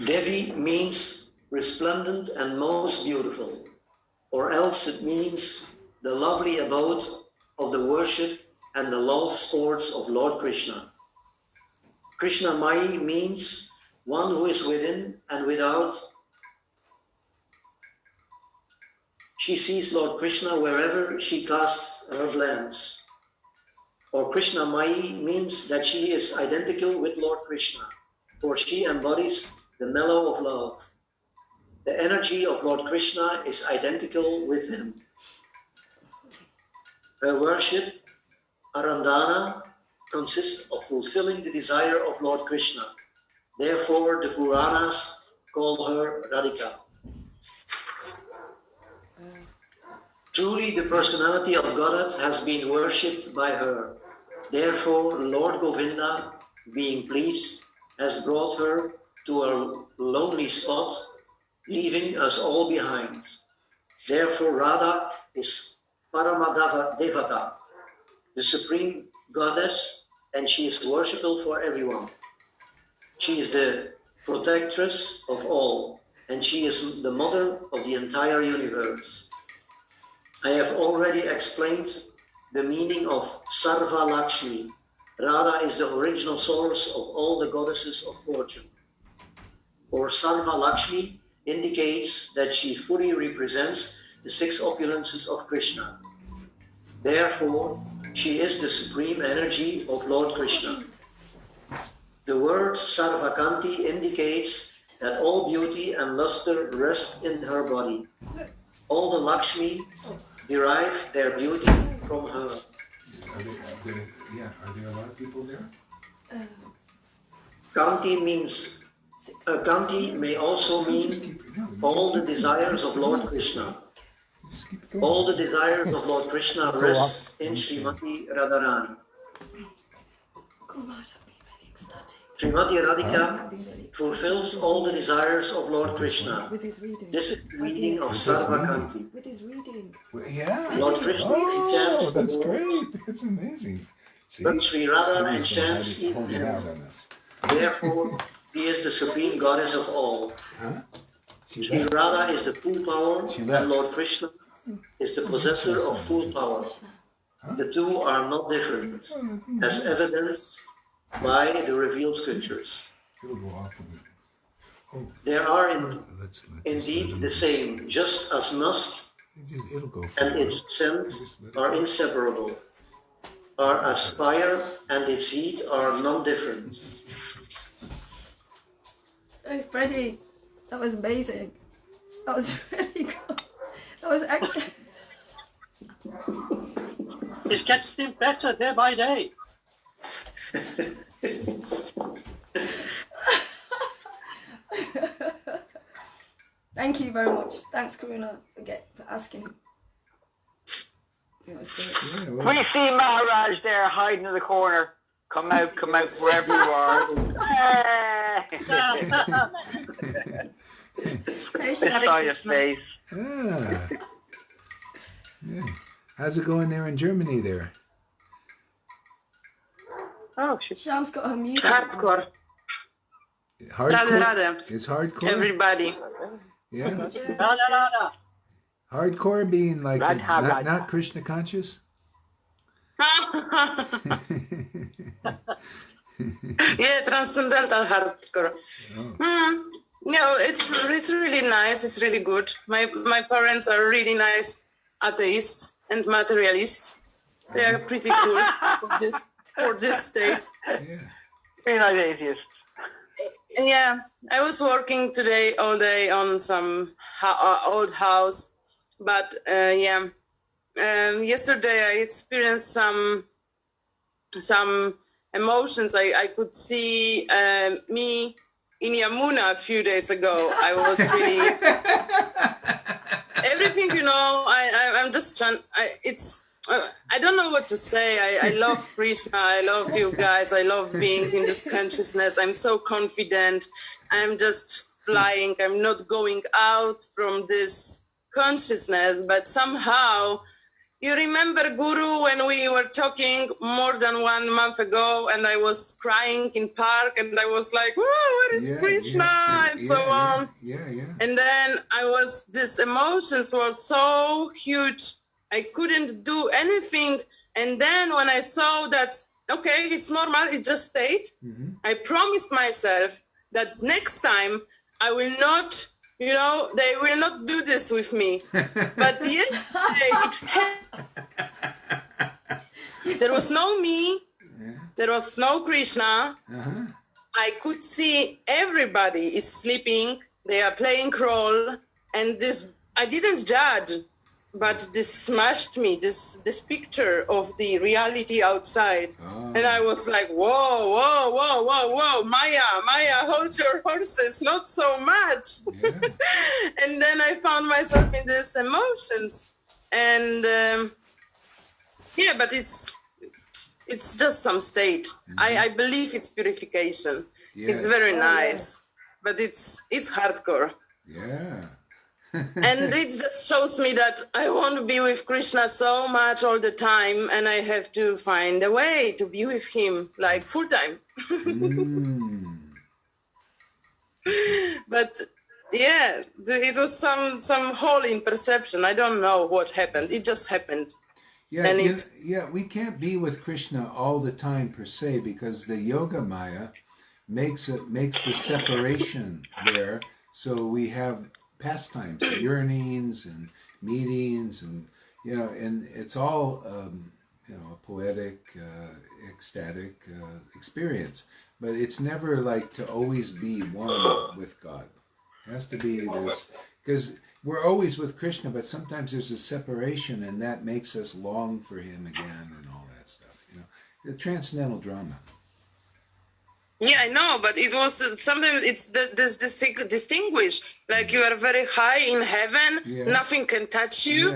Devi means resplendent and most beautiful, or else it means the lovely abode of the worship and the love sports of Lord Krishna. Krishna Mai means one who is within and without. She sees Lord Krishna wherever she casts her glance. Or Krishna Mai means that she is identical with Lord Krishna, for she embodies the mellow of love. The energy of Lord Krishna is identical with him. Her worship, Arandana, consists of fulfilling the desire of Lord Krishna. Therefore, the Puranas call her Radhika. Truly, the personality of Godhead has been worshipped by her. Therefore, Lord Govinda, being pleased, has brought her to a lonely spot, leaving us all behind. Therefore, Radha is Paramadava Devata, the supreme goddess, and she is worshipable for everyone. She is the protectress of all, and she is the mother of the entire universe. I have already explained the meaning of Sarva Lakshmi. Radha is the original source of all the goddesses of fortune. Or Sarva Lakshmi indicates that she fully represents the six opulences of Krishna. Therefore, she is the supreme energy of Lord Krishna. The word Sarvakanti indicates that all beauty and luster rest in her body. All the Lakshmi derive their beauty from her. Are there a lot of people there? Kanti means Kanti may also mean all the desires of Lord Krishna. All the desires of Lord Krishna rest in Srimati Radharani. Srimati Radhika fulfills all the desires of Lord Krishna. With his reading. This is the reading of Sarvakanti. With his reading. Well, yeah. Lord Krishna enchants the That's world, great. That's amazing. See? but Sri Radha Somebody's gonna have enchants it even pointed out him. on us. Therefore, he is the supreme goddess of all. Huh? She Sri left. Radha is the full power, She left. and Lord Krishna is the possessor of full power. The two are not different, as evidenced by the revealed scriptures. It'll go off of it. Oh, They are let's let indeed the this- same, just as musk It'll go for and its scent are inseparable, are as fire and its heat are non-different. Oh, Freddie, that was amazing. That was really good. That was excellent. It's getting better day by day. Thank you very much. Thanks, Karuna, for asking him. That was great. Yeah, well, We see Maharaj there hiding in the corner. Come out, wherever you are. Hey, Just saw your face. ah. Yeah. How's it going there in Germany there? Oh, shit. Sham's got her music. Hardcore. Hardcore? Radha. Is hardcore? Everybody. Yeah. Radha Radha. Hardcore being like Radha. not Krishna conscious? Yeah, transcendental hardcore. No, it's really nice. It's really good. My parents are really nice atheists and materialists. They are pretty cool for this state. Yeah. Very nice atheist. Yeah, I was working today all day on some old house, but yesterday I experienced some emotions. I could see me in Yamuna a few days ago. I was really everything, I'm just trying. I don't know what to say. I love Krishna. I love you guys. I love being in this consciousness. I'm so confident. I'm just flying. I'm not going out from this consciousness, but somehow, you remember, Guru, when we were talking more than 1 month ago, and I was crying in park, and I was like, "Whoa, where is Krishna?" and so on. Yeah. And then these emotions were so huge, I couldn't do anything. And then when I saw that, okay, it's normal, it just stayed, I promised myself that next time I will not, they will not do this with me. But yesterday, there was no me, there was no Krishna. I could see everybody is sleeping, they are playing role, and I didn't judge, but this smashed me, this picture of the reality outside. And I was like, whoa, Maya, hold your horses, not so much. Yeah. And then I found myself in these emotions. And but it's just some state. I believe it's purification. Yes. It's very nice, but it's hardcore. Yeah. And it just shows me that I want to be with Krishna so much all the time, and I have to find a way to be with him like full time. But yeah, it was some hole in perception. I don't know what happened. It just happened. Yeah, And we can't be with Krishna all the time per se, because the Yoga Maya makes the separation there. So we have pastimes, yearnings and meetings, and and it's all a poetic, ecstatic experience. But it's never like to always be one with God. It has to be this, because we're always with Krishna, but sometimes there's a separation, and that makes us long for him again and all that stuff. The transcendental drama. yeah, I know, but it was something. It's this distinguish. Like you are very high in heaven, nothing can touch you.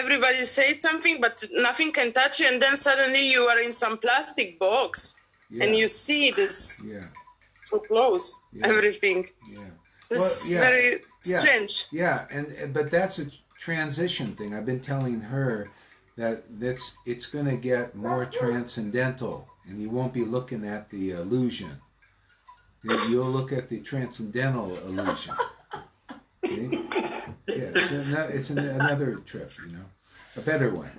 Everybody says something, but nothing can touch you, and then suddenly you are in some plastic box, and you see this. Yeah. so close. Yeah. Everything. Yeah. It's very strange. Yeah, but that's a transition thing. I've been telling her that it's going to get more transcendental, and you won't be looking at the illusion. You'll look at the transcendental illusion. Okay? Yeah, it's another trip, you know, a better one.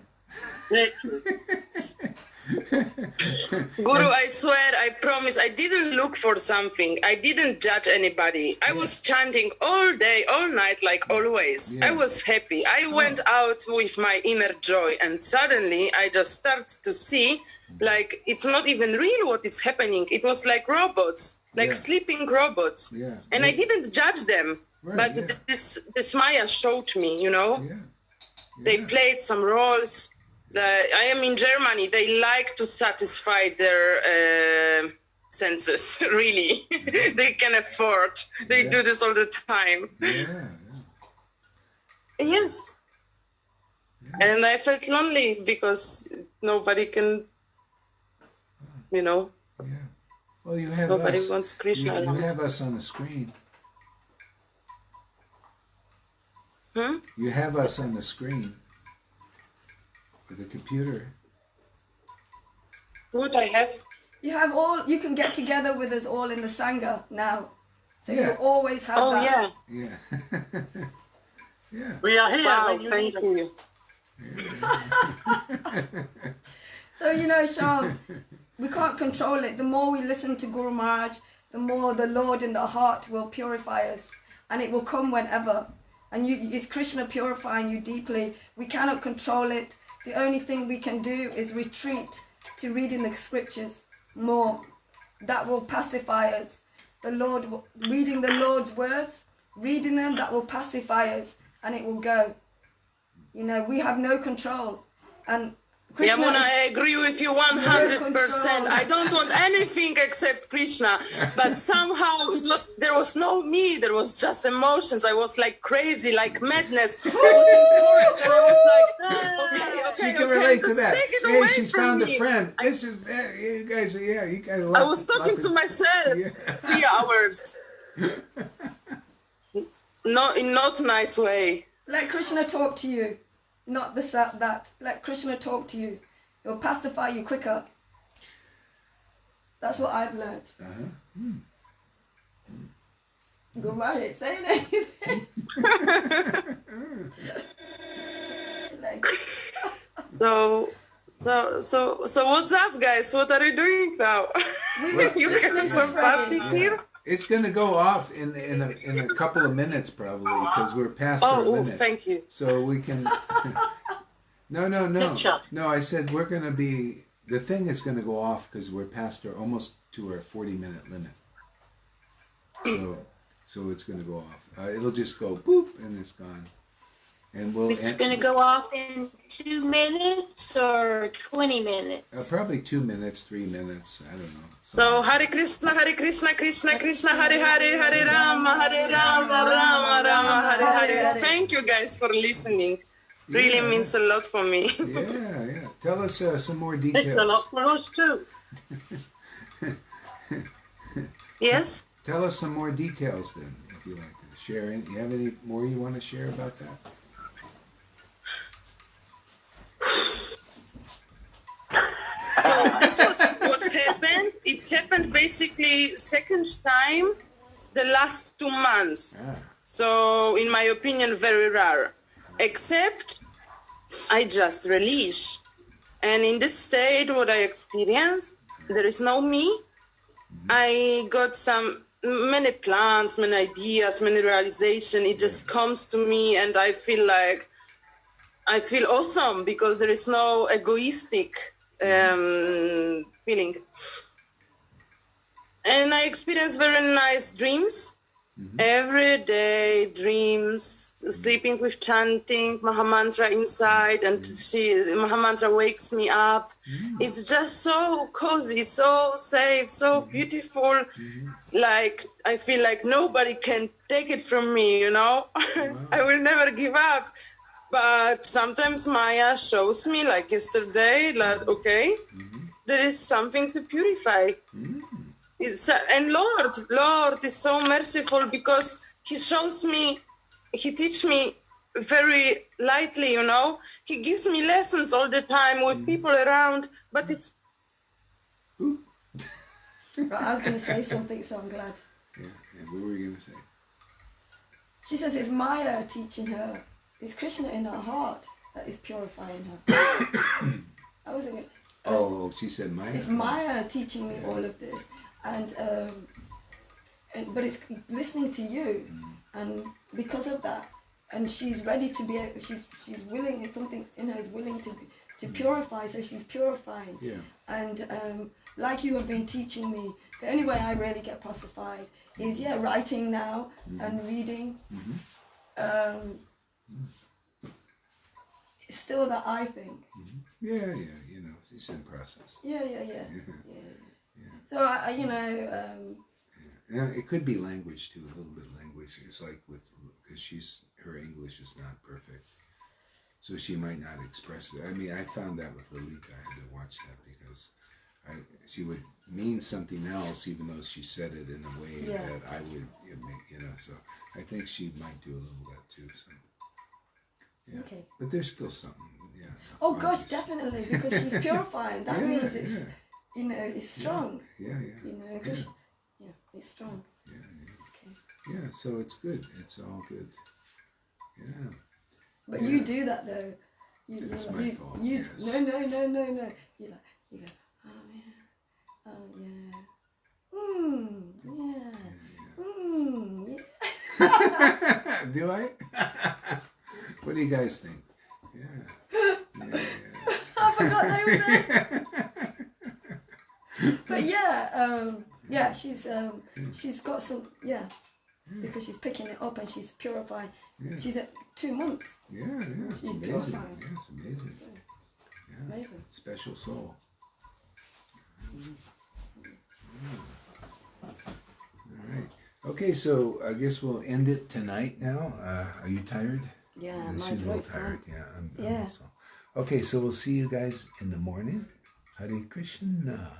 Guru, I swear, I promise, I didn't look for something. I didn't judge anybody. I was chanting all day, all night, like always. Yeah. I was happy. I went out with my inner joy, and suddenly I just started to see, like, it's not even real what is happening. It was like robots, like sleeping robots. Yeah. And I didn't judge them. Right, But this Maya showed me, you know, they played some roles. I am in Germany. They like to satisfy their senses, really. They can afford. They do this all the time. Yeah. Yes. And I felt lonely because nobody can, you know. Yeah. Well, you have nobody us. wants Krishna. You have us on the screen. You have us on the screen with the computer. What I have? You can get together with us all in the Sangha now. So you always have that. Yeah. Yeah. We are here. Wow, when you thank need you. So, you know, Sham, we can't control it. The more we listen to Guru Maharaj, the more the Lord in the heart will purify us. And it will come whenever. And it's Krishna purifying you deeply. We cannot control it. The only thing we can do is retreat to reading the scriptures more. That will pacify us. Reading the Lord's words, reading them, that will pacify us, and it will go. You know, we have no control. And Krishna Yamuna, I agree with you 100%. I don't want anything except Krishna. But somehow there was no me. There was just emotions. I was like crazy, like madness. I was in forest and I was like, She can relate to just that. take it Hey, away she's from found me. a friend. This is you guys. Yeah, you guys. I was talking to myself 3 hours. No, in not nice way. Let Krishna talk to you. Not that. Let Krishna talk to you. He'll pacify you quicker. That's what I've learned. Guru Maharaj ain't saying anything. So what's up, guys? What are you doing now? You have some party here? It's going to go off in a couple of minutes probably because we're past our limit. Thank you. So we can. No. No, I said we're going to be. The thing is going to go off because we're past almost to our 40-minute limit. So it's going to go off. It'll just go boop and it's gone. And It's going to go off in 2 minutes or 20 minutes? Probably 2 minutes, 3 minutes. I don't know. So Hare Krishna, Krishna Krishna, Hare Hare, Hare Rama, Rama Rama, Hare Hare. Thank you guys for listening. Really means a lot for me. Yeah. Tell us some more details. It's a lot for us too. Yes? Tell us some more details then, if you like to share. You have any more you want to share about that? So this was what happened. It happened basically second time the last 2 months. So in my opinion, very rare. Except I just release. And in this state, what I experienced, there is no me. I got many plans, many ideas, many realization. It just comes to me and I feel awesome because there is no egoistic feeling. And I experience very nice dreams. Every day dreams, sleeping with chanting Mahamantra inside, and Mahamantra wakes me up. It's just so cozy, so safe, so beautiful. It's like I feel like nobody can take it from me, you know. I will never give up. But sometimes Maya shows me, like yesterday, that okay, there is something to purify. And Lord is so merciful because he shows me, he teach me very lightly, you know. He gives me lessons all the time with people around, but it's... Right, I was going to say something, so I'm glad. Yeah, and what were you going to say? She says it's Maya teaching her. It's Krishna in her heart that is purifying her. I wasn't going to... Oh, she said Maya. It's Maya teaching me all of this. And but it's listening to you. And because of that, and she's ready to be, she's willing, something in her is willing to purify, so she's purifying. Yeah. And like you have been teaching me, the only way I really get pacified is, writing now and reading. It's still that I think. Yeah, you know, it's in process. Yeah. So, Yeah, it could be language too, a little bit of language. It's like because her English is not perfect. So she might not express it. I mean, I found that with Lalita. I had to watch that because she would mean something else even though she said it in a way that I would, you know, so I think she might do a little of that too. So. Yeah. Okay. But there's still something, yeah. Oh gosh, definitely, because she's purifying. That means it's, you know, it's strong. Yeah. You know, because, it's strong. Yeah. Okay. Yeah, so it's good. It's all good. Yeah. But you do that though. That's my fault. No. You go, oh yeah. Do I? What do you guys think? Yeah. I forgot they were there. But she's got some, because she's picking it up and she's purifying. Yeah. She's at 2 months. Yeah, it's amazing. Purifying. Yeah, it's amazing. Yeah. Amazing. Special soul. All right. Okay, so I guess we'll end it tonight now. Are you tired? Yeah, my throat's a little tired. gone. Yeah, I'm also. Okay, so we'll see you guys in the morning. Hare Krishna.